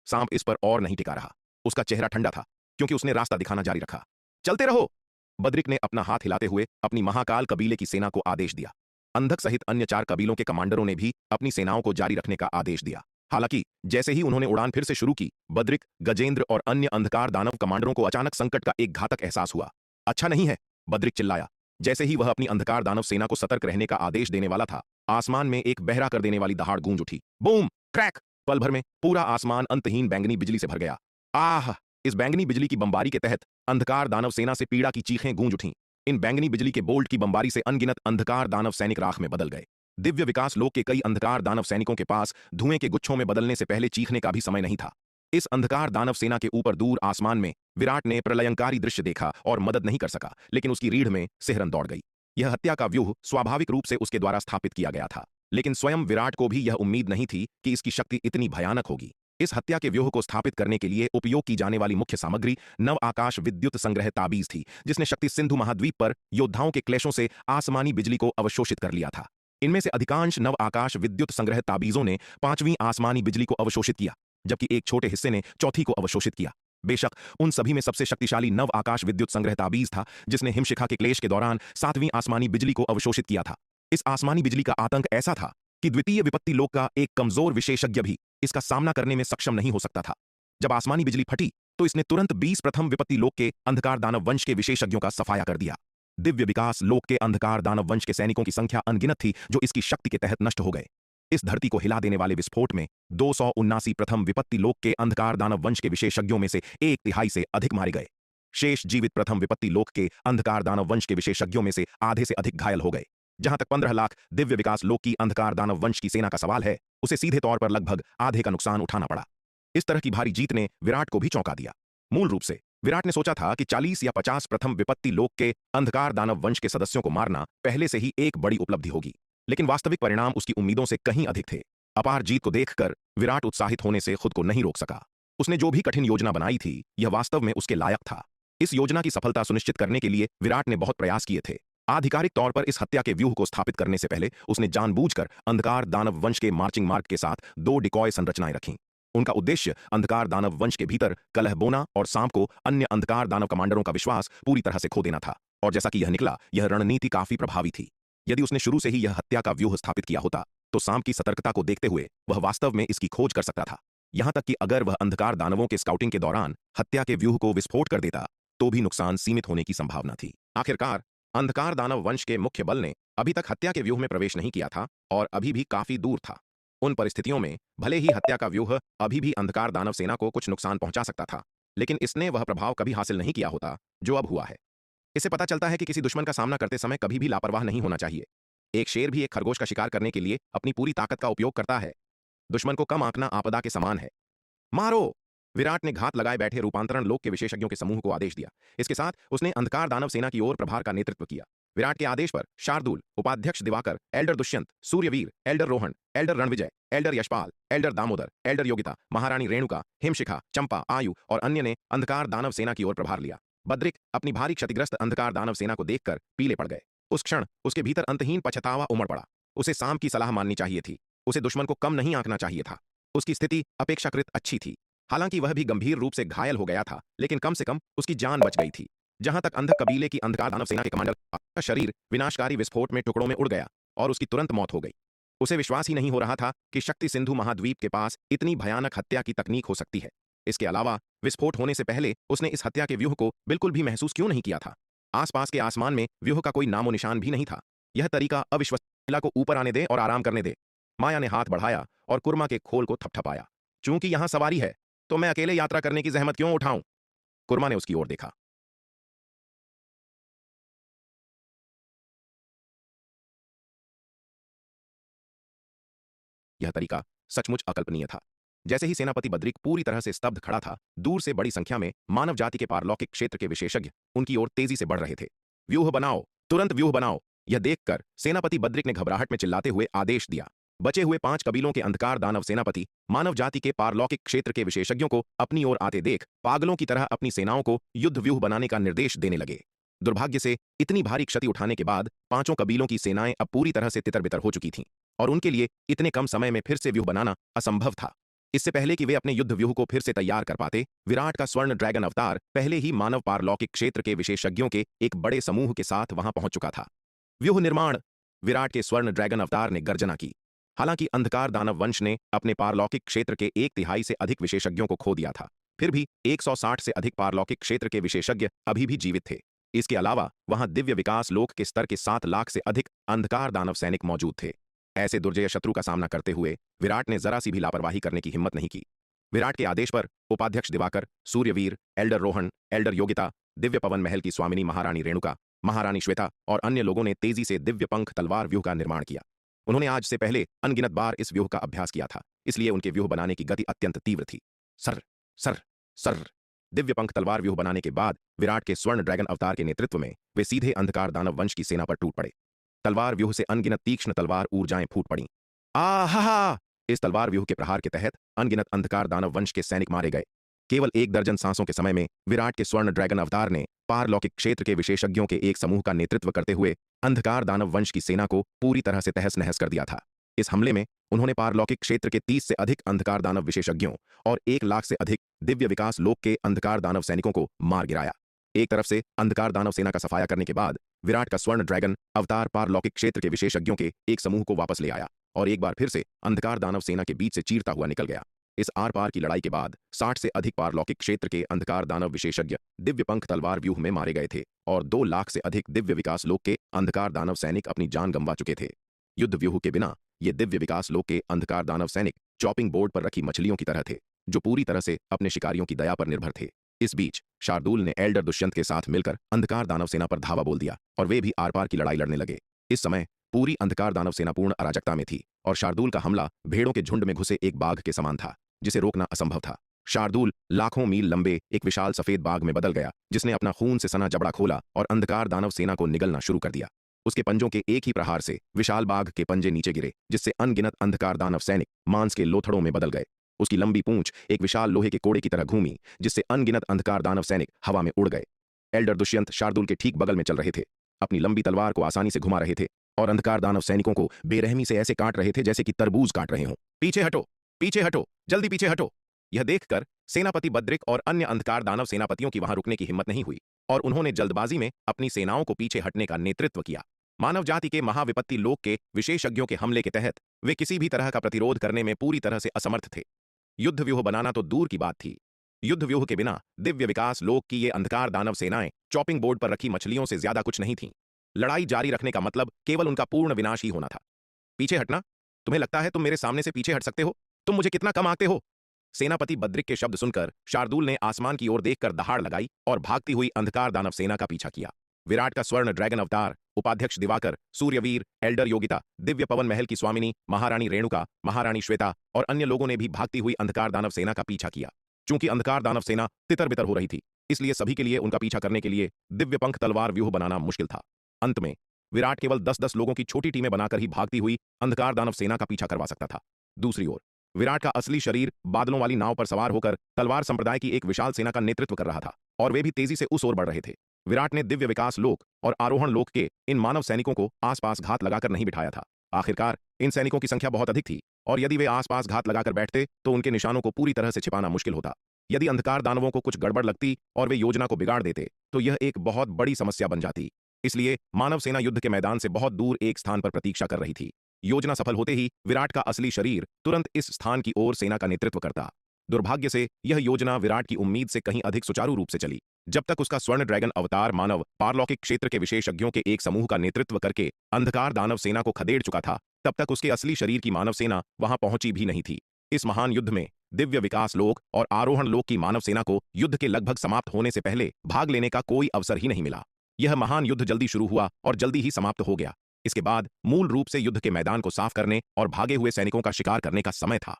सांप इस पर और नहीं टिका रहा। उसका चेहरा ठंडा था, क्योंकि उसने रास्ता दिखाना जारी रखा। चलते रहो। बद्रिक ने अपना हाथ हिलाते हुए अपनी महाकाल कबीले की सेना को आदेश दिया। अंधक सहित अन्य 4 कबीलों के कमांडरों ने भी अपनी सेनाओं को जारी रखने का आदेश दिया। हालांकि जैसे ही उन्होंने उड़ान फिर से शुरू की, बद्रिक, गजेंद्र और अन्य अंधकार दानव कमांडरों को अचानक संकट का एक घातक एहसास हुआ। अच्छा नहीं है, बद्रिक चिल्लाया। जैसे ही वह अपनी अंधकार दानव सेना को सतर्क रहने का आदेश देने वाला था, आसमान में एक बहरा कर देने वाली दहाड़ गूंज उठी। Boom, crack. पल भर में पूरा आसमान अंतहीन बैंगनी बिजली से भर गया। आह! इस बैंगनी बिजली की बमबारी के तहत अंधकार दानव सेना से पीड़ा की चीखें गूंज उठीं। इन बैंगनी बिजली के बोल्ट की बमबारी से अनगिनत अंधकार दानव सैनिक राख में बदल गए। दिव्य विकास लोक के कई अंधकार दानव सैनिकों के पास धुएं के गुच्छों में बदलने से पहले चीखने का भी समय नहीं था। इस अंधकार दानव सेना के ऊपर दूर आसमान में विराट ने प्रलयंकारी दृश्य देखा और मदद नहीं कर सका, लेकिन उसकी रीढ़ में सिहरन दौड़ गई। यह हत्या का व्यूह स्वाभाविक रूप से उसके द्वारा स्थापित किया गया था, लेकिन स्वयं विराट को भी यह उम्मीद नहीं थी कि इसकी शक्ति इतनी भयानक होगी। इस हत्या के व्यूह को स्थापित करने के लिए उपयोग की जाने वाली मुख्य सामग्री नव आकाश विद्युत संग्रह ताबीज थी, जिसने शक्ति सिंधु महाद्वीप पर योद्धाओं के क्लेशों से आसमानी बिजली को अवशोषित कर लिया था। इनमें से अधिकांश नव आकाश विद्युत संग्रह ताबीजों ने 5वीं आसमानी बिजली को अवशोषित किया, जबकि एक छोटे हिस्से ने चौथी को अवशोषित किया। बेशक उन सभी में सबसे शक्तिशाली नव आकाश विद्युत संग्रह ताबीज था, जिसने हिमशिखा के क्लेश के दौरान 7वीं आसमानी बिजली को अवशोषित किया था। इस आसमानी बिजली का आतंक ऐसा था कि द्वितीय विपत्ति लोक का एक कमजोर विशेषज्ञ भी इसका सामना करने में सक्षम नहीं हो सकता था। जब आसमानी बिजली फटी, तो इसने तुरंत 20 प्रथम विपत्ति लोक के अंधकार दानव वंश के विशेषज्ञों का सफाया कर दिया। दिव्य विकास लोक के अंधकार दानव वंश के सैनिकों की संख्या अनगिनत थी, जो इसकी शक्ति के तहत नष्ट हो गए। इस धरती को हिला देने वाले विस्फोट में 279 प्रथम विपत्ति लोक के अंधकार दानव वंश के विशेषज्ञों में से 1/3 से अधिक मारे गए। शेष जीवित प्रथम विपत्ति लोक के अंधकार दानव वंश के विशेषज्ञों में से आधे से अधिक घायल हो गए। जहां तक 15 लाख दिव्य विकास लोक की अंधकार दानव वंश की सेना का सवाल है, उसे सीधे तौर पर लगभग आधे का नुकसान उठाना पड़ा। इस तरह की भारी जीत ने विराट को भी चौंका दिया। मूल रूप से विराट ने सोचा था कि 40 या 50 प्रथम विपत्ति लोक के अंधकार दानव वंश के सदस्यों को मारना पहले से ही एक बड़ी उपलब्धि होगी, लेकिन वास्तविक परिणाम उसकी उम्मीदों से कहीं अधिक थे। अपार जीत को देखकर विराट उत्साहित होने से खुद को नहीं रोक सका। उसने जो भी कठिन योजना बनाई थी, यह वास्तव में उसके लायक था। इस योजना की सफलता सुनिश्चित करने के लिए विराट ने बहुत प्रयास किए थे। आधिकारिक तौर पर इस हत्या के व्यूह को स्थापित करने से पहले उसने जानबूझकर अंधकार दानव वंश के मार्चिंग मार्ग के साथ 2 डिकॉय संरचनाएं रखीं। उनका उद्देश्य अंधकार दानव वंश के भीतर कलह बोना और सांप को अन्य अंधकार दानव कमांडरों का विश्वास पूरी तरह से खो देना था। और जैसा कि यह निकला, यह रणनीति काफी प्रभावी थी। यदि उसने शुरू से ही यह हत्या का व्यूह स्थापित किया होता, तो सांप की सतर्कता को देखते हुए वह वास्तव में इसकी खोज कर सकता था। यहां तक कि अगर वह अंधकार दानवों के स्काउटिंग के दौरान हत्या के व्यूह को विस्फोट कर देता, तो भी नुकसान सीमित होने की संभावना थी। आखिरकार अंधकार दानव वंश के मुख्य बल ने अभी तक हत्या के व्यूह में प्रवेश नहीं किया था और अभी भी काफी दूर था। उन परिस्थितियों में भले ही हत्या का व्यूह अभी भी अंधकार दानव सेना को कुछ नुकसान पहुंचा सकता था, लेकिन इसने वह प्रभाव कभी हासिल नहीं किया होता जो अब हुआ है। इससे पता चलता है कि किसी दुश्मन का सामना करते समय कभी भी लापरवाह नहीं होना चाहिए। एक शेर भी एक खरगोश का शिकार करने के लिए अपनी पूरी ताकत का उपयोग करता है। दुश्मन को कम आंकना आपदा के समान है। मारो! विराट ने घात लगाए बैठे रूपांतरण लोक के विशेषज्ञों के समूह को आदेश दिया। इसके साथ उसने अंधकार दानव सेना की ओर प्रभार का नेतृत्व किया। विराट के आदेश पर शार्दूल, उपाध्यक्ष Diwakar, Elder Dushyant, Suryaveer, Elder Rohan, Elder Ranvijay, Elder Yashpal, Elder Damodar, Elder Yogita, महारानी रेणुका, हिमशिखा, चंपा, आयु और अन्य ने अंधकार दानव सेना की ओर प्रभार लिया। बद्रिक अपनी भारी क्षतिग्रस्त अंधकार दानव सेना को देखकर पीले पड़ गए। उस क्षण उसके भीतर अंतहीन पछतावा उमड़ पड़ा। उसे सांप की सलाह माननी चाहिए थी। उसे दुश्मन को कम नहीं आंकना चाहिए था। उसकी स्थिति अपेक्षाकृत अच्छी थी। हालांकि वह भी गंभीर रूप से घायल हो गया था, लेकिन कम से कम उसकी जान बच गई थी। जहां तक अंधक कबीले की अंधकार दानव सेना के कमांडर का शरीर विनाशकारी विस्फोट में टुकड़ों में उड़ गया और उसकी तुरंत मौत हो गई। उसे विश्वास ही नहीं हो रहा था कि शक्ति सिंधु महाद्वीप के पास इतनी भयानक हत्या की तकनीक हो सकती है। इसके अलावा विस्फोट होने से पहले उसने इस हत्या के व्यूह को बिल्कुल भी महसूस क्यों नहीं किया था। आसपास के आसमान में व्यूह का कोई नामो निशान भी नहीं था। यह तरीका अविश्वसनीय को ऊपर आने दे और आराम करने दे। माया ने हाथ बढ़ाया और कुर्मा के खोल को थपथपाया। चूंकि यहां सवारी है तो मैं अकेले यात्रा करने की जहमत क्यों उठाऊं? कुर्मा ने उसकी ओर देखा। यह तरीका सचमुच अकल्पनीय था। जैसे ही सेनापति बद्रिक पूरी तरह से स्तब्ध खड़ा था, दूर से बड़ी संख्या में मानव जाति के पारलौकिक क्षेत्र के विशेषज्ञ उनकी ओर तेजी से बढ़ रहे थे। व्यूह बनाओ, तुरंत व्यूह बनाओ! यह देखकर सेनापति बद्रिक ने घबराहट में चिल्लाते हुए आदेश दिया। बचे हुए 5 कबीलों के अंधकार दानव सेनापति मानव जाति के पारलौकिक क्षेत्र के विशेषज्ञों को अपनी ओर आते देख पागलों की तरह अपनी सेनाओं को युद्ध व्यूह बनाने का निर्देश देने लगे। दुर्भाग्य से इतनी भारी क्षति उठाने के बाद 5 कबीलों की सेनाएं अब पूरी तरह से तितर-बितर हो चुकी थीं और उनके लिए इतने कम समय में फिर से व्यूह बनाना असंभव था। इससे पहले कि वे अपने युद्ध व्यूह को फिर से तैयार कर पाते, विराट का स्वर्ण ड्रैगन अवतार पहले ही मानव पारलौकिक क्षेत्र के विशेषज्ञों के एक बड़े समूह के साथ वहां पहुंच चुका था। व्यूह निर्माण! विराट के स्वर्ण ड्रैगन अवतार ने गर्जना की। हालांकि अंधकार दानव वंश ने अपने पारलौकिक क्षेत्र के 1/3 से अधिक विशेषज्ञों को खो दिया था, फिर भी 160 से अधिक पारलौकिक क्षेत्र के विशेषज्ञ अभी भी जीवित थे। इसके अलावा वहां दिव्य विकास लोक के स्तर के 7 लाख से अधिक अंधकार दानव सैनिक मौजूद थे। ऐसे दुर्जय शत्रु का सामना करते हुए विराट ने जरा सी भी लापरवाही करने की हिम्मत नहीं की। विराट के आदेश पर उपाध्यक्ष दिवाकर, सूर्यवीर, एल्डर रोहन, एल्डर योगिता, दिव्य पवन महल की स्वामिनी महारानी रेणुका, महारानी श्वेता और अन्य लोगों ने तेजी से दिव्य पंख तलवार व्यूह का निर्माण किया। उन्होंने आज से पहले अनगिनत बार इस व्यूह का अभ्यास किया था, इसलिए उनके व्यूह बनाने की गति अत्यंत तीव्र थी। Sir sir sir! दिव्य पंख तलवार व्यूह बनाने के बाद विराट के स्वर्ण ड्रैगन अवतार के नेतृत्व में वे सीधे अंधकार दानव वंश की सेना पर टूट पड़े। तलवार व्यूह से अनगिनत तीक्ष्ण तलवार ऊर्जाएं फूट पड़ी। आहा! इस तलवार व्यूह के प्रहार के तहत अनगिनत अंधकार दानव वंश के सैनिक मारे गए। केवल 1 दर्जन सांसों के समय में विराट के स्वर्ण ड्रैगन अवतार ने पारलौकिक क्षेत्र के विशेषज्ञों के एक समूह का नेतृत्व करते हुए अंधकार दानव वंश की सेना को पूरी तरह से तहस-नहस कर दिया था। इस हमले में उन्होंने पारलौकिक क्षेत्र के 30 से अधिक अंधकार दानव विशेषज्ञों और 1 लाख से अधिक दिव्य विकास लोक के अंधकार दानव सैनिकों को मार गिराया। एक तरफ से अंधकार दानव सेना का सफाया करने के बाद विराट का स्वर्ण ड्रैगन अवतार पारलौकिक क्षेत्र के विशेषज्ञों के एक समूह को वापस ले आया और एक बार फिर से अंधकार दानव सेना के बीच से चीरता हुआ निकल गया। इस आर पार की लड़ाई के बाद 60 से अधिक पारलौकिक क्षेत्र के अंधकार दानव विशेषज्ञ दिव्य पंख तलवार व्यूह में मारे गए थे और 2 लाख से अधिक दिव्य विकास लोक के अंधकार दानव सैनिक अपनी जान गंवा चुके थे। युद्ध व्यूह के बिना ये दिव्य विकास लोक के अंधकार दानव सैनिक चॉपिंग बोर्ड पर रखी मछलियों की तरह थे, जो पूरी तरह से अपने शिकारियों की दया पर निर्भर थे। इस बीच शार्दूल ने एल्डर दुष्यंत के साथ मिलकर अंधकार दानव सेना पर धावा बोल दिया और वे भी आर पार की लड़ाई लड़ने लगे। इस समय पूरी अंधकार दानव सेना पूर्ण अराजकता में थी और शार्दूल का हमला भेड़ों के झुंड में घुसे एक बाघ के समान था, जिसे रोकना असंभव था। शार्दूल लाखों मील लंबे एक विशाल सफेद बाघ में बदल गया, जिसने अपना खून से सना जबड़ा खोला और अंधकार दानव सेना को निगलना शुरू कर दिया। उसके पंजों के एक ही प्रहार से विशाल बाघ के पंजे नीचे गिरे, जिससे अनगिनत अंधकार दानव सैनिक मांस के लोथड़ों में बदल गए। उसकी लंबी पूंछ एक विशाल लोहे के कोड़े की तरह घूमी, जिससे अनगिनत अंधकार दानव सैनिक हवा में उड़ गए। एल्डर दुष्यंत शार्दूल के ठीक बगल में चल रहे थे, अपनी लंबी तलवार को आसानी से घुमा रहे थे और अंधकार दानव सैनिकों को बेरहमी से ऐसे काट रहे थे जैसे कि तरबूज काट रहे हों। पीछे हटो, पीछे हटो, जल्दी पीछे हटो! यह देखकर सेनापति बद्रिक और अन्य अंधकार दानव सेनापतियों की वहां रुकने की हिम्मत नहीं हुई और उन्होंने जल्दबाजी में अपनी सेनाओं को पीछे हटने का नेतृत्व किया। मानव जाति के महाविपत्ति लोक के विशेषज्ञों के हमले के तहत वे किसी भी तरह का प्रतिरोध करने में पूरी तरह से असमर्थ थे। युद्ध व्यूह बनाना तो दूर की बात थी, युद्ध व्यूह के बिना दिव्य विकास लोक की ये अंधकार दानव सेनाएं चॉपिंग बोर्ड पर रखी मछलियों से ज्यादा कुछ नहीं थीं। लड़ाई जारी रखने का मतलब केवल उनका पूर्ण विनाश ही होना था। पीछे हटना? तुम्हें लगता है तुम मेरे सामने से पीछे हट सकते हो? तुम मुझे कितना कम आंकते हो? सेनापति बद्रिक के शब्द सुनकर शार्दूल ने आसमान की ओर देखकर दहाड़ लगाई और भागती हुई अंधकार दानव सेना का पीछा किया। विराट का स्वर्ण ड्रैगन अवतार, उपाध्यक्ष दिवाकर, सूर्यवीर, एल्डर योगिता, दिव्य पवन महल की स्वामिनी महारानी रेणुका, महारानी श्वेता और अन्य लोगों ने भी भागती हुई अंधकार दानव सेना का पीछा किया। चूंकि अंधकार दानव सेना तितर बितर हो रही थी, इसलिए सभी के लिए उनका पीछा करने के लिए दिव्य पंख तलवार व्यूह बनाना मुश्किल था। अंत में विराट केवल 10-10 लोगों की छोटी टीमें बनाकर ही भागती हुई अंधकार दानव सेना का पीछा करवा सकता था। दूसरी ओर विराट का असली शरीर बादलों वाली नाव पर सवार होकर तलवार संप्रदाय की एक विशाल सेना का नेतृत्व कर रहा था, और वे भी तेजी से उस ओर बढ़ रहे थे। विराट ने दिव्य विकास लोक और आरोहण लोक के इन मानव सैनिकों को आसपास घात लगाकर नहीं बिठाया था। आखिरकार इन सैनिकों की संख्या बहुत अधिक थी, और यदि वे आसपास घात लगाकर बैठते तो उनके निशानों को पूरी तरह से छिपाना मुश्किल होता। यदि अंधकार दानवों को कुछ गड़बड़ लगती और वे योजना को बिगाड़ देते तो यह एक बहुत बड़ी समस्या बन जाती। इसलिए मानव सेना युद्ध के मैदान से बहुत दूर एक स्थान पर प्रतीक्षा कर रही थी। योजना सफल होते ही विराट का असली शरीर तुरंत इस स्थान की ओर सेना का नेतृत्व करता। दुर्भाग्य से यह योजना विराट की उम्मीद से कहीं अधिक सुचारू रूप से चली। जब तक उसका स्वर्ण ड्रैगन अवतार मानव पारलौकिक क्षेत्र के विशेषज्ञों के एक समूह का नेतृत्व करके अंधकार दानव सेना को खदेड़ चुका था, तब तक उसके असली शरीर की मानव सेना वहां पहुंची भी नहीं थी। इस महान युद्ध में दिव्य विकास लोक और आरोहण लोक की मानव सेना को युद्ध के लगभग समाप्त होने से पहले भाग लेने का कोई अवसर ही नहीं मिला। यह महान युद्ध जल्दी शुरू हुआ और जल्दी ही समाप्त हो गया। इसके बाद मूल रूप से युद्ध के मैदान को साफ करने और भागे हुए सैनिकों का शिकार करने का समय था।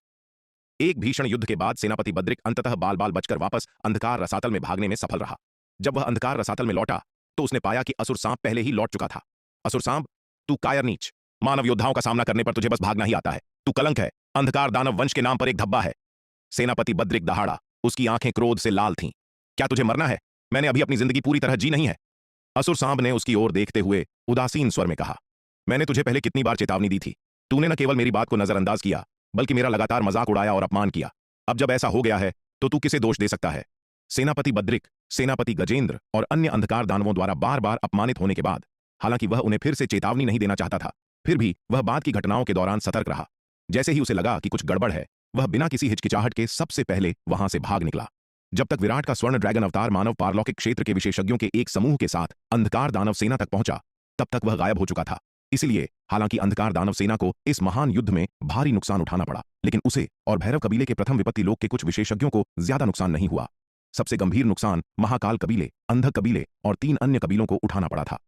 एक भीषण युद्ध के बाद सेनापति बद्रिक अंततः बाल बाल बचकर वापस अंधकार रसातल में भागने में सफल रहा। जब वह अंधकार रसातल में लौटा तो उसने पाया कि असुर सांप पहले ही लौट चुका था। असुर सांप, तू कायर नीच, मानव योद्धाओं का सामना करने पर तुझे बस भागना ही आता है। तू कलंक है, अंधकार दानव वंश के नाम पर एक धब्बा है। सेनापति बद्रिक दहाड़ा, उसकी आंखें क्रोध से लाल थीं। क्या तुझे मरना है? मैंने अभी अपनी जिंदगी पूरी तरह जी नहीं है। असुर सांप ने उसकी ओर देखते हुए उदासीन स्वर में कहा, मैंने तुझे पहले कितनी बार चेतावनी दी थी। तूने न केवल मेरी बात को नजरअंदाज किया, बल्कि मेरा लगातार मजाक उड़ाया और अपमान किया। अब जब ऐसा हो गया है तो तू किसे दोष दे सकता है? सेनापति बद्रिक, सेनापति गजेंद्र और अन्य अंधकार दानवों द्वारा बार बार अपमानित होने के बाद, हालांकि वह उन्हें फिर से चेतावनी नहीं देना चाहता था, फिर भी वह बाद की घटनाओं के दौरान सतर्क रहा। जैसे ही उसे लगा कि कुछ गड़बड़ है, वह बिना किसी हिचकिचाहट के सबसे पहले वहां से भाग निकला। जब तक विराट का स्वर्ण ड्रैगन अवतार मानव पारलौकिक क्षेत्र के विशेषज्ञों के एक समूह के साथ अंधकार दानव सेना तक पहुंचा, तब तक वह गायब हो चुका था। इसलिए हालांकि अंधकार दानव सेना को इस महान युद्ध में भारी नुकसान उठाना पड़ा, लेकिन उसे और भैरव कबीले के प्रथम विपत्ति लोक के कुछ विशेषज्ञों को ज्यादा नुकसान नहीं हुआ। सबसे गंभीर नुकसान महाकाल कबीले, अंधक कबीले और 3 अन्य कबीलों को उठाना पड़ा था।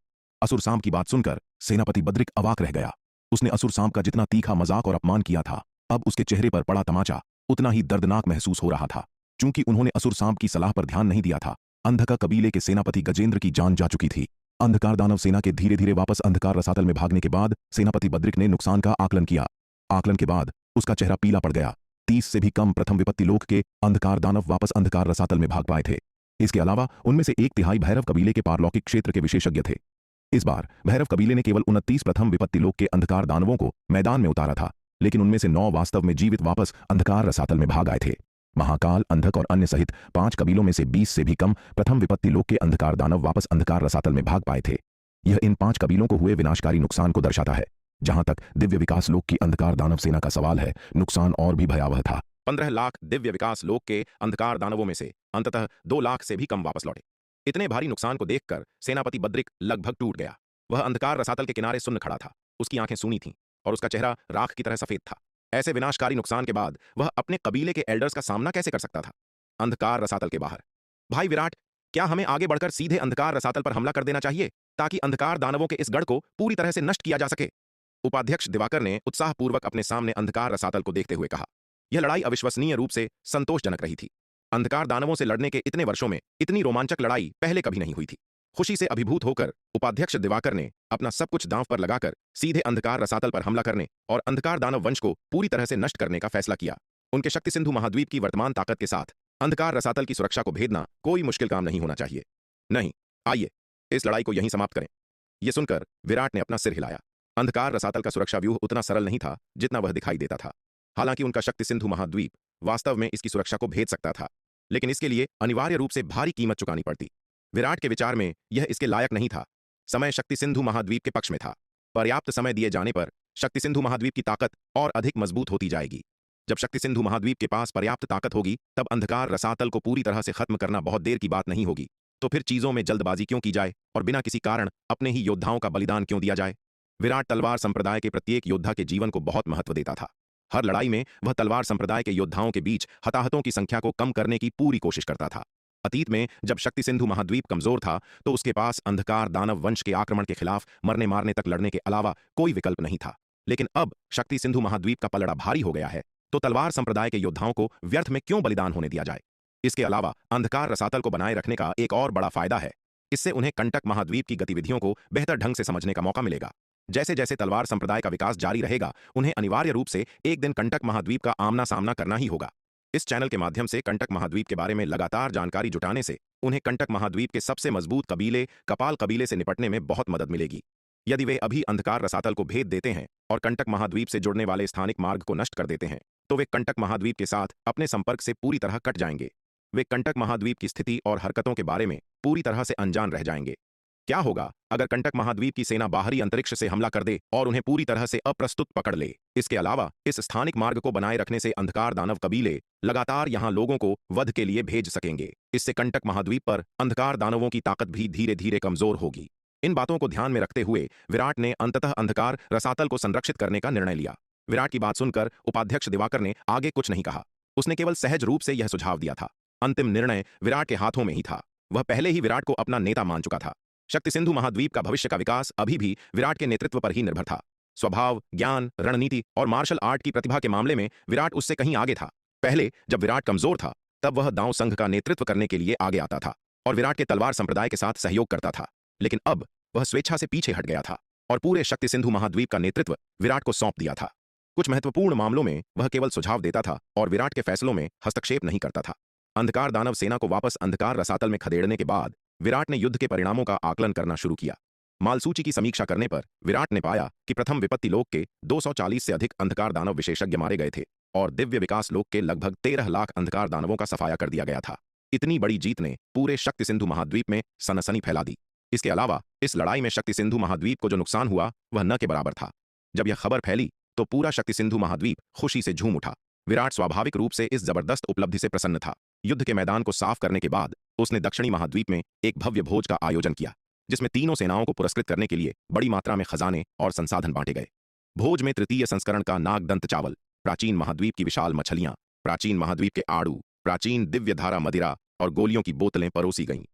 असुर सांप की बात सुनकर सेनापति बद्रिक अवाक रह गया। उसने असुर सांप का जितना तीखा मजाक और अपमान किया था, अब उसके चेहरे पर पड़ा तमाचा उतना ही दर्दनाक महसूस हो रहा था। चूंकि उन्होंने असुर सांप की सलाह पर ध्यान नहीं दिया था, अंधका कबीले के सेनापति गजेंद्र की जान जा चुकी थी। अंधकार दानव सेना के धीरे धीरे वापस अंधकार रसातल में भागने के बाद सेनापति बद्रिक ने नुकसान का आकलन किया। आकलन के बाद उसका चेहरा पीला पड़ गया। 30 से भी कम प्रथम विपत्ति लोक के अंधकार दानव वापस अंधकार रसातल में भाग पाए थे। इसके अलावा उनमें से 1/3 भैरव कबीले के पारलौकिक क्षेत्र के विशेषज्ञ थे। इस बार भैरव कबीले ने केवल 29 प्रथम विपत्ति लोक के अंधकार दानवों को मैदान में उतारा था, लेकिन उनमें से 9 वास्तव में जीवित वापस अंधकार रसातल में भाग आए थे। महाकाल, अंधक और अन्य सहित 5 कबीलों में से 20 से भी कम प्रथम विपत्ति लोक के अंधकार दानव वापस अंधकार रसातल में भाग पाए थे। यह इन 5 कबीलों को हुए विनाशकारी नुकसान को दर्शाता है। जहां तक दिव्य विकास लोक की अंधकार दानव सेना का सवाल है, नुकसान और भी भयावह था। 15 लाख दिव्य विकास लोक के अंधकार दानवों में से अंततः 2 लाख से भी कम वापस लौटे। इतने भारी नुकसान को देखकर सेनापति बद्रिक लगभग टूट गया। वह अंधकार रसातल के किनारे सुन्न खड़ा था। उसकी आंखें सूनी थीं और उसका चेहरा राख की तरह सफेद था। ऐसे विनाशकारी नुकसान के बाद वह अपने कबीले के एल्डर्स का सामना कैसे कर सकता था? अंधकार रसातल के बाहर, भाई विराट, क्या हमें आगे बढ़कर सीधे अंधकार रसातल पर हमला कर देना चाहिए ताकि अंधकार दानवों के इस गढ़ को पूरी तरह से नष्ट किया जा सके? उपाध्यक्ष दिवाकर ने उत्साहपूर्वक अपने सामने अंधकार रसातल को देखते हुए कहा। यह लड़ाई अविश्वसनीय रूप से संतोषजनक रही थी। अंधकार दानवों से लड़ने के इतने वर्षों में इतनी रोमांचक लड़ाई पहले कभी नहीं हुई थी। खुशी से अभिभूत होकर उपाध्यक्ष दिवाकर ने अपना सब कुछ दांव पर लगाकर सीधे अंधकार रसातल पर हमला करने और अंधकार दानव वंश को पूरी तरह से नष्ट करने का फैसला किया। उनके शक्ति सिंधु महाद्वीप की वर्तमान ताकत के साथ अंधकार रसातल की सुरक्षा को भेदना कोई मुश्किल काम नहीं होना चाहिए। नहीं, आइए इस लड़ाई को यहीं समाप्त करें। यह सुनकर विराट ने अपना सिर हिलाया। अंधकार रसातल का सुरक्षा व्यूह उतना सरल नहीं था जितना वह दिखाई देता था। हालांकि उनका शक्ति सिंधु महाद्वीप वास्तव में इसकी सुरक्षा को भेद सकता था, लेकिन इसके लिए अनिवार्य रूप से भारी कीमत चुकानी पड़ती। विराट के विचार में यह इसके लायक नहीं था। समय शक्ति सिंधु महाद्वीप के पक्ष में था। पर्याप्त समय दिए जाने पर शक्ति सिंधु महाद्वीप की ताकत और अधिक मजबूत होती जाएगी। जब शक्ति सिंधु महाद्वीप के पास पर्याप्त ताकत होगी, तब अंधकार रसातल को पूरी तरह से खत्म करना बहुत देर की बात नहीं होगी। तो फिर चीजों में जल्दबाजी क्यों की जाए और बिना किसी कारण अपने ही योद्धाओं का बलिदान क्यों दिया जाए? विराट तलवार संप्रदाय के प्रत्येक योद्धा के जीवन को बहुत महत्व देता था। हर लड़ाई में वह तलवार संप्रदाय के योद्धाओं के बीच हताहतों की संख्या को कम करने की पूरी कोशिश करता था। अतीत में जब शक्ति सिंधु महाद्वीप कमजोर था तो उसके पास अंधकार दानव वंश के आक्रमण के खिलाफ मरने मारने तक लड़ने के अलावा कोई विकल्प नहीं था। लेकिन अब शक्ति सिंधु महाद्वीप का पलड़ा भारी हो गया है, तो तलवार संप्रदाय के योद्धाओं को व्यर्थ में क्यों बलिदान होने दिया जाए? इसके अलावा अंधकार रसातल को बनाए रखने का एक और बड़ा फायदा है। इससे उन्हें कंटक महाद्वीप की गतिविधियों को बेहतर ढंग से समझने का मौका मिलेगा। जैसे जैसे तलवार संप्रदाय का विकास जारी रहेगा, उन्हें अनिवार्य रूप से एक दिन कंटक महाद्वीप का आमना सामना करना ही होगा। इस चैनल के माध्यम से कंटक महाद्वीप के बारे में लगातार जानकारी जुटाने से उन्हें कंटक महाद्वीप के सबसे मजबूत कबीले कपाल कबीले से निपटने में बहुत मदद मिलेगी। यदि वे अभी अंधकार रसातल को भेद देते हैं और कंटक महाद्वीप से जुड़ने वाले स्थानिक मार्ग को नष्ट कर देते हैं, तो वे कंटक महाद्वीप के साथ अपने संपर्क से पूरी तरह कट जाएंगे। वे कंटक महाद्वीप की स्थिति और हरकतों के बारे में पूरी तरह से अनजान रह जाएंगे। क्या होगा अगर कंटक महाद्वीप की सेना बाहरी अंतरिक्ष से हमला कर दे और उन्हें पूरी तरह से अप्रस्तुत पकड़ ले? इसके अलावा इस स्थानिक मार्ग को बनाए रखने से अंधकार दानव कबीले लगातार यहां लोगों को वध के लिए भेज सकेंगे। इससे कंटक महाद्वीप पर अंधकार दानवों की ताकत भी धीरे धीरे कमजोर होगी। इन बातों को ध्यान में रखते हुए विराट ने अंततः अंधकार रसातल को संरक्षित करने का निर्णय लिया। विराट की बात सुनकर उपाध्यक्ष दिवाकर ने आगे कुछ नहीं कहा। उसने केवल सहज रूप से यह सुझाव दिया था। अंतिम निर्णय विराट के हाथों में ही था। वह पहले ही विराट को अपना नेता मान चुका था। शक्ति सिंधु महाद्वीप का भविष्य का विकास अभी भी विराट के नेतृत्व पर ही निर्भर था। स्वभाव, ज्ञान, रणनीति और मार्शल आर्ट की प्रतिभा के मामले में विराट उससे कहीं आगे था। पहले जब विराट कमजोर था तब वह दांव संघ का नेतृत्व करने के लिए आगे आता था और विराट के तलवार संप्रदाय के साथ सहयोग करता था। लेकिन अब वह स्वेच्छा से पीछे हट गया था और पूरे शक्ति सिंधु महाद्वीप का नेतृत्व विराट को सौंप दिया था। कुछ महत्वपूर्ण मामलों में वह केवल सुझाव देता था और विराट के फैसलों में हस्तक्षेप नहीं करता था। अंधकार दानव सेना को वापस अंधकार रसातल में खदेड़ने के बाद विराट ने युद्ध के परिणामों का आकलन करना शुरू किया। मालसूची की समीक्षा करने पर विराट ने पाया कि प्रथम विपत्ति लोक के 240 से अधिक अंधकार दानव विशेषज्ञ मारे गए थे और दिव्य विकास लोक के लगभग 13 लाख अंधकार दानवों का सफाया कर दिया गया था। इतनी बड़ी जीत ने पूरे शक्ति सिंधु महाद्वीप में सनसनी फैला दी। इसके अलावा इस लड़ाई में शक्ति सिंधु महाद्वीप को जो नुकसान हुआ वह न के बराबर था। जब यह खबर फैली तो पूरा शक्ति सिंधु महाद्वीप खुशी से झूम उठा। विराट स्वाभाविक रूप से इस जबरदस्त उपलब्धि से प्रसन्न था। युद्ध के मैदान को साफ करने के बाद उसने दक्षिणी महाद्वीप में एक भव्य भोज का आयोजन किया, जिसमें तीनों सेनाओं को पुरस्कृत करने के लिए बड़ी मात्रा में खजाने और संसाधन बांटे गए। भोज में तृतीय संस्करण का नागदंत चावल, प्राचीन महाद्वीप की विशाल मछलियां, प्राचीन महाद्वीप के आड़ू, प्राचीन दिव्य धारा मदिरा और गोलियों की बोतलें परोसी गईं।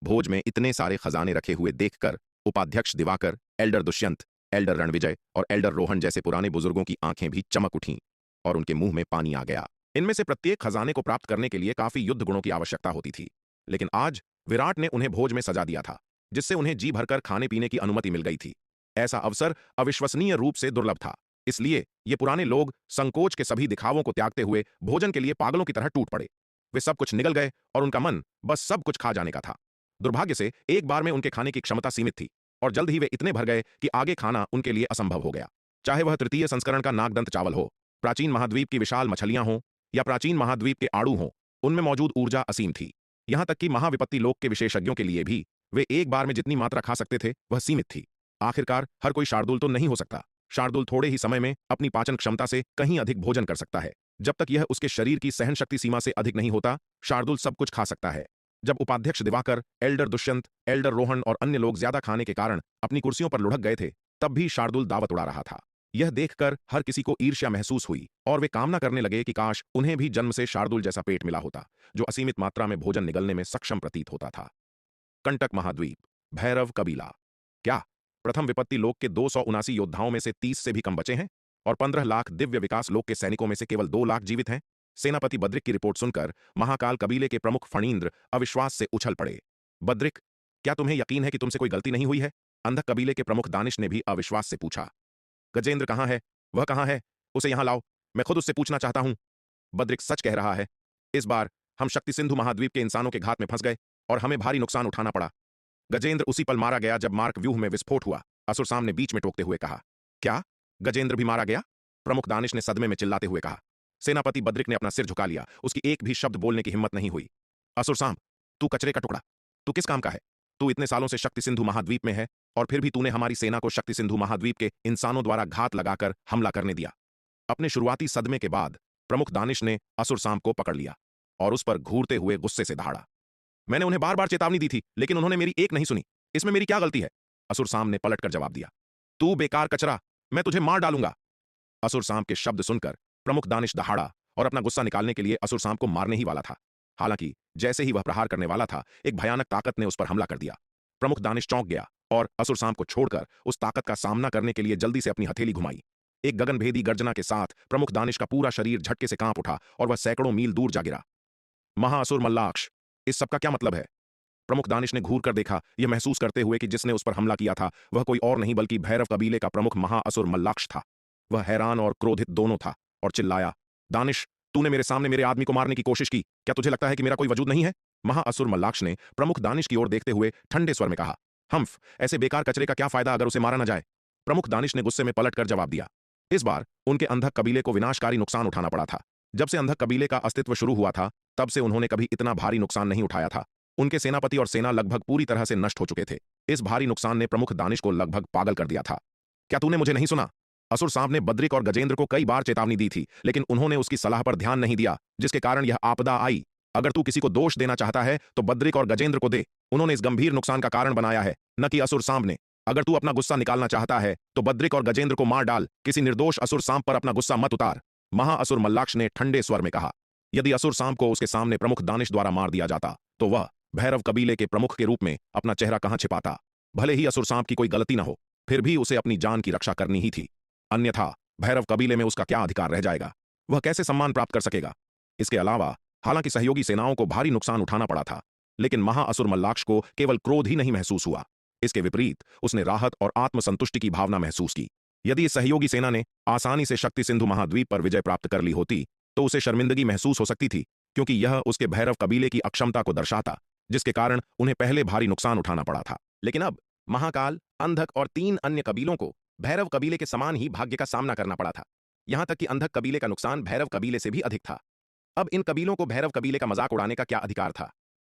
भोज में इतने सारे खजाने रखे हुए देखकर उपाध्यक्ष दिवाकर, एल्डर दुष्यंत, एल्डर रणविजय और एल्डर रोहन जैसे पुराने बुजुर्गों की आंखें भी चमक उठीं और उनके मुंह में पानी आ गया। इनमें से प्रत्येक खजाने को प्राप्त करने के लिए काफी युद्ध गुणों की आवश्यकता होती थी, लेकिन आज विराट ने उन्हें भोज में सजा दिया था, जिससे उन्हें जी भरकर खाने पीने की अनुमति मिल गई थी। ऐसा अवसर अविश्वसनीय रूप से दुर्लभ था। इसलिए ये पुराने लोग संकोच के सभी दिखावों को त्यागते हुए भोजन के लिए पागलों की तरह टूट पड़े। वे सब कुछ निगल गए और उनका मन बस सब कुछ खा जाने का था। दुर्भाग्य से एक बार में उनके खाने की क्षमता सीमित थी और जल्द ही वे इतने भर गए कि आगे खाना उनके लिए असंभव हो गया। चाहे वह तृतीय संस्करण का नागदंत चावल हो, प्राचीन महाद्वीप की विशाल मछलियां हों या प्राचीन महाद्वीप के आड़ू हों, उनमें मौजूद ऊर्जा असीम थी। यहां तक कि महाविपत्ति लोक के विशेषज्ञों के लिए भी वे एक बार में जितनी मात्रा खा सकते थे वह सीमित थी। आखिरकार हर कोई शार्दुल तो नहीं हो सकता। शार्दुल थोड़े ही समय में अपनी पाचन क्षमता से कहीं अधिक भोजन कर सकता है। जब तक यह उसके शरीर की सहन शक्ति सीमा से अधिक नहीं होता, शार्दुल सब कुछ खा सकता है। जब उपाध्यक्ष दिवाकर, एल्डर दुष्यंत, एल्डर रोहन और अन्य लोग ज्यादा खाने के कारण अपनी कुर्सियों पर लुढ़क गए थे, तब भी शार्दुल दावत उड़ा रहा था। यह देखकर हर किसी को ईर्ष्या महसूस हुई और वे कामना करने लगे कि काश उन्हें भी जन्म से शार्दुल जैसा पेट मिला होता, जो असीमित मात्रा में भोजन निगलने में सक्षम प्रतीत होता था। कंटक महाद्वीप, भैरव कबीला। क्या प्रथम विपत्ति लोक के 279 योद्धाओं में से 30 से भी कम बचे हैं और 15 लाख दिव्य विकास लोक के सैनिकों में से केवल 2 लाख जीवित हैं? सेनापति बद्रिक की रिपोर्ट सुनकर महाकाल कबीले के प्रमुख फणींद्र अविश्वास से उछल पड़े। बद्रिक, क्या तुम्हें यकीन है कि तुमसे कोई गलती नहीं हुई है? अंधक कबीले के प्रमुख दानिश ने भी अविश्वास से पूछा। गजेंद्र कहां है? वह कहां है? उसे यहां लाओ, मैं खुद उससे पूछना चाहता हूं। बद्रिक सच कह रहा है। इस बार हम शक्ति सिंधु महाद्वीप के इंसानों के घात में फंस गए और हमें भारी नुकसान उठाना पड़ा। गजेंद्र उसी पल मारा गया जब मार्क व्यूह में विस्फोट हुआ, असुरसाम ने बीच में टोकते हुए कहा। क्या गजेंद्र भी मारा गया? प्रमुख दानिश ने सदमे में चिल्लाते हुए कहा। सेनापति बद्रिक ने अपना सिर झुका लिया। उसकी एक भी शब्द बोलने की हिम्मत नहीं हुई। असुरसाम, तू कचरे का टुकड़ा, तू किस काम का है? तू इतने सालों से शक्ति सिंधु महाद्वीप में है और फिर भी तूने हमारी सेना को शक्ति सिंधु महाद्वीप के इंसानों द्वारा घात लगाकर हमला करने दिया। अपने शुरुआती सदमे के बाद प्रमुख दानिश ने असुरसाम को पकड़ लिया और उस पर घूरते हुए गुस्से से दहाड़ा। मैंने उन्हें बार बार चेतावनी दी थी, लेकिन उन्होंने मेरी एक नहीं सुनी। इसमें मेरी क्या गलती है? असुर सांब ने पलटकर जवाब दिया, तू बेकार कचरा, मैं तुझे मार डालूंगा। असुर सांब के शब्द सुनकर प्रमुख दानिश दहाड़ा और अपना गुस्सा निकालने के लिए असुर सांब को मारने ही वाला था। हालांकि जैसे ही वह प्रहार करने वाला था, एक भयानक ताकत ने उस पर हमला कर दिया। प्रमुख दानिश चौंक गया और असुर सांब को छोड़कर उस ताकत का सामना करने के लिए जल्दी से अपनी हथेली घुमाई। एक गगनभेदी गर्जना के साथ प्रमुख दानिश का पूरा शरीर झटके से कांप उठा और वह सैकड़ों मील दूर जा गिरा। महाअसुर मल्लाक्ष, इस सबका क्या मतलब है? प्रमुख दानिश ने घूर कर देखा, यह महसूस करते हुए कि जिसने उस पर हमला किया था वह कोई और नहीं बल्कि भैरव कबीले का प्रमुख महाअसुर मल्लाक्ष था। वह हैरान और क्रोधित दोनों था और चिल्लाया, दानिश, तूने मेरे सामने मेरे आदमी को मारने की कोशिश की, क्या तुझे लगता है कि मेरा कोई वजूद नहीं है? महाअसुर मल्लाक्ष ने प्रमुख दानिश की ओर देखते हुए ठंडे स्वर में कहा, हम्फ, ऐसे बेकार कचरे का क्या फायदा अगर उसे मारा न जाए? प्रमुख दानिश ने गुस्से में पलटकर जवाब दिया। इस बार उनके अंधक कबीले को विनाशकारी नुकसान उठाना पड़ा था। जब से अंधक कबीले का अस्तित्व शुरू हुआ था, तब से उन्होंने कभी इतना भारी नुकसान नहीं उठाया था। उनके सेनापति और सेना लगभग पूरी तरह से नष्ट हो चुके थे। इस भारी नुकसान ने प्रमुख दानिश को लगभग पागल कर दिया था। क्या तूने मुझे नहीं सुना? असुर सांब ने बद्रिक और गजेंद्र को कई बार चेतावनी दी थी, लेकिन उन्होंने उसकी सलाह पर ध्यान नहीं दिया, जिसके कारण यह आपदा आई। अगर तू किसी को दोष देना चाहता है तो बद्रिक और गजेंद्र को दे। उन्होंने इस गंभीर नुकसान का कारण बनाया है, न कि असुर सांब ने। अगर तू अपना गुस्सा निकालना चाहता है तो बद्रिक और गजेंद्र को मार डाल, किसी निर्दोष असुर सांब पर अपना गुस्सा मत उतार। महाअसुर मल्लाक्ष ने ठंडे स्वर में कहा। यदि असुर सांब को उसके सामने प्रमुख दानिश द्वारा मार दिया जाता तो वह भैरव कबीले के प्रमुख के रूप में अपना चेहरा कहां छिपाता? भले ही असुर सांब की कोई गलती न हो, फिर भी उसे अपनी जान की रक्षा करनी ही थी। अन्यथा भैरव कबीले में उसका क्या अधिकार रह जाएगा? वह कैसे सम्मान प्राप्त कर सकेगा? इसके अलावा हालांकि सहयोगी सेनाओं को भारी नुकसान उठाना पड़ा था, लेकिन महाअसुर मल्लाक्ष को केवल क्रोध ही नहीं महसूस हुआ। इसके विपरीत उसने राहत और आत्मसंतुष्टि की भावना महसूस की। यदि इस सहयोगी सेना ने आसानी से शक्ति सिंधु महाद्वीप पर विजय प्राप्त कर ली होती तो उसे शर्मिंदगी महसूस हो सकती थी, क्योंकि यह उसके भैरव कबीले की अक्षमता को दर्शाता, जिसके कारण उन्हें पहले भारी नुकसान उठाना पड़ा था। लेकिन अब महाकाल, अंधक और 3 अन्य कबीलों को भैरव कबीले के समान ही भाग्य का सामना करना पड़ा था। यहां तक कि अंधक कबीले का नुकसान भैरव कबीले से भी अधिक था। अब इन कबीलों को भैरव कबीले का मजाक उड़ाने का क्या अधिकार था?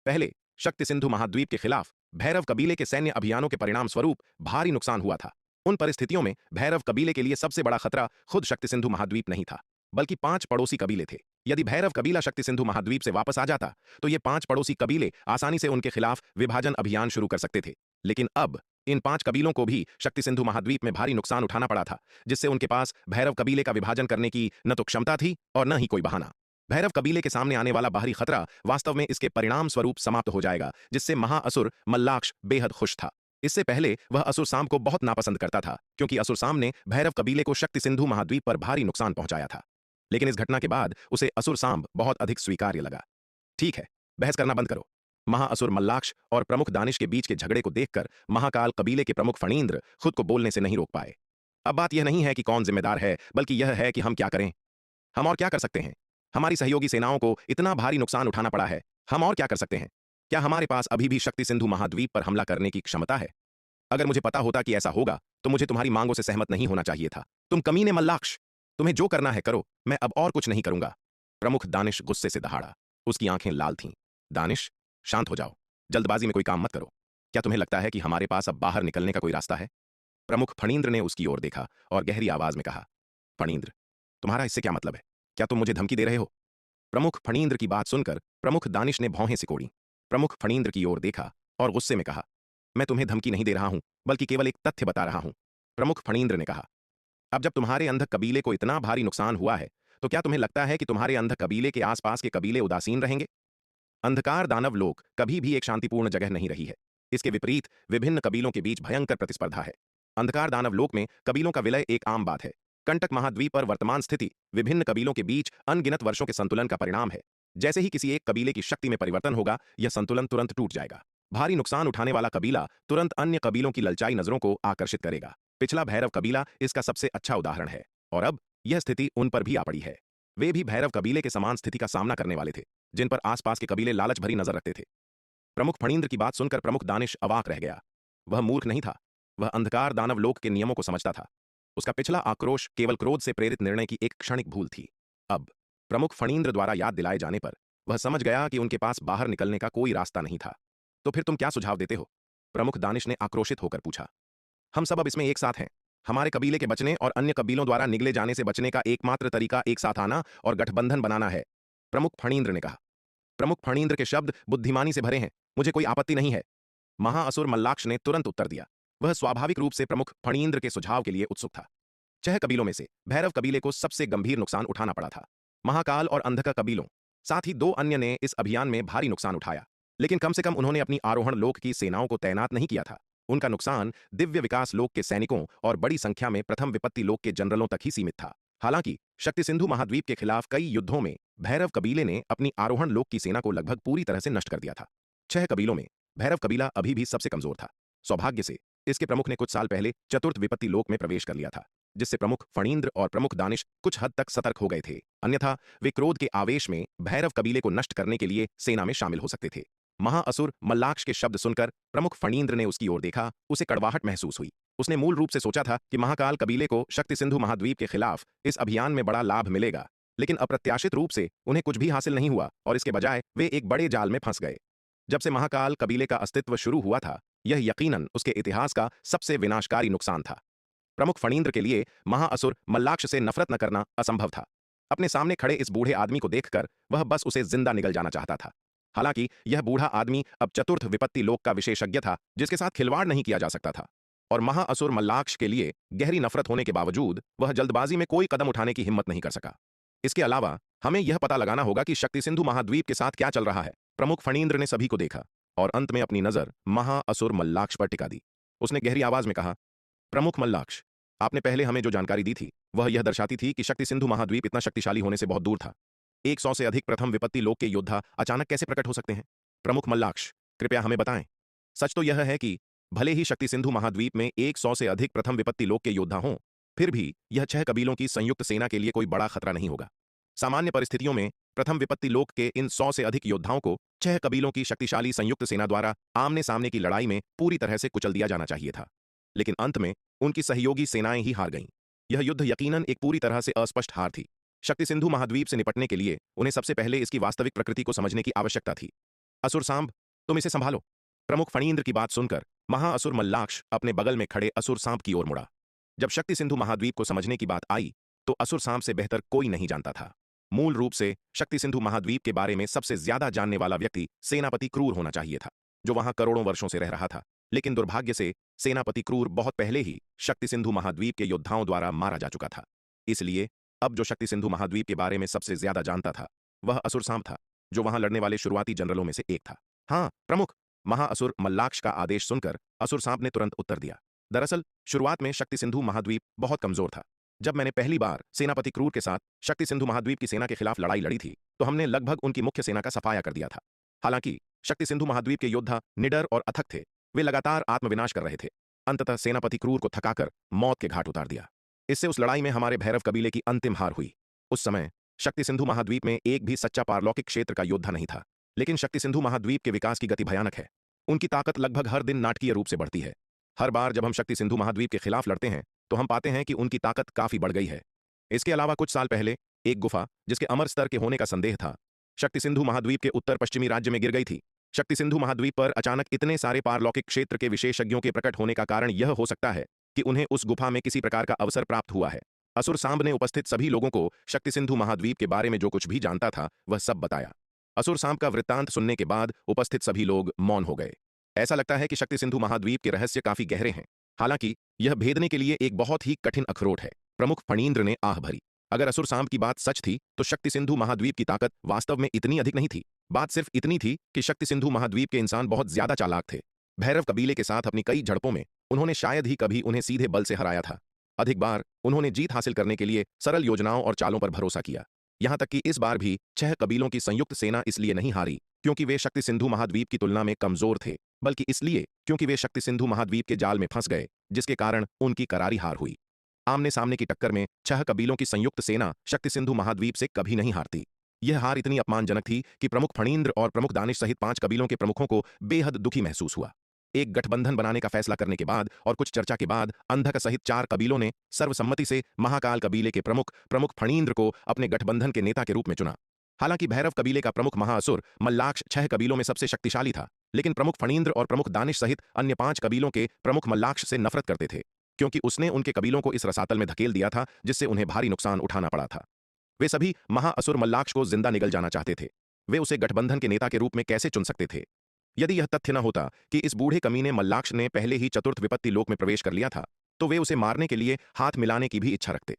पहले शक्ति सिंधु महाद्वीप के खिलाफ भैरव कबीले के सैन्य अभियानों के परिणाम स्वरूप भारी नुकसान हुआ था। उन परिस्थितियों में भैरव कबीले के लिए सबसे बड़ा खतरा खुद शक्ति सिंधु महाद्वीप नहीं था, बल्कि 5 पड़ोसी कबीले थे। यदि भैरव कबीला शक्ति सिंधु महाद्वीप से वापस आ जाता तो ये 5 पड़ोसी कबीले आसानी से उनके खिलाफ विभाजन अभियान शुरू कर सकते थे। लेकिन अब इन 5 कबीलों को भी शक्ति सिंधु महाद्वीप में भारी नुकसान उठाना पड़ा था, जिससे उनके पास भैरव कबीले का विभाजन करने की न तो क्षमता थी और न ही कोई बहाना। भैरव कबीले के सामने आने वाला बाहरी खतरा वास्तव में इसके परिणाम स्वरूप समाप्त हो जाएगा, जिससे महाअसुर मल्लाक्ष बेहद खुश था। इससे पहले वह असुर सांब को बहुत नापसंद करता था, क्योंकि असुर सांब ने भैरव कबीले को शक्ति सिंधु महाद्वीप पर भारी नुकसान पहुंचाया था। लेकिन इस घटना के बाद उसे असुर सांब बहुत अधिक स्वीकार्य लगा। ठीक है, बहस करना बंद करो। महाअसुर मल्लाक्ष और प्रमुख दानिश के बीच के झगड़े को देखकर महाकाल कबीले के प्रमुख फणींद्र खुद को बोलने से नहीं रोक पाए। अब बात यह नहीं है कि कौन जिम्मेदार है, बल्कि यह है कि हम क्या करें। हम और क्या कर सकते हैं? हमारी सहयोगी सेनाओं को इतना भारी नुकसान उठाना पड़ा है, हम और क्या कर सकते हैं? क्या हमारे पास अभी भी शक्ति सिंधु महाद्वीप पर हमला करने की क्षमता है? अगर मुझे पता होता कि ऐसा होगा तो मुझे तुम्हारी मांगों से सहमत नहीं होना चाहिए था। तुम कमीने मल्लाक्ष, तुम्हें जो करना है करो, मैं अब और कुछ नहीं करूंगा। प्रमुख दानिश गुस्से से दहाड़ा। उसकी आंखें लाल थीं। दानिश, शांत हो जाओ, जल्दबाजी में कोई काम मत करो। क्या तुम्हें लगता है कि हमारे पास अब बाहर निकलने का कोई रास्ता है? प्रमुख फणींद्र ने उसकी ओर देखा और गहरी आवाज में कहा, फणींद्र, तुम्हारा इससे क्या मतलब है? क्या तुम मुझे धमकी दे रहे हो? प्रमुख फणींद्र की बात सुनकर प्रमुख दानिश ने भौहें सिकोड़ी। प्रमुख फणींद्र की ओर देखा और गुस्से में कहा, मैं तुम्हें धमकी नहीं दे रहा हूं, बल्कि केवल एक तथ्य बता रहा हूं। प्रमुख फणींद्र ने कहा, अब जब तुम्हारे अंधक कबीले को इतना भारी नुकसान हुआ है, तो क्या तुम्हें लगता है कि तुम्हारे अंधक कबीले के आसपास के कबीले उदासीन रहेंगे? अंधकार दानव लोक कभी भी एक शांतिपूर्ण जगह नहीं रही है। इसके विपरीत विभिन्न कबीलों के बीच भयंकर प्रतिस्पर्धा है। अंधकार दानव लोक में कबीलों का विलय एक आम बात है। कंटक महाद्वीप पर वर्तमान स्थिति विभिन्न कबीलों के बीच अनगिनत वर्षों के संतुलन का परिणाम है। जैसे ही किसी एक कबीले की शक्ति में परिवर्तन होगा, यह संतुलन तुरंत टूट जाएगा। भारी नुकसान उठाने वाला कबीला तुरंत अन्य कबीलों की ललचाई नजरों को आकर्षित करेगा। पिछला भैरव कबीला इसका सबसे अच्छा उदाहरण है, और अब यह स्थिति उन पर भी आ पड़ी है। वे भी भैरव कबीले के समान स्थिति का सामना करने वाले थे, जिन पर आसपास के कबीले लालच भरी नजर रखते थे। प्रमुख फणींद्र की बात सुनकर प्रमुख दानिश अवाक रह गया। वह मूर्ख नहीं था, वह अंधकार दानव लोक के नियमों को समझता था। उसका पिछला आक्रोश केवल क्रोध से प्रेरित निर्णय की एक क्षणिक भूल थी। अब प्रमुख फणींद्र द्वारा याद दिलाए जाने पर वह समझ गया कि उनके पास बाहर निकलने का कोई रास्ता नहीं था। तो फिर तुम क्या सुझाव देते हो? प्रमुख दानिश ने आक्रोशित होकर पूछा। हम सब अब इसमें एक साथ हैं। हमारे कबीले के बचने और अन्य कबीलों द्वारा निगले जाने से बचने का एकमात्र तरीका एक साथ आना और गठबंधन बनाना है, प्रमुख फणींद्र ने कहा। प्रमुख फणींद्र के शब्द बुद्धिमानी से भरे हैं। मुझे कोई आपत्ति नहीं है। महाअसुर मल्लाक्ष ने तुरंत उत्तर दिया। वह स्वाभाविक रूप से प्रमुख फणींद्र के सुझाव के लिए उत्सुक था। 6 कबीलों में से भैरव कबीले को सबसे गंभीर नुकसान उठाना पड़ा था। महाकाल और अंधका कबीलों, साथ ही 2 अन्य ने इस अभियान में भारी नुकसान उठाया, लेकिन कम से कम उन्होंने अपनी आरोहण लोक की सेनाओं को तैनात नहीं किया था। उनका नुकसान दिव्य विकास लोक के सैनिकों और बड़ी संख्या में प्रथम विपत्ति लोक के जनरलों तक ही सीमित था। हालांकि शक्ति सिंधु महाद्वीप के खिलाफ कई युद्धों में भैरव कबीले ने अपनी आरोहण लोक की सेना को लगभग पूरी तरह से नष्ट कर दिया था। 6 कबीलों में भैरव कबीला अभी भी सबसे कमजोर था। सौभाग्य से इसके प्रमुख ने कुछ साल पहले चतुर्थ विपत्ति लोक में प्रवेश कर लिया था, जिससे प्रमुख फणींद्र और प्रमुख दानिश कुछ हद तक सतर्क हो गए थे। अन्यथा वे क्रोध के आवेश में भैरव कबीले को नष्ट करने के लिए सेना में शामिल हो सकते थे। महाअसुर मल्लाक्ष के शब्द सुनकर प्रमुख फणींद्र ने उसकी ओर देखा। उसे कड़वाहट महसूस हुई। उसने मूल रूप से सोचा था कि महाकाल कबीले को शक्ति सिंधु महाद्वीप के खिलाफ इस अभियान में बड़ा लाभ मिलेगा, लेकिन अप्रत्याशित रूप से उन्हें कुछ भी हासिल नहीं हुआ और इसके बजाय वे एक बड़े जाल में फंस गए। जब से महाकाल कबीले का अस्तित्व शुरू हुआ था, यह यकीनन उसके इतिहास का सबसे विनाशकारी नुकसान था। प्रमुख फणींद्र के लिए महाअसुर मल्लाक्ष से नफरत न करना असंभव था। अपने सामने खड़े इस बूढ़े आदमी को देखकर वह बस उसे जिंदा निगल जाना चाहता था। हालांकि यह बूढ़ा आदमी अब चतुर्थ विपत्ति लोक का विशेषज्ञ था, जिसके साथ खिलवाड़ नहीं किया जा सकता था। और महाअसुर मल्लाक्ष के लिए गहरी नफरत होने के बावजूद वह जल्दबाजी में कोई कदम उठाने की हिम्मत नहीं कर सका। इसके अलावा हमें यह पता लगाना होगा कि शक्ति सिंधु महाद्वीप के साथ क्या चल रहा है। प्रमुख फणींद्र ने सभी को देखा और अंत में अपनी नजर महाअसुर मल्लाक्ष पर टिका दी। उसने गहरी आवाज में कहा, प्रमुख मल्लाक्ष, आपने पहले हमें जो जानकारी दी थी वह यह दर्शाती थी कि शक्ति सिंधु महाद्वीप इतना शक्तिशाली होने से बहुत दूर था। 100 से अधिक प्रथम विपत्ति लोक के योद्धा अचानक कैसे प्रकट हो सकते हैं? प्रमुख मल्लाक्ष, कृपया हमें बताएं। सच तो यह है कि भले ही शक्ति सिंधु महाद्वीप में 100 से अधिक प्रथम विपत्ति लोक के योद्धा हों, फिर भी यह 6 कबीलों की संयुक्त सेना के लिए कोई बड़ा खतरा नहीं होगा। सामान्य परिस्थितियों में प्रथम विपत्ति लोक के इन 100 से अधिक योद्धाओं को 6 कबीलों की शक्तिशाली संयुक्त सेना द्वारा आमने सामने की लड़ाई में पूरी तरह से कुचल दिया जाना चाहिए था, लेकिन अंत में उनकी सहयोगी सेनाएं ही हार गईं। यह युद्ध यकीनन एक पूरी तरह से अस्पष्ट हार थी। शक्ति सिंधु महाद्वीप से निपटने के लिए उन्हें सबसे पहले इसकी वास्तविक प्रकृति को समझने की आवश्यकता थी। असुर सांब, तुम इसे संभालो। प्रमुख फणींद्र की बात सुनकर महाअसुर मल्लाक्ष अपने बगल में खड़े असुर सांब की ओर मुड़ा। जब शक्ति सिंधु महाद्वीप को समझने की बात आई तो असुर सांब से बेहतर कोई नहीं जानता था। मूल रूप से शक्ति सिंधु महाद्वीप के बारे में सबसे ज्यादा जानने वाला व्यक्ति सेनापति क्रूर होना चाहिए था, जो वहां करोड़ों वर्षों से रह रहा था। लेकिन दुर्भाग्य से सेनापति क्रूर बहुत पहले ही शक्ति सिंधु महाद्वीप के योद्धाओं द्वारा मारा जा चुका था। इसलिए अब जो शक्ति सिंधु महाद्वीप के बारे में सबसे ज्यादा जानता था वह असुर सांब था, जो वहां लड़ने वाले शुरुआती जनरलों में से एक था। हाँ प्रमुख, महाअसुर मल्लाक्ष का आदेश सुनकर असुर सांब ने तुरंत उत्तर दिया। दरअसल शुरुआत में शक्ति सिंधु महाद्वीप बहुत कमजोर था। जब मैंने पहली बार सेनापति क्रूर के साथ शक्ति सिंधु महाद्वीप की सेना के खिलाफ लड़ाई लड़ी थी तो हमने लगभग उनकी मुख्य सेना का सफाया कर दिया था। हालांकि शक्ति सिंधु महाद्वीप के योद्धा निडर और अथक थे। वे लगातार आत्मविनाश कर रहे थे। अंततः सेनापति क्रूर को थकाकर मौत के घाट उतार दिया। इससे उस लड़ाई में हमारे भैरव कबीले की अंतिम हार हुई। उस समय शक्ति सिंधु महाद्वीप में एक भी सच्चा पारलौकिक क्षेत्र का योद्धा नहीं था। लेकिन शक्ति सिंधु महाद्वीप के विकास की गति भयानक है। उनकी ताकत लगभग हर दिन नाटकीय रूप से बढ़ती है। हर बार जब हम शक्ति सिंधु महाद्वीप के खिलाफ लड़ते हैं तो हम पाते हैं कि उनकी ताकत काफी बढ़ गई है। इसके अलावा कुछ साल पहले एक गुफा जिसके अमर स्तर के होने का संदेह था, शक्ति सिंधु महाद्वीप के उत्तर पश्चिमी राज्य में गिर गई थी। शक्ति सिंधु महाद्वीप पर अचानक इतने सारे पारलौकिक क्षेत्र के विशेषज्ञों के प्रकट होने का कारण यह हो सकता है कि उन्हें उस गुफा में किसी प्रकार का अवसर प्राप्त हुआ है। असुर सांब ने उपस्थित सभी लोगों को शक्ति सिंधु महाद्वीप के बारे में जो कुछ भी जानता था वह सब बताया। असुर सांब का वृत्तांत सुनने के बाद उपस्थित सभी लोग मौन हो गए। ऐसा लगता है कि शक्ति सिंधु महाद्वीप के रहस्य काफी गहरे हैं। हालांकि यह भेदने के लिए एक बहुत ही कठिन अखरोट है। प्रमुख फणींद्र ने आह भरी। अगर असुर सांब की बात सच थी तो शक्ति सिंधु महाद्वीप की ताकत वास्तव में इतनी अधिक नहीं थी। बात सिर्फ इतनी थी कि शक्ति सिंधु महाद्वीप के इंसान बहुत ज्यादा चालाक थे। भैरव कबीले के साथ अपनी कई झड़पों में उन्होंने शायद ही कभी उन्हें सीधे बल से हराया था। अधिक बार उन्होंने जीत हासिल करने के लिए सरल योजनाओं और चालों पर भरोसा किया। यहां तक कि इस बार भी 6 कबीलों की संयुक्त सेना इसलिए नहीं हारी क्योंकि वे शक्ति सिंधु महाद्वीप की तुलना में कमजोर थे, बल्कि इसलिए क्योंकि वे शक्ति सिंधु महाद्वीप के जाल में फंस गए, जिसके कारण उनकी करारी हार हुई। आमने सामने की टक्कर में 6 कबीलों की संयुक्त सेना शक्ति सिंधु महाद्वीप से कभी नहीं हारती। यह हार इतनी अपमानजनक थी कि प्रमुख फणींद्र और प्रमुख दानिश सहित 5 कबीलों के प्रमुखों को बेहद दुखी महसूस हुआ। एक गठबंधन बनाने का फैसला करने के बाद और कुछ चर्चा के बाद अंधक सहित 4 कबीलों ने सर्वसम्मति से महाकाल कबीले के प्रमुख फणींद्र को अपने गठबंधन के नेता के रूप में चुना। हालांकि भैरव कबीले का प्रमुख महाअसुर मल्लाक्ष 6 कबीलों में सबसे शक्तिशाली था, लेकिन प्रमुख फणींद्र और प्रमुख दानिश सहित अन्य 5 कबीलों के प्रमुख मल्लाक्ष से नफरत करते थे, क्योंकि उसने उनके कबीलों को इस रसातल में धकेल दिया था जिससे उन्हें भारी नुकसान उठाना पड़ा था। वे सभी महाअसुर मल्लाक्ष को जिंदा निगल जाना चाहते थे। वे उसे गठबंधन के नेता के रूप में कैसे चुन सकते थे? यदि यह तथ्य न होता कि इस बूढ़े कमीने मल्लाक्ष ने पहले ही चतुर्थ विपत्ति लोक में प्रवेश कर लिया था, तो वे उसे मारने के लिए हाथ मिलाने की भी इच्छा रखते।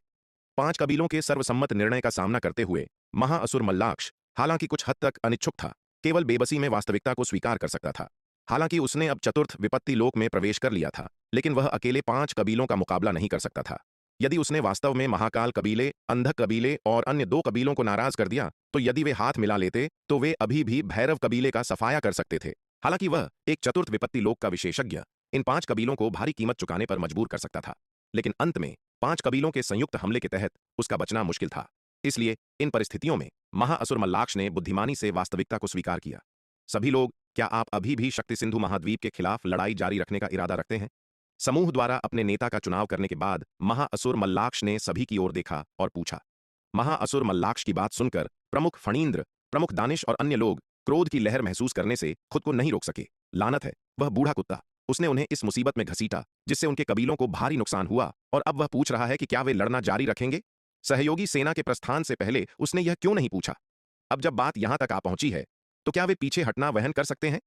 5 कबीलों के सर्वसम्मत निर्णय का सामना करते हुए महाअसुर मल्लाक्ष हालांकि कुछ हद तक अनिच्छुक था, केवल बेबसी में वास्तविकता को स्वीकार कर सकता था। हालांकि उसने अब चतुर्थ विपत्ति लोक में प्रवेश कर लिया था, लेकिन वह अकेले 5 कबीलों का मुकाबला नहीं कर सकता था। यदि उसने वास्तव में महाकाल कबीले, अंधक कबीले और अन्य 2 कबीलों को नाराज कर दिया, तो यदि वे हाथ मिला लेते तो वे अभी भी भैरव कबीले का सफाया कर सकते थे। हालांकि वह एक चतुर्थ विपत्ति लोक का विशेषज्ञ इन 5 कबीलों को भारी कीमत चुकाने पर मजबूर कर सकता था, लेकिन अंत में 5 कबीलों के संयुक्त हमले के तहत उसका बचना मुश्किल था। इसलिए इन परिस्थितियों में महाअसुर मल्लाक्ष ने बुद्धिमानी से वास्तविकता को स्वीकार किया। सभी लोग, क्या आप अभी भी शक्ति सिंधु महाद्वीप के खिलाफ लड़ाई जारी रखने का इरादा रखते हैं? समूह द्वारा अपने नेता का चुनाव करने के बाद महाअसुर मल्लाक्ष ने सभी की ओर देखा और पूछा। महाअसुर मल्लाक्ष की बात सुनकर प्रमुख फणींद्र, प्रमुख दानिश और अन्य लोग क्रोध की लहर महसूस करने से खुद को नहीं रोक सके। लानत है, वह बूढ़ा कुत्ता, उसने उन्हें इस मुसीबत में घसीटा जिससे उनके कबीलों को भारी नुकसान हुआ, और अब वह पूछ रहा है कि क्या वे लड़ना जारी रखेंगे? सहयोगी सेना के प्रस्थान से पहले उसने यह क्यों नहीं पूछा? अब जब बात यहां तक आ पहुंची है, तो क्या वे पीछे हटना वहन कर सकते हैं?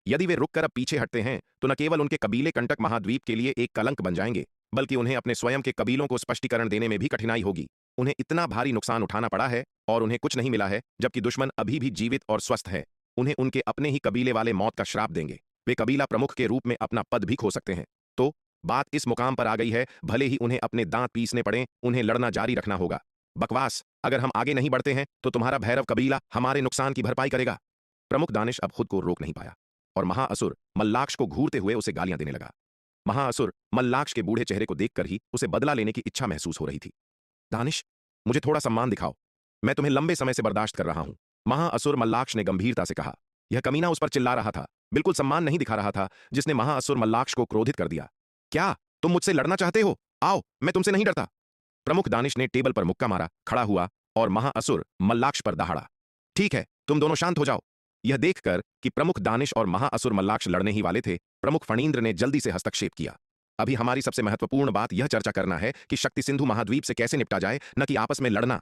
यदि वे रुककर अब पीछे हटते हैं, तो न केवल उनके कबीले कंटक महाद्वीप के लिए एक कलंक बन जाएंगे, बल्कि उन्हें अपने स्वयं के कबीलों को स्पष्टीकरण देने में भी कठिनाई होगी। उन्हें इतना भारी नुकसान उठाना पड़ा है और उन्हें कुछ नहीं मिला है, जबकि दुश्मन अभी भी जीवित और स्वस्थ है। उन्हें उनके अपने ही कबीले वाले मौत का श्राप देंगे। वे कबीला प्रमुख के रूप में अपना पद भी खो सकते हैं। तो बात इस मुकाम पर आ गई है, भले ही उन्हें अपने दांत पीसने पड़े, उन्हें लड़ना जारी रखना होगा। बकवास, अगर हम आगे नहीं बढ़ते हैं तो तुम्हारा भैरव कबीला हमारे नुकसान की भरपाई करेगा। प्रमुख दानिश अब खुद को रोक नहीं पाया और महाअसुर मल्लाक्ष को घूरते हुए उसे गालियां देने लगा। महाअसुर मल्लाक्ष के बूढ़े चेहरे को देखकर ही उसे बदला लेने की इच्छा महसूस हो रही थी। दानिश, मुझे थोड़ा सम्मान दिखाओ, मैं तुम्हें लंबे समय से बर्दाश्त कर रहा हूं। महाअसुर मल्लाक्ष ने गंभीरता से कहा। यह कमीना उस पर चिल्ला रहा था, बिल्कुल सम्मान नहीं दिखा रहा था, जिसने महाअसुर मल्लाक्ष को क्रोधित कर दिया। क्या तुम मुझसे लड़ना चाहते हो? आओ, मैं तुमसे नहीं डरता। प्रमुख दानिश ने टेबल पर मुक्का मारा, खड़ा हुआ और महाअसुर मल्लाक्ष पर दहाड़ा। ठीक है, तुम दोनों शांत हो जाओ। यह देखकर कि प्रमुख दानिश और महाअसुर मल्लाक्ष लड़ने ही वाले थे, प्रमुख फणींद्र ने जल्दी से हस्तक्षेप किया। अभी हमारी सबसे महत्वपूर्ण बात यह चर्चा करना है कि शक्ति सिंधु महाद्वीप से कैसे निपटा जाए, न कि आपस में लड़ना।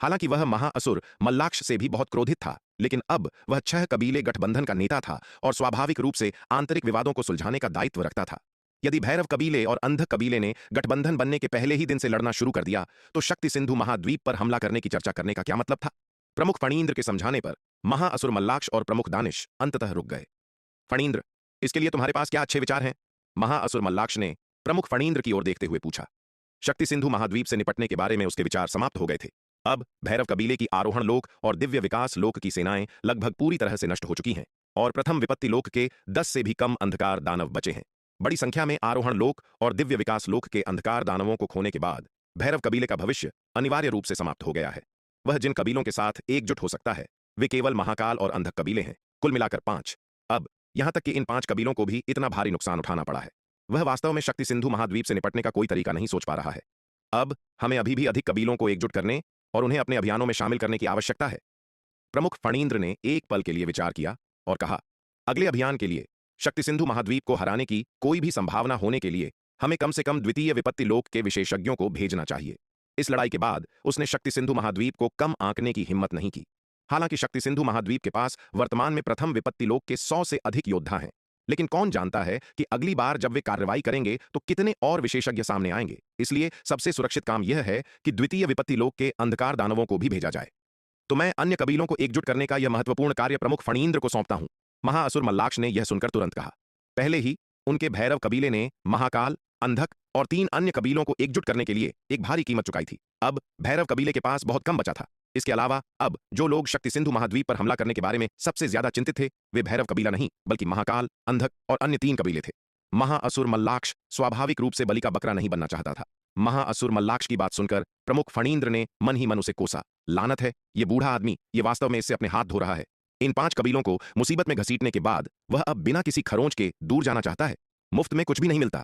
हालांकि वह महाअसुर मल्लाक्ष से भी बहुत क्रोधित था, लेकिन अब वह 6 कबीले गठबंधन का नेता था और स्वाभाविक रूप से आंतरिक विवादों को सुलझाने का दायित्व रखता था। यदि भैरव कबीले और अंधक कबीले ने गठबंधन बनने के पहले ही दिन से लड़ना शुरू कर दिया, तो शक्ति सिंधु महाद्वीप पर हमला करने की चर्चा करने का क्या मतलब था? प्रमुख फणींद्र के समझाने पर महाअसुर मल्लाक्ष और प्रमुख दानिश अंततः रुक गए। फणींद्र, इसके लिए तुम्हारे पास क्या अच्छे विचार हैं? महाअसुर मल्लाक्ष ने प्रमुख फणींद्र की ओर देखते हुए पूछा। शक्ति सिंधु महाद्वीप से निपटने के बारे में उसके विचार समाप्त हो गए थे। अब भैरव कबीले की आरोहण लोक और दिव्य विकास लोक की सेनाएं लगभग पूरी तरह से नष्ट हो चुकी हैं और प्रथम विपत्ति लोक के 10 से भी कम अंधकार दानव बचे हैं। बड़ी संख्या में आरोहण लोक और दिव्य विकास लोक के अंधकार दानवों को खोने के बाद भैरव कबीले का भविष्य अनिवार्य रूप से समाप्त हो गया है। वह जिन कबीलों के साथ एकजुट हो सकता है, वे केवल महाकाल और अंधक कबीले हैं, कुल मिलाकर 5। अब यहां तक कि इन 5 कबीलों को भी इतना भारी नुकसान उठाना पड़ा है। वह वास्तव में शक्ति सिंधु महाद्वीप से निपटने का कोई तरीका नहीं सोच पा रहा है। अब हमें अभी भी अधिक कबीलों को एकजुट करने और उन्हें अपने अभियानों में शामिल करने की आवश्यकता है। प्रमुख फणींद्र ने एक पल के लिए विचार किया और कहा, अगले अभियान के लिए शक्ति सिंधु महाद्वीप को हराने की कोई भी संभावना होने के लिए हमें कम से कम द्वितीय विपत्ति लोक के विशेषज्ञों को भेजना चाहिए। इस लड़ाई के बाद उसने शक्ति सिंधु महाद्वीप को कम आंकने की हिम्मत नहीं की। हालांकि शक्ति सिंधु महाद्वीप के पास वर्तमान में प्रथम विपत्ति लोक के 100 से अधिक योद्धा हैं, लेकिन कौन जानता है कि अगली बार जब वे कार्रवाई करेंगे तो कितने और विशेषज्ञ सामने आएंगे। इसलिए सबसे सुरक्षित काम यह है कि द्वितीय विपत्ति लोक के अंधकार दानवों को भी भेजा जाए। तो मैं अन्य कबीलों को एकजुट करने का यह महत्वपूर्ण कार्य प्रमुख फणींद्र को सौंपता हूं। महाअसुर मल्लाक्ष ने यह सुनकर तुरंत कहा। पहले ही उनके भैरव कबीले ने महाकाल, अंधक और 3 अन्य कबीलों को एकजुट करने के लिए एक भारी कीमत चुकाई थी। अब भैरव कबीले के पास बहुत कम बचा था। इसके अलावा अब जो लोग शक्ति सिंधु महाद्वीप पर हमला करने के बारे में सबसे ज्यादा चिंतित थे, वे भैरव कबीला नहीं बल्कि महाकाल, अंधक और अन्य 3 कबीले थे। महाअसुर मल्लाक्ष स्वाभाविक रूप से बलि का बकरा नहीं बनना चाहता था। महाअसुर मल्लाक्ष की बात सुनकर प्रमुख फणींद्र ने मन ही मन उसे कोसा। लानत है, ये बूढ़ा आदमी, ये वास्तव में इससे अपने हाथ धो रहा है। इन 5 कबीलों को मुसीबत में घसीटने के बाद वह अब बिना किसी खरोंच के दूर जाना चाहता है। मुफ्त में कुछ भी नहीं मिलता।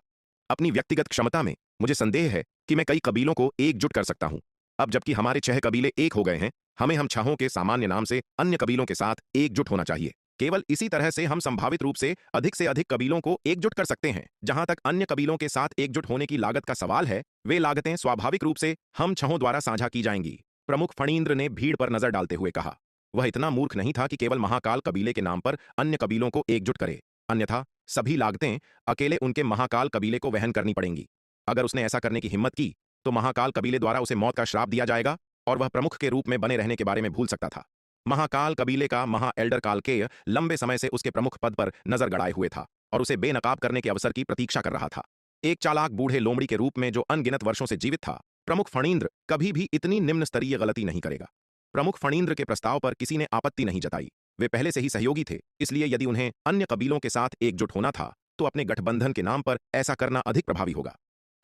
अपनी व्यक्तिगत क्षमता में मुझे संदेह है कि मैं कई कबीलों को एकजुट कर सकता हूं। अब जबकि हमारे 6 कबीले एक हो गए हैं, हमें हम छहों के सामान्य नाम से अन्य कबीलों के साथ एकजुट होना चाहिए। केवल इसी तरह से हम संभावित रूप से अधिक कबीलों को एकजुट कर सकते हैं। जहां तक अन्य कबीलों के साथ एकजुट होने की लागत का सवाल है, वे लागतें स्वाभाविक रूप से हम छहों द्वारा साझा की जाएंगी। प्रमुख फणींद्र ने भीड़ पर नजर डालते हुए कहा। वह इतना मूर्ख नहीं था कि केवल महाकाल कबीले के नाम पर अन्य कबीलों को एकजुट करे, अन्यथा सभी लागतें अकेले उनके महाकाल कबीले को वहन करनी पड़ेंगी। अगर उसने ऐसा करने की हिम्मत की तो महाकाल कबीले द्वारा उसे मौत का श्राप दिया जाएगा और वह प्रमुख के रूप में बने रहने के बारे में भूल सकता था। महाकाल कबीले का महा एल्डर कालकेय लंबे समय से उसके प्रमुख पद पर नजर गड़ाए हुए था और उसे बेनकाब करने के अवसर की प्रतीक्षा कर रहा था। एक चालाक बूढ़े लोमड़ी के रूप में जो अनगिनत वर्षों से जीवित था, प्रमुख फणींद्र कभी भी इतनी निम्न स्तरीय गलती नहीं करेगा। प्रमुख फणींद्र के प्रस्ताव पर किसी ने आपत्ति नहीं जताई। वे पहले से ही सहयोगी थे, इसलिए यदि उन्हें अन्य कबीलों के साथ एकजुट होना था तो अपने गठबंधन के नाम पर ऐसा करना अधिक प्रभावी होगा।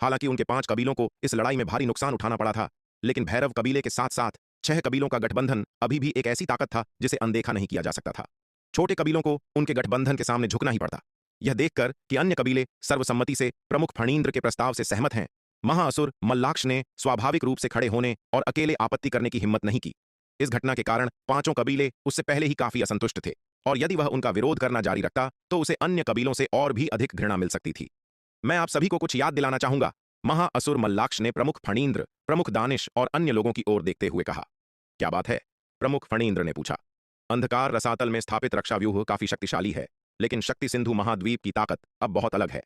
हालांकि उनके 5 कबीलों को इस लड़ाई में भारी नुकसान उठाना पड़ा था, लेकिन भैरव कबीले के साथ साथ 6 कबीलों का गठबंधन अभी भी एक ऐसी ताकत था जिसे अनदेखा नहीं किया जा सकता था। छोटे कबीलों को उनके गठबंधन के सामने झुकना ही पड़ता। यह देखकर कि अन्य कबीले सर्वसम्मति से प्रमुख फणींद्र के प्रस्ताव से सहमत हैं, महाअसुर मल्लाक्ष ने स्वाभाविक रूप से खड़े होने और अकेले आपत्ति करने की हिम्मत नहीं की। इस घटना के कारण 5 कबीले उससे पहले ही काफी असंतुष्ट थे और यदि वह उनका विरोध करना जारी रखता तो उसे अन्य कबीलों से और भी अधिक घृणा मिल सकती थी। मैं आप सभी को कुछ याद दिलाना चाहूंगा, महाअसुर मल्लाक्ष ने प्रमुख फणींद्र, प्रमुख दानिश और अन्य लोगों की ओर देखते हुए कहा। क्या बात है? प्रमुख फणींद्र ने पूछा। अंधकार रसातल में स्थापित रक्षा व्यूह काफी शक्तिशाली है, लेकिन शक्ति सिंधु महाद्वीप की ताकत अब बहुत अलग है।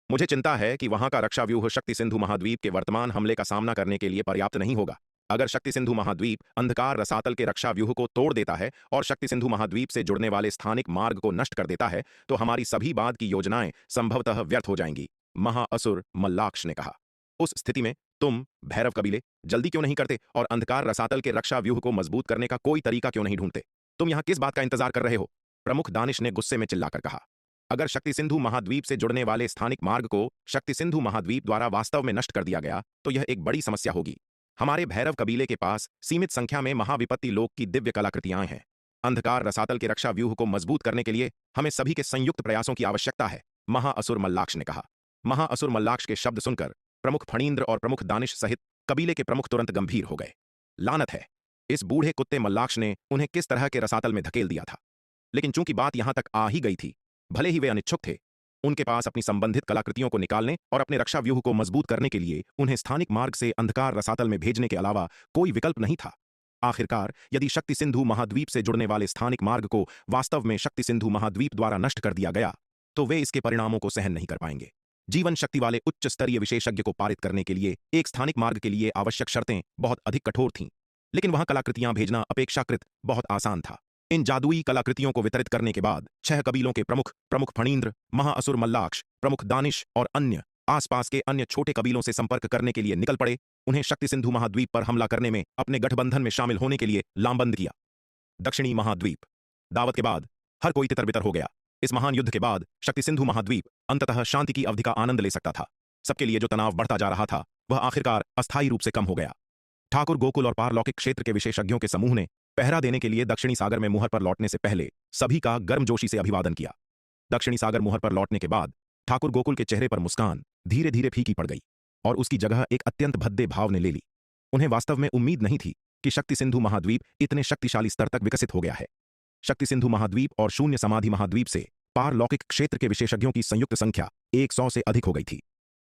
मुझे चिंता है कि वहां का रक्षा व्यूह शक्ति सिंधु महाद्वीप के वर्तमान हमले का सामना करने के लिए पर्याप्त नहीं होगा। अगर शक्ति सिंधु महाद्वीप अंधकार रसातल के रक्षा व्यूह को तोड़ देता है और शक्ति सिंधु महाद्वीप से जुड़ने वाले स्थानिक मार्ग को नष्ट कर देता है तो हमारी सभी बाद की योजनाएं संभवतः व्यर्थ हो जाएंगी, महाअसुर मल्लाक्ष ने कहा। उस स्थिति में तुम भैरव कबीले जल्दी क्यों नहीं करते और अंधकार रसातल के रक्षा व्यूह को मजबूत करने का कोई तरीका क्यों नहीं ढूंढते? तुम यहां किस बात का इंतजार कर रहे हो? प्रमुख दानिश ने गुस्से में चिल्लाकर कहा। अगर शक्ति सिंधु महाद्वीप से जुड़ने वाले स्थानिक मार्ग को शक्ति सिंधु महाद्वीप द्वारा वास्तव में नष्ट कर दिया गया तो यह एक बड़ी समस्या होगी। हमारे भैरव कबीले के पास सीमित संख्या में महाविपत्ति लोक की दिव्य कलाकृतियां हैं। अंधकार रसातल के रक्षा व्यूह को मजबूत करने के लिए हमें सभी के संयुक्त प्रयासों की आवश्यकता है, महाअसुर मल्लाक्ष ने कहा। महाअसुर मल्लाक्ष के शब्द सुनकर प्रमुख फणींद्र और प्रमुख दानिश सहित कबीले के प्रमुख तुरंत गंभीर हो गए। लानत है, इस बूढ़े कुत्ते मल्लाक्ष ने उन्हें किस तरह के रसातल में धकेल दिया था। लेकिन चूंकि बात यहां तक आ ही गई थी, भले ही वे अनिच्छुक थे, उनके पास अपनी संबंधित कलाकृतियों को निकालने और अपने रक्षा व्यूह को मजबूत करने के लिए उन्हें स्थानिक मार्ग से अंधकार रसातल में भेजने के अलावा कोई विकल्प नहीं था। आखिरकार यदि शक्ति सिंधु महाद्वीप से जुड़ने वाले स्थानिक मार्ग को वास्तव में शक्ति सिंधु महाद्वीप द्वारा नष्ट कर दिया गया तो वे इसके परिणामों को सहन नहीं कर पाएंगे। जीवन शक्ति वाले उच्च स्तरीय विशेषज्ञ को पारित करने के लिए एक स्थानिक मार्ग के लिए आवश्यक शर्तें बहुत अधिक कठोर थीं, लेकिन वहां कलाकृतियां भेजना अपेक्षाकृत बहुत आसान था। इन जादुई कलाकृतियों को वितरित करने के बाद 6 कबीलों के प्रमुख, प्रमुख फणींद्र, महाअसुर मल्लाक्ष, प्रमुख दानिश और अन्य आसपास के अन्य छोटे कबीलों से संपर्क करने के लिए निकल पड़े। उन्हें शक्ति सिंधु महाद्वीप पर हमला करने में अपने गठबंधन में शामिल होने के लिए लामबंद किया। दक्षिणी महाद्वीप। दावत के बाद हर कोई तितर-बितर हो गया। इस महान युद्ध के बाद शक्ति सिंधु महाद्वीप अंततः शांति की अवधि का आनंद ले सकता था। सबके लिए जो तनाव बढ़ता जा रहा था वह आखिरकार अस्थायी रूप से कम हो गया। ठाकुर गोकुल और पारलौकिक क्षेत्र के विशेषज्ञों के समूह ने पहरा देने के लिए दक्षिणी सागर में मुहर पर लौटने से पहले सभी का गर्मजोशी से अभिवादन किया। दक्षिणी सागर मुहर पर लौटने के बाद ठाकुर गोकुल के चेहरे पर मुस्कान धीरे धीरे फीकी पड़ गई और उसकी जगह एक अत्यंत भद्दे भाव ने ले ली। उन्हें वास्तव में उम्मीद नहीं थी कि शक्ति सिंधु महाद्वीप इतने शक्तिशाली स्तर तक विकसित हो गया है। शक्ति सिंधु महाद्वीप और शून्य समाधि महाद्वीप से पारलौकिक क्षेत्र के विशेषज्ञों की संयुक्त संख्या 100 से अधिक हो गई थी।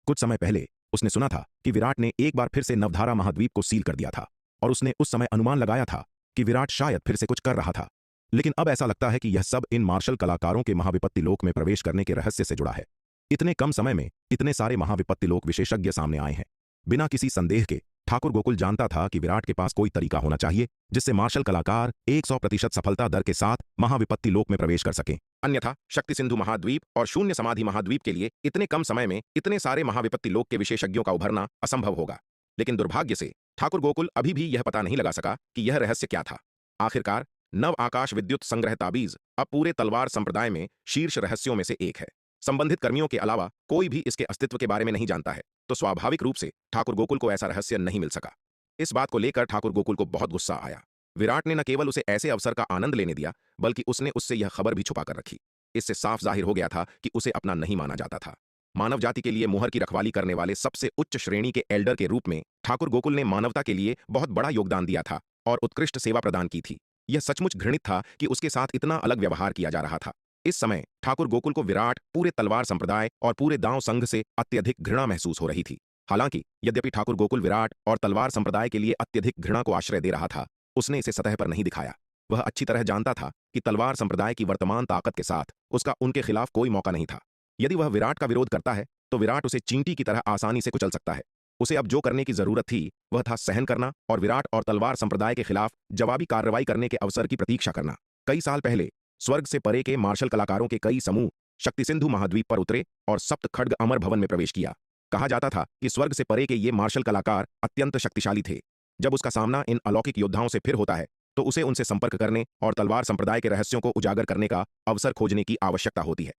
कुछ समय पहले उसने सुना था कि विराट ने एक बार फिर से नवधारा महाद्वीप को सील कर दिया था और उसने उस समय अनुमान लगाया था कि विराट शायद फिर से कुछ कर रहा था। लेकिन अब ऐसा लगता है कि यह सब इन मार्शल कलाकारों के महाविपत्ति लोक में प्रवेश करने के रहस्य से जुड़ा है। इतने कम समय में इतने सारे महाविपत्ति लोक विशेषज्ञ सामने आए हैं। बिना किसी संदेह के ठाकुर गोकुल जानता था कि विराट के पास कोई तरीका होना चाहिए जिससे मार्शल कलाकार 100% सफलता दर के साथ महाविपत्ति लोक में प्रवेश कर सकें। अन्यथा शक्ति सिंधु महाद्वीप और शून्य समाधि महाद्वीप के लिए इतने कम समय में इतने सारे महाविपत्ति लोक के विशेषज्ञों का उभरना असंभव होगा। लेकिन दुर्भाग्य से ठाकुर गोकुल अभी भी यह पता नहीं लगा सका कि यह रहस्य क्या था। आखिरकार नव आकाश विद्युत संग्रह ताबीज अब पूरे तलवार संप्रदाय में शीर्ष रहस्यों में से एक है। संबंधित कर्मियों के अलावा कोई भी इसके अस्तित्व के बारे में नहीं जानता है, तो स्वाभाविक रूप से ठाकुर गोकुल को ऐसा रहस्य नहीं मिल सका। इस बात को लेकर ठाकुर गोकुल को बहुत गुस्सा आया। विराट ने न केवल उसे ऐसे अवसर का आनंद लेने दिया बल्कि उसने उससे यह खबर भी छुपा कर रखी। इससे साफ जाहिर हो गया था कि उसे अपना नहीं माना जाता था। मानव जाति के लिए मुहर की रखवाली करने वाले सबसे उच्च श्रेणी के एल्डर के रूप में ठाकुर गोकुल ने मानवता के लिए बहुत बड़ा योगदान दिया था और उत्कृष्ट सेवा प्रदान की थी। यह सचमुच घृणित था कि उसके साथ इतना अलग व्यवहार किया जा रहा था। इस समय ठाकुर गोकुल को विराट, पूरे तलवार संप्रदाय और पूरे दांव संघ से अत्यधिक घृणा महसूस हो रही थी। हालांकि यद्यपि ठाकुर गोकुल विराट और तलवार संप्रदाय के लिए अत्यधिक घृणा को आश्रय दे रहा था, उसने इसे सतह पर नहीं दिखाया। वह अच्छी तरह जानता था कि तलवार संप्रदाय की वर्तमान ताकत के साथ उसका उनके खिलाफ कोई मौका नहीं था। यदि वह विराट का विरोध करता है तो विराट उसे चींटी की तरह आसानी से कुचल सकता है। उसे अब जो करने की जरूरत थी वह था सहन करना और विराट और तलवार संप्रदाय के खिलाफ जवाबी कार्रवाई करने के अवसर की प्रतीक्षा करना। कई साल पहले स्वर्ग से परे के मार्शल कलाकारों के कई समूह शक्ति सिंधु महाद्वीप पर उतरे और सप्त खड्ग अमर भवन में प्रवेश किया। कहा जाता था कि स्वर्ग से परे के ये मार्शल कलाकार अत्यंत शक्तिशाली थे। जब उसका सामना इन अलौकिक योद्धाओं से फिर होता है तो उसे उनसे संपर्क करने और तलवार संप्रदाय के रहस्यों को उजागर करने का अवसर खोजने की आवश्यकता होती है।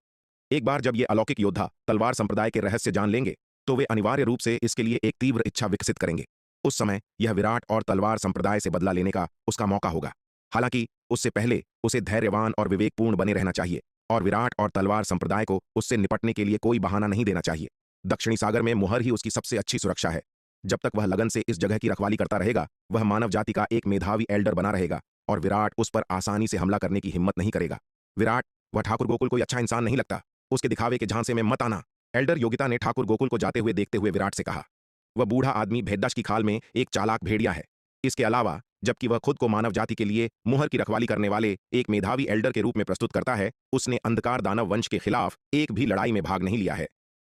एक बार जब ये अलौकिक योद्धा तलवार संप्रदाय के रहस्य जान लेंगे तो वे अनिवार्य रूप से इसके लिए एक तीव्र इच्छा विकसित करेंगे। उस समय यह विराट और तलवार संप्रदाय से बदला लेने का उसका मौका होगा। हालांकि उससे पहले उसे धैर्यवान और विवेकपूर्ण बने रहना चाहिए और विराट और तलवार संप्रदाय को उससे निपटने के लिए कोई बहाना नहीं देना चाहिए। दक्षिणी सागर में मुहर ही उसकी सबसे अच्छी सुरक्षा है। जब तक वह लगन से इस जगह की रखवाली करता रहेगा वह मानव जाति का एक मेधावी एल्डर बना रहेगा और विराट उस पर आसानी से हमला करने की हिम्मत नहीं करेगा। विराट, वह ठाकुर गोकुल कोई अच्छा इंसान नहीं लगता, उसके दिखावे के झांसे में मत आना। एल्डर योगिता ने ठाकुर गोकुल को जाते हुए देखते हुए विराट से कहा। वह बूढ़ा आदमी भेद्दाश की खाल में एक चालाक भेड़िया है। इसके अलावा जबकि वह खुद को मानव जाति के लिए मुहर की रखवाली करने वाले एक मेधावी एल्डर के रूप में प्रस्तुत करता है, उसने अंधकार दानव वंश के खिलाफ एक भी लड़ाई में भाग नहीं लिया है।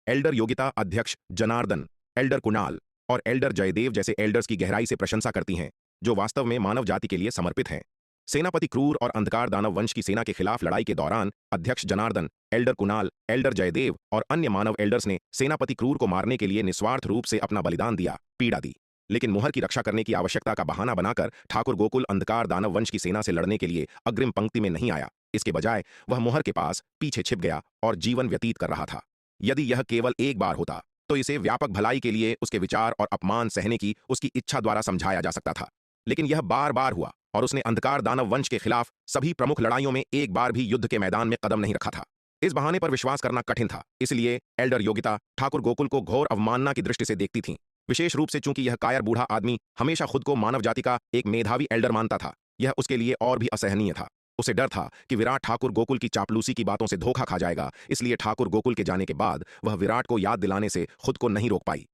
एल्डर योगिता अध्यक्ष जनार्दन, एल्डर कुणाल और एल्डर जयदेव जैसे एल्डर्स की गहराई से प्रशंसा करती हैं जो वास्तव में मानव जाति के लिए समर्पित हैं। सेनापति क्रूर और अंधकार दानव वंश की सेना के खिलाफ लड़ाई के दौरान अध्यक्ष जनार्दन, एल्डर कुणाल, एल्डर जयदेव और अन्य मानव एल्डर्स ने सेनापति क्रूर को मारने के लिए निस्वार्थ रूप से अपना बलिदान दिया, पीड़ा दी। लेकिन मुहर की रक्षा करने की आवश्यकता का बहाना बनाकर ठाकुर गोकुल अंधकार दानव वंश की सेना से लड़ने के लिए अग्रिम पंक्ति में नहीं आया। इसके बजाय वह मुहर के पास पीछे छिप गया और जीवन व्यतीत कर रहा था। यदि यह केवल एक बार होता तो इसे व्यापक भलाई के लिए उसके विचार और अपमान सहने की उसकी इच्छा द्वारा समझाया जा सकता था। लेकिन यह बार बार हुआ और उसने अंधकार दानव वंश के खिलाफ सभी प्रमुख लड़ाइयों में एक बार भी युद्ध के मैदान में कदम नहीं रखा था। इस बहाने पर विश्वास करना कठिन था। इसलिए एल्डर योगिता ठाकुर गोकुल को घोर अवमानना की दृष्टि से देखती थीं, विशेष रूप से चूंकि यह कायर बूढ़ा आदमी हमेशा खुद को मानव जाति का एक मेधावी एल्डर मानता था। यह उसके लिए और भी असहनीय था। उसे डर था कि विराट ठाकुर गोकुल की चापलूसी की बातों से धोखा खा जाएगा। इसलिए ठाकुर गोकुल के जाने के बाद वह विराट को याद दिलाने से खुद को नहीं रोक पाई।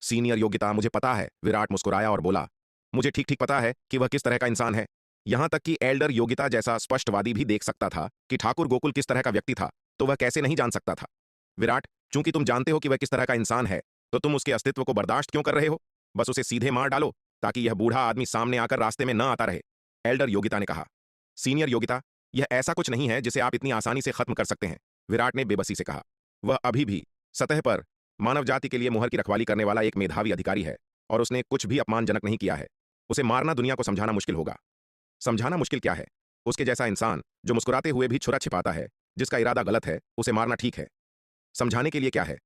सीनियर योगिता, मुझे पता है, विराट मुस्कुराया और बोला। मुझे ठीक ठीक पता है कि वह किस तरह का इंसान है। यहां तक कि एल्डर योगिता जैसा स्पष्टवादी भी देख सकता था कि ठाकुर गोकुल किस तरह का व्यक्ति था, तो वह कैसे नहीं जान सकता था। विराट, चूंकि तुम जानते हो कि वह किस तरह का इंसान है तो तुम उसके अस्तित्व को बर्दाश्त क्यों कर रहे हो? बस उसे सीधे मार डालो ताकि यह बूढ़ा आदमी सामने आकर रास्ते में न आता रहे, एल्डर योगिता ने कहा। सीनियर योगिता, यह ऐसा कुछ नहीं है जिसे आप इतनी आसानी से खत्म कर सकते हैं, विराट ने बेबसी से कहा। वह अभी भी सतह पर मानव जाति के लिए मुहर की रखवाली करने वाला एक मेधावी अधिकारी है और उसने कुछ भी अपमानजनक नहीं किया है। उसे मारना दुनिया को समझाना मुश्किल होगा। समझाना मुश्किल क्या है? उसके जैसा इंसान जो मुस्कुराते हुए भी छुरा छिपाता है, जिसका इरादा गलत है, उसे मारना ठीक है। समझाने के लिए क्या है?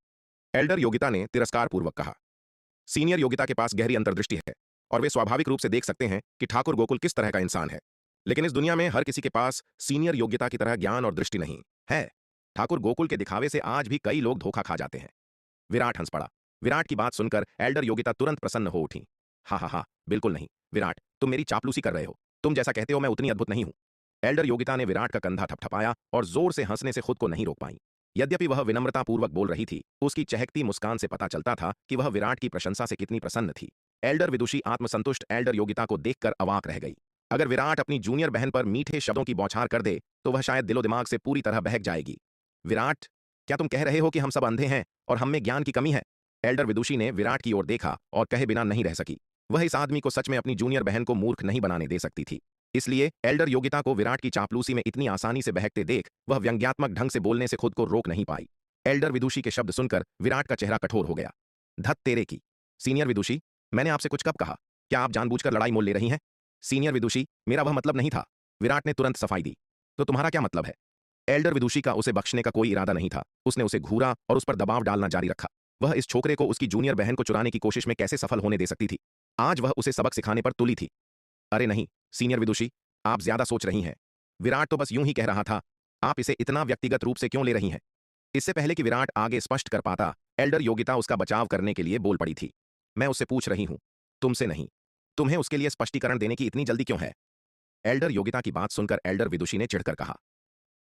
एल्डर योगिता ने तिरस्कार पूर्वक कहा। सीनियर योगिता के पास गहरी अंतर्दृष्टि है और वे स्वाभाविक रूप से देख सकते हैं कि ठाकुर गोकुल किस तरह का इंसान है। लेकिन इस दुनिया में हर किसी के पास सीनियर योग्यता की तरह ज्ञान और दृष्टि नहीं है। ठाकुर गोकुल के दिखावे से आज भी कई लोग धोखा खा जाते हैं। विराट हंस पड़ा। विराट की बात सुनकर एल्डर योगिता तुरंत प्रसन्न हो उठी। हा हा हा, बिल्कुल नहीं विराट, तुम मेरी चापलूसी कर रहे हो। तुम जैसा कहते हो मैं उतनी अद्भुत नहीं हूं। एल्डर योगिता ने विराट का कंधा थपथपाया और जोर से हंसने से खुद को नहीं रोक पाई। यद्यपि वह विनम्रतापूर्वक बोल रही थी, उसकी चहकती मुस्कान से पता चलता था कि वह विराट की प्रशंसा से कितनी प्रसन्न थी। एल्डर विदुषी आत्मसंतुष्ट एल्डर योगिता को देखकर अवाक रह गई। अगर विराट अपनी जूनियर बहन पर मीठे शब्दों की बौछार कर दे तो वह शायद दिलो दिमाग से पूरी तरह बहक जाएगी। विराट, क्या तुम कह रहे हो कि हम सब अंधे हैं और हम में ज्ञान की कमी है? एल्डर विदुषी ने विराट की ओर देखा और कहे बिना नहीं रह सकी। वह इस आदमी को सच में अपनी जूनियर बहन को मूर्ख नहीं बनाने दे सकती थी। इसलिए एल्डर योगिता को विराट की चापलूसी में इतनी आसानी से बहकते देख वह व्यंग्यात्मक ढंग से बोलने से खुद को रोक नहीं पाई। एल्डर विदुषी के शब्द सुनकर विराट का चेहरा कठोर हो गया। धत तेरे की। सीनियर विदुषी, मैंने आपसे कुछ कब कहा? क्या आप जानबूझकर लड़ाई मोल ले रही हैं? सीनियर विदुषी, मेरा वह मतलब नहीं था, विराट ने तुरंत सफाई दी। तो तुम्हारा क्या मतलब है? एल्डर विदुषी का उसे बख्शने का कोई इरादा नहीं था। उसने उसे घूरा और उस पर दबाव डालना जारी रखा। वह इस छोकरे को उसकी जूनियर बहन को चुराने की कोशिश में कैसे सफल होने दे सकती थी? आज वह उसे सबक सिखाने पर तुली थी। अरे नहीं सीनियर विदुषी, आप ज्यादा सोच रही हैं। विराट तो बस यूं ही कह रहा था। आप इसे इतना व्यक्तिगत रूप से क्यों ले रही हैं? इससे पहले कि विराट आगे स्पष्ट कर पाता, एल्डर योगिता उसका बचाव करने के लिए बोल पड़ी थी। मैं उससे पूछ रही हूं, तुमसे नहीं। तुम्हें उसके लिए स्पष्टीकरण देने की इतनी जल्दी क्यों है? एल्डर योगिता की बात सुनकर एल्डर विदुषी ने चिढ़कर कहा।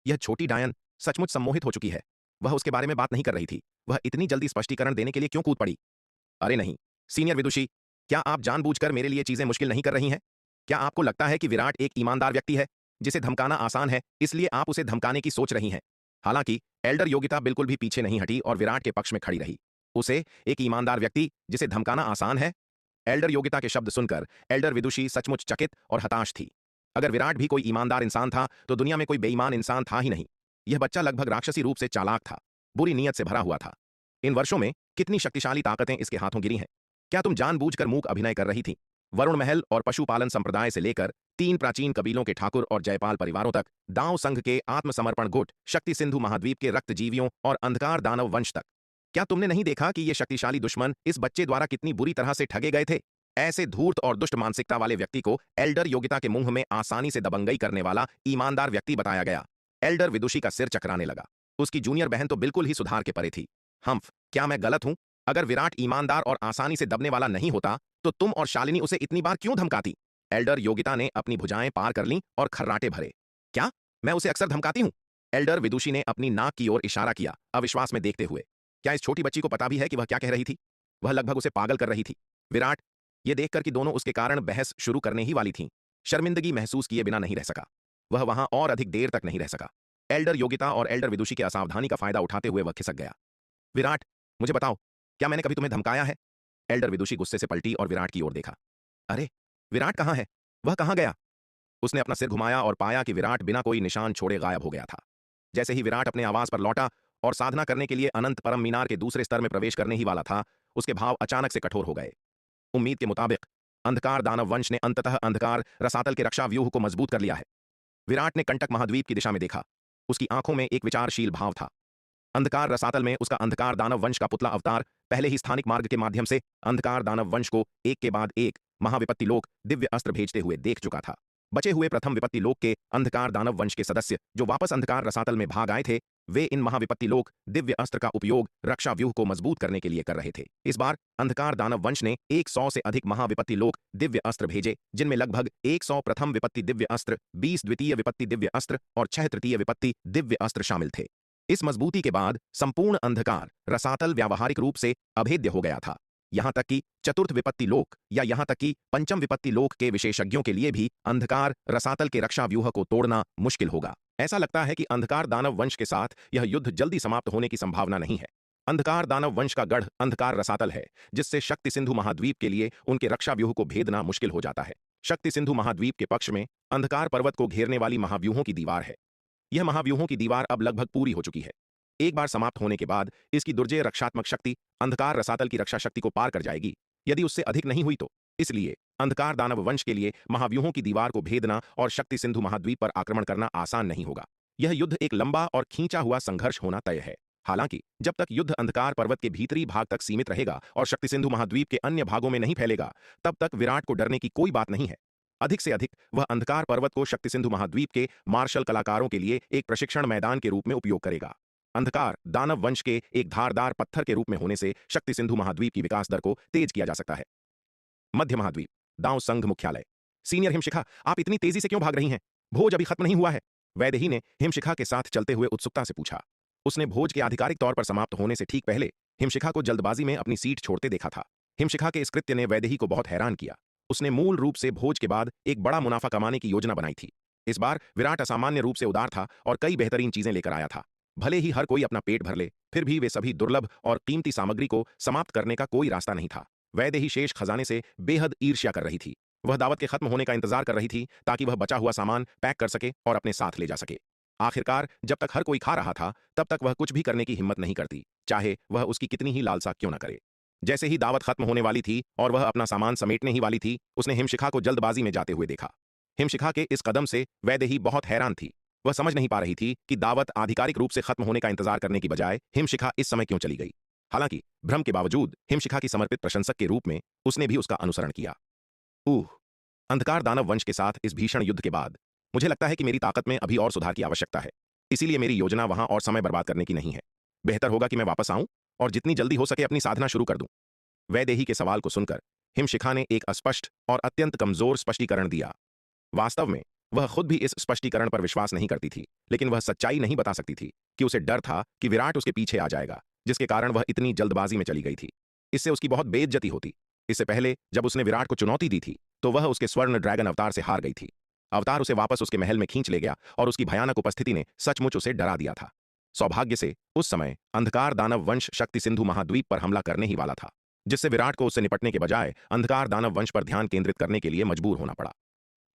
यह छोटी डायन सचमुच सम्मोहित हो चुकी है। वह उसके बारे में बात नहीं कर रही थी। वह इतनी जल्दी स्पष्टीकरण देने के लिए क्यों कूद पड़ी? अरे नहीं सीनियर विदुषी, क्या आप जानबूझकर मेरे लिए चीजें मुश्किल नहीं कर रही हैं? क्या आपको लगता है कि विराट एक ईमानदार व्यक्ति है जिसे धमकाना आसान है, इसलिए आप उसे धमकाने की सोच रही हैं? हालांकि एल्डर योगिता बिल्कुल भी पीछे नहीं हटी और विराट के पक्ष में खड़ी रही। उसे एक ईमानदार व्यक्ति जिसे धमकाना आसान है? एल्डर योगिता के शब्द सुनकर एल्डर विदुषी सचमुच चकित और हताश थी। अगर विराट भी कोई ईमानदार इंसान था तो दुनिया में कोई बेईमान इंसान था ही नहीं। यह बच्चा लगभग राक्षसी रूप से चालाक था, बुरी नीयत से भरा हुआ था। इन वर्षों में कितनी शक्तिशाली ताकतें इसके हाथों गिरी हैं। क्या तुम जानबूझकर मूक अभिनय कर रही थी? वरुण महल और पशुपालन संप्रदाय से लेकर 3 प्राचीन कबीलों के ठाकुर और जयपाल परिवारों तक, दांव संघ के आत्मसमर्पण गुट, शक्ति सिंधु महाद्वीप के रक्तजीवियों और अंधकार दानव वंश तक, क्या तुमने नहीं देखा कि ये शक्तिशाली दुश्मन इस बच्चे द्वारा कितनी बुरी तरह से ठगे गए थे? ऐसे धूर्त और दुष्ट मानसिकता वाले व्यक्ति को एल्डर योगिता के मुंह में आसानी से दबंगई करने वाला ईमानदार व्यक्ति बताया गया। एल्डर विदुषी का सिर चकराने लगा। उसकी जूनियर बहन तो बिल्कुल ही सुधार के परे थी। हम्फ, क्या मैं गलत हूं? अगर विराट ईमानदार और आसानी से दबने वाला नहीं होता तो तुम और शालिनी उसे इतनी बार क्यों धमकाती? एल्डर योगिता ने अपनी भुजाएं पार कर लीं और खर्राटे भरे। क्या मैं उसे अक्सर धमकाती हूं? एल्डर विदुषी ने अपनी नाक की ओर इशारा किया, अविश्वास में देखते हुए। क्या इस छोटी बच्ची को पता भी है कि वह क्या कह रही थी? वह लगभग उसे पागल कर रही थी। विराट यह देखकर कि दोनों उसके कारण बहस शुरू करने ही वाली थीं, शर्मिंदगी महसूस किए बिना नहीं रह सका। वह वहां और अधिक देर तक नहीं रह सका। एल्डर योगिता और एल्डर विदुषी के असावधानी का फायदा उठाते हुए वह खिसक गया। विराट, मुझे बताओ, क्या मैंने कभी तुम्हें धमकाया है? एल्डर विदुषी गुस्से से पलटी और विराट की ओर देखा। अरे, विराट कहां है? वह कहां गया? उसने अपना सिर घुमाया और पाया कि विराट बिना कोई निशान छोड़े गायब हो गया था। जैसे ही विराट अपने आवास पर लौटा और साधना करने के लिए अनंत परम मीनार के दूसरे स्तर में प्रवेश करने ही वाला था, उसके भाव अचानक से कठोर हो गए। उम्मीद के मुताबिक अंधकार दानव वंश ने अंततः अंधकार रसातल के रक्षा व्यूह को मजबूत कर लिया है। विराट ने कंटक महाद्वीप की दिशा में देखा। उसकी आंखों में एक विचारशील भाव था। अंधकार रसातल में उसका अंधकार दानव वंश का पुतला अवतार पहले ही स्थानिक मार्ग के माध्यम से अंधकार दानव वंश को एक के बाद एक महाविपत्ति लोक दिव्य अस्त्र भेजते हुए देख चुका था। बचे हुए प्रथम विपत्ति लोक के अंधकार दानव वंश के सदस्य जो वापस अंधकार रसातल में भाग आए थे, वे इन महाविपत्ति लोक दिव्य अस्त्र का उपयोग रक्षा व्यूह को मजबूत करने के लिए कर रहे थे। इस बार अंधकार दानव वंश ने 100 से अधिक महाविपत्ति लोक दिव्य अस्त्र भेजे, जिनमें लगभग 100 प्रथम विपत्ति दिव्य अस्त्र, 20 द्वितीय विपत्ति दिव्य अस्त्र और 6 तृतीय विपत्ति दिव्य अस्त्र शामिल थे। इस मजबूती के बाद संपूर्ण अंधकार रसातल व्यावहारिक रूप से अभेद्य हो गया था। यहां तक कि चतुर्थ विपत्ति लोक या यहां तक कि पंचम विपत्ति लोक के विशेषज्ञों के लिए भी अंधकार रसातल के रक्षा व्यूह को तोड़ना मुश्किल होगा। ऐसा लगता है कि अंधकार दानव वंश के साथ यह युद्ध जल्दी समाप्त होने की संभावना नहीं है। अंधकार दानव वंश का गढ़ अंधकार रसातल है, जिससे शक्ति सिंधु महाद्वीप के लिए उनके रक्षा व्यूह को भेदना मुश्किल हो जाता है। शक्ति सिंधु महाद्वीप के पक्ष में अंधकार पर्वत को घेरने वाली महाव्यूहों की दीवार है। यह महाव्यूहों की दीवार अब लगभग पूरी हो चुकी है। एक बार समाप्त होने के बाद इसकी दुर्जय रक्षात्मक शक्ति अंधकार रसातल की रक्षा शक्ति को पार कर जाएगी, यदि उससे अधिक नहीं हुई तो। इसलिए अंधकार दानव वंश के लिए महाव्यूहों की दीवार को भेदना और शक्ति सिंधु महाद्वीप पर आक्रमण करना आसान नहीं होगा। यह युद्ध एक लंबा और खींचा हुआ संघर्ष होना तय है। हालांकि जब तक युद्ध अंधकार पर्वत के भीतरी भाग तक सीमित रहेगा और शक्ति सिंधु महाद्वीप के अन्य भागों में नहीं फैलेगा, तब तक विराट को डरने की कोई बात नहीं है। अधिक से अधिक वह अंधकार पर्वत को शक्ति सिंधु महाद्वीप के मार्शल कलाकारों के लिए एक प्रशिक्षण मैदान के रूप में उपयोग करेगा। अंधकार दानव वंश के एक धारदार पत्थर के रूप में होने से शक्ति सिंधु महाद्वीप की विकास दर को तेज किया जा सकता है। मध्य महाद्वीप, दांव संघ मुख्यालय। सीनियर हिमशिखा, आप इतनी तेजी से क्यों भाग रही हैं? भोज अभी खत्म नहीं हुआ है। वैदेही ने हिमशिखा के साथ चलते हुए उत्सुकता से पूछा। उसने भोज के आधिकारिक तौर पर समाप्त होने से ठीक पहले हिमशिखा को जल्दबाजी में अपनी सीट छोड़ते देखा था। हिमशिखा के इस कृत्य ने वैदेही को बहुत हैरान किया। उसने मूल रूप से भोज के बाद एक बड़ा मुनाफा कमाने की योजना बनाई थी। इस बार विराट असामान्य रूप से उदार था और कई बेहतरीन चीजें लेकर आया था। भले ही हर कोई अपना पेट भर ले, फिर भी वे सभी दुर्लभ और कीमती सामग्री को समाप्त करने का कोई रास्ता नहीं था। वैदेही शेष खजाने से बेहद ईर्ष्या कर रही थी। वह दावत के खत्म होने का इंतजार कर रही थी ताकि वह बचा हुआ सामान पैक कर सके और अपने साथ ले जा सके। आखिरकार जब तक हर कोई खा रहा था, तब तक वह कुछ भी करने की हिम्मत नहीं करती, चाहे वह उसकी कितनी ही लालसा क्यों न करे। जैसे ही दावत खत्म होने वाली थी और वह अपना सामान समेटने ही वाली थी, उसने हिमशिखा को जल्दबाजी में जाते हुए देखा। हिमशिखा के इस कदम से वैदेही बहुत हैरान थी। वह समझ नहीं पा रही थी कि दावत आधिकारिक रूप से खत्म होने का इंतजार करने की बजाय हिमशिखा इस समय क्यों चली गई। हालांकि भ्रम के बावजूद हिमशिखा की समर्पित प्रशंसक के रूप में उसने भी उसका अनुसरण किया। अंधकार दानव वंश के साथ इस भीषण युद्ध के बाद मुझे लगता है कि मेरी ताकत में अभी और सुधार की आवश्यकता है। इसीलिए मेरी योजना वहां और समय बर्बाद करने की नहीं है। बेहतर होगा कि मैं वापस आऊं और जितनी जल्दी हो सके अपनी साधना शुरू कर दूं। वैदेही के सवाल को सुनकर हिमशिखा ने एक अस्पष्ट और अत्यंत कमजोर स्पष्टीकरण दिया। वास्तव में वह खुद भी इस स्पष्टीकरण पर विश्वास नहीं करती थी, लेकिन वह सच्चाई नहीं बता सकती थी कि उसे डर था कि विराट उसके पीछे आ जाएगा, जिसके कारण वह इतनी जल्दबाजी में चली गई थी। इससे उसकी बहुत बेइज्जती होती। इससे पहले जब उसने विराट को चुनौती दी थी, तो वह उसके स्वर्ण ड्रैगन अवतार से हार गई थी। अवतार उसे वापस उसके महल में खींच ले गया और उसकी भयानक उपस्थिति ने सचमुच उसे डरा दिया था। सौभाग्य से उस समय अंधकार दानव वंश शक्ति सिंधु महाद्वीप पर हमला करने ही वाला था, जिससे विराट को उससे निपटने के बजाय अंधकार दानव वंश पर ध्यान केंद्रित करने के लिए मजबूर होना पड़ा।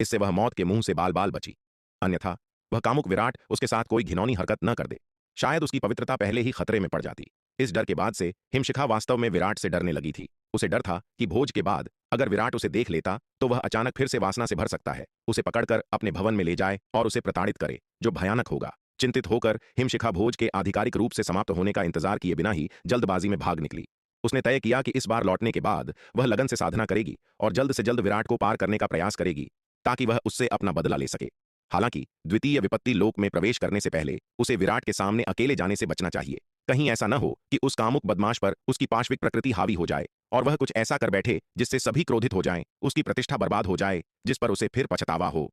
इससे वह मौत के मुंह से बाल बाल बची। अन्यथा वह कामुक विराट उसके साथ कोई घिनौनी हरकत न कर दे। शायद उसकी पवित्रता पहले ही खतरे में पड़ जाती। इस डर के बाद से हिमशिखा वास्तव में विराट से डरने लगी थी। उसे डर था कि भोज के बाद अगर विराट उसे देख लेता तो वह अचानक फिर से वासना से भर सकता है, उसे पकड़कर अपने भवन में ले जाए और उसे प्रताड़ित करे, जो भयानक होगा। चिंतित होकर हिमशिखा भोज के आधिकारिक रूप से समाप्त होने का इंतजार किए बिना ही जल्दबाजी में भाग निकली। उसने तय किया कि इस बार लौटने के बाद वह लगन से साधना करेगी और जल्द से जल्द विराट को पार करने का प्रयास करेगी, ताकि वह उससे अपना बदला ले सके। हालांकि द्वितीय विपत्ति लोक में प्रवेश करने से पहले उसे विराट के सामने अकेले जाने से बचना चाहिए। कहीं ऐसा न हो कि उस कामुक बदमाश पर उसकी पाश्विक प्रकृति हावी हो जाए और वह कुछ ऐसा कर बैठे जिससे सभी क्रोधित हो जाएं, उसकी प्रतिष्ठा बर्बाद हो जाए, जिस पर उसे फिर पछतावा हो।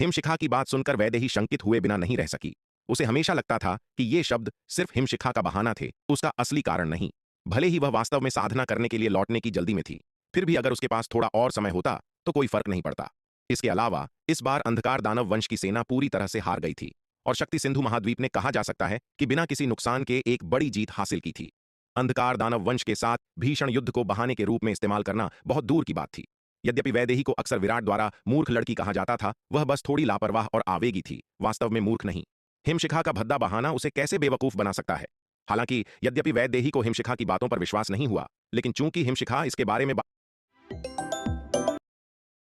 हिमशिखा की बात सुनकर वैदेही शंकित हुए बिना नहीं रह सकी। उसे हमेशा लगता था कि ये शब्द सिर्फ हिमशिखा का बहाना थे, उसका असली कारण नहीं। भले ही वह वास्तव में साधना करने के लिए लौटने की जल्दी में थी, फिर भी अगर उसके पास थोड़ा और समय होता तो कोई फर्क नहीं पड़ता। इसके अलावा इस बार अंधकार दानव वंश की सेना पूरी तरह से हार गई थी और शक्ति सिंधु महाद्वीप ने कहा जा सकता है कि बिना किसी नुकसान के एक बड़ी जीत हासिल की थी। अंधकार दानव वंश के साथ भीषण युद्ध को बहाने के रूप में इस्तेमाल करना बहुत दूर की बात थी। यद्यपि वैदेही को अक्सर विराट द्वारा मूर्ख लड़की कहा जाता था, वह बस थोड़ी लापरवाह और आवेगी थी, वास्तव में मूर्ख नहीं। हिमशिखा का भद्दा बहाना उसे कैसे बेवकूफ बना सकता है। हालांकि यद्यपि वैदेही को हिमशिखा की बातों पर विश्वास नहीं हुआ, लेकिन चूंकि हिमशिखा इसके बारे में